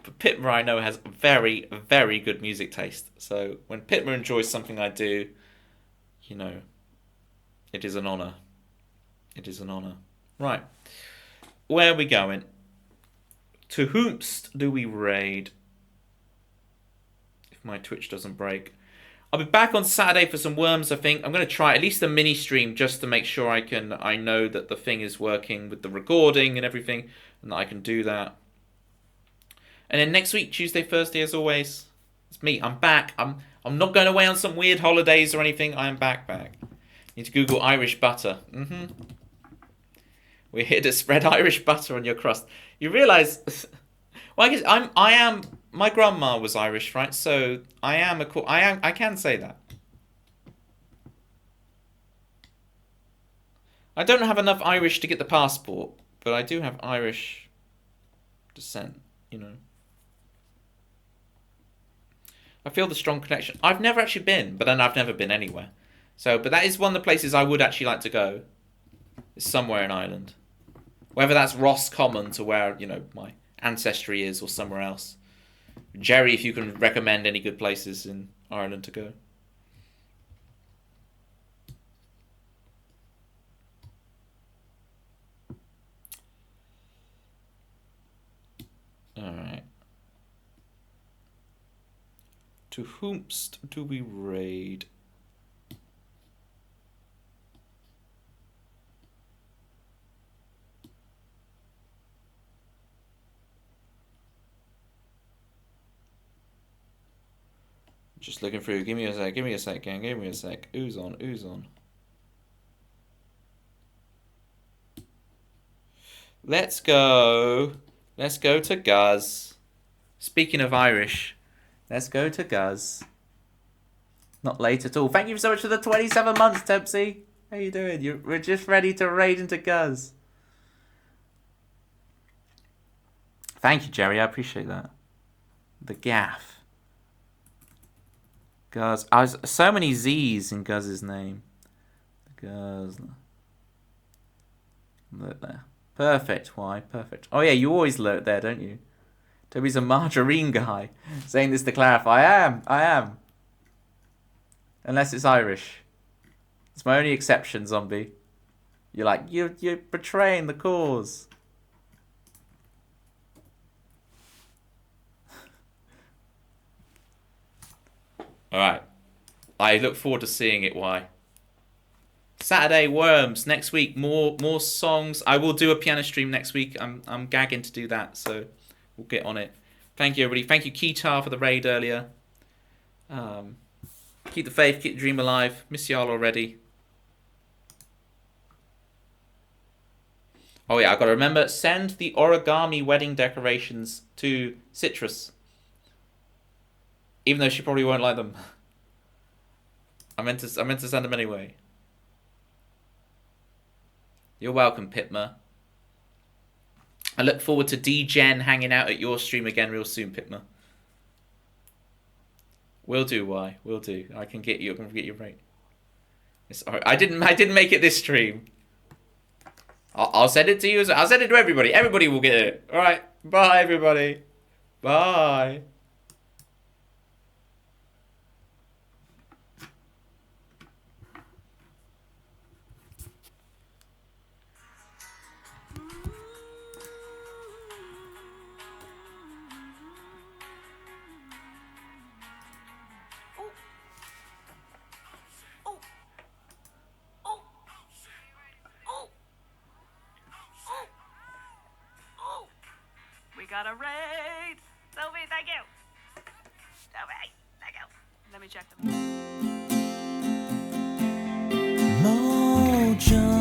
Speaker 1: but Pitma, I know, has very, very good music taste. So when Pitma enjoys something I do, you know, it is an honour. It is an honour. Right. Where are we going? To whomst do we raid? If my Twitch doesn't break. I'll be back on Saturday for some worms, I think. I'm going to try at least a mini stream just to make sure I know that the thing is working with the recording and everything, and that I can do that. And then next week, Tuesday, Thursday, as always, it's me. I'm back. I'm not going away on some weird holidays or anything. I am back. Need to Google Irish butter. We're here to spread Irish butter on your crust. You realise? Well, I guess I am. My grandma was Irish, right? So I can say that. I don't have enough Irish to get the passport, but I do have Irish descent. You know. I feel the strong connection. I've never actually been, but then I've never been anywhere. So, but that is one of the places I would actually like to go. It's somewhere in Ireland. Whether that's Roscommon to where, you know, my ancestry is or somewhere else. Jerry, if you can recommend any good places in Ireland to go. Alright. To whomst do we raid? Just looking through. Give me a sec, gang. Give me a sec. Ooze on. Let's go to Guz. Speaking of Irish, let's go to Guz. Not late at all. Thank you so much for the 27 months, Tempsy. How you doing? We're just ready to raid into Guz. Thank you, Jerry. I appreciate that. The gaff. Guz. So many Z's in Guz's name. Guz. Look there. Perfect. Why? Perfect. Oh, yeah, you always lurk there, don't you? Toby's a margarine guy. Saying this to clarify. I am. Unless it's Irish. It's my only exception, zombie. You're like, you're betraying the cause. Alright. I look forward to seeing it, why. Saturday, Worms. Next week, more songs. I will do a piano stream next week. I'm gagging to do that, so we'll get on it. Thank you, everybody. Thank you, Keytar, for the raid earlier. Keep the faith, keep the dream alive. Miss y'all already. Oh yeah, I gotta remember, send the origami wedding decorations to Citrus. Even though she probably won't like them. I meant to send them anyway. You're welcome, Pitma. I look forward to D-Gen hanging out at your stream again real soon, Pitma. Will do, why? Will do. I can get you right. I didn't make it this stream. I'll send it to you. I'll send it to everybody. Everybody will get it. Alright. Bye, everybody. Bye.
Speaker 3: Got a raid! Sophie, thank you! Sophie, thank you! Let me check them.
Speaker 2: Mojo.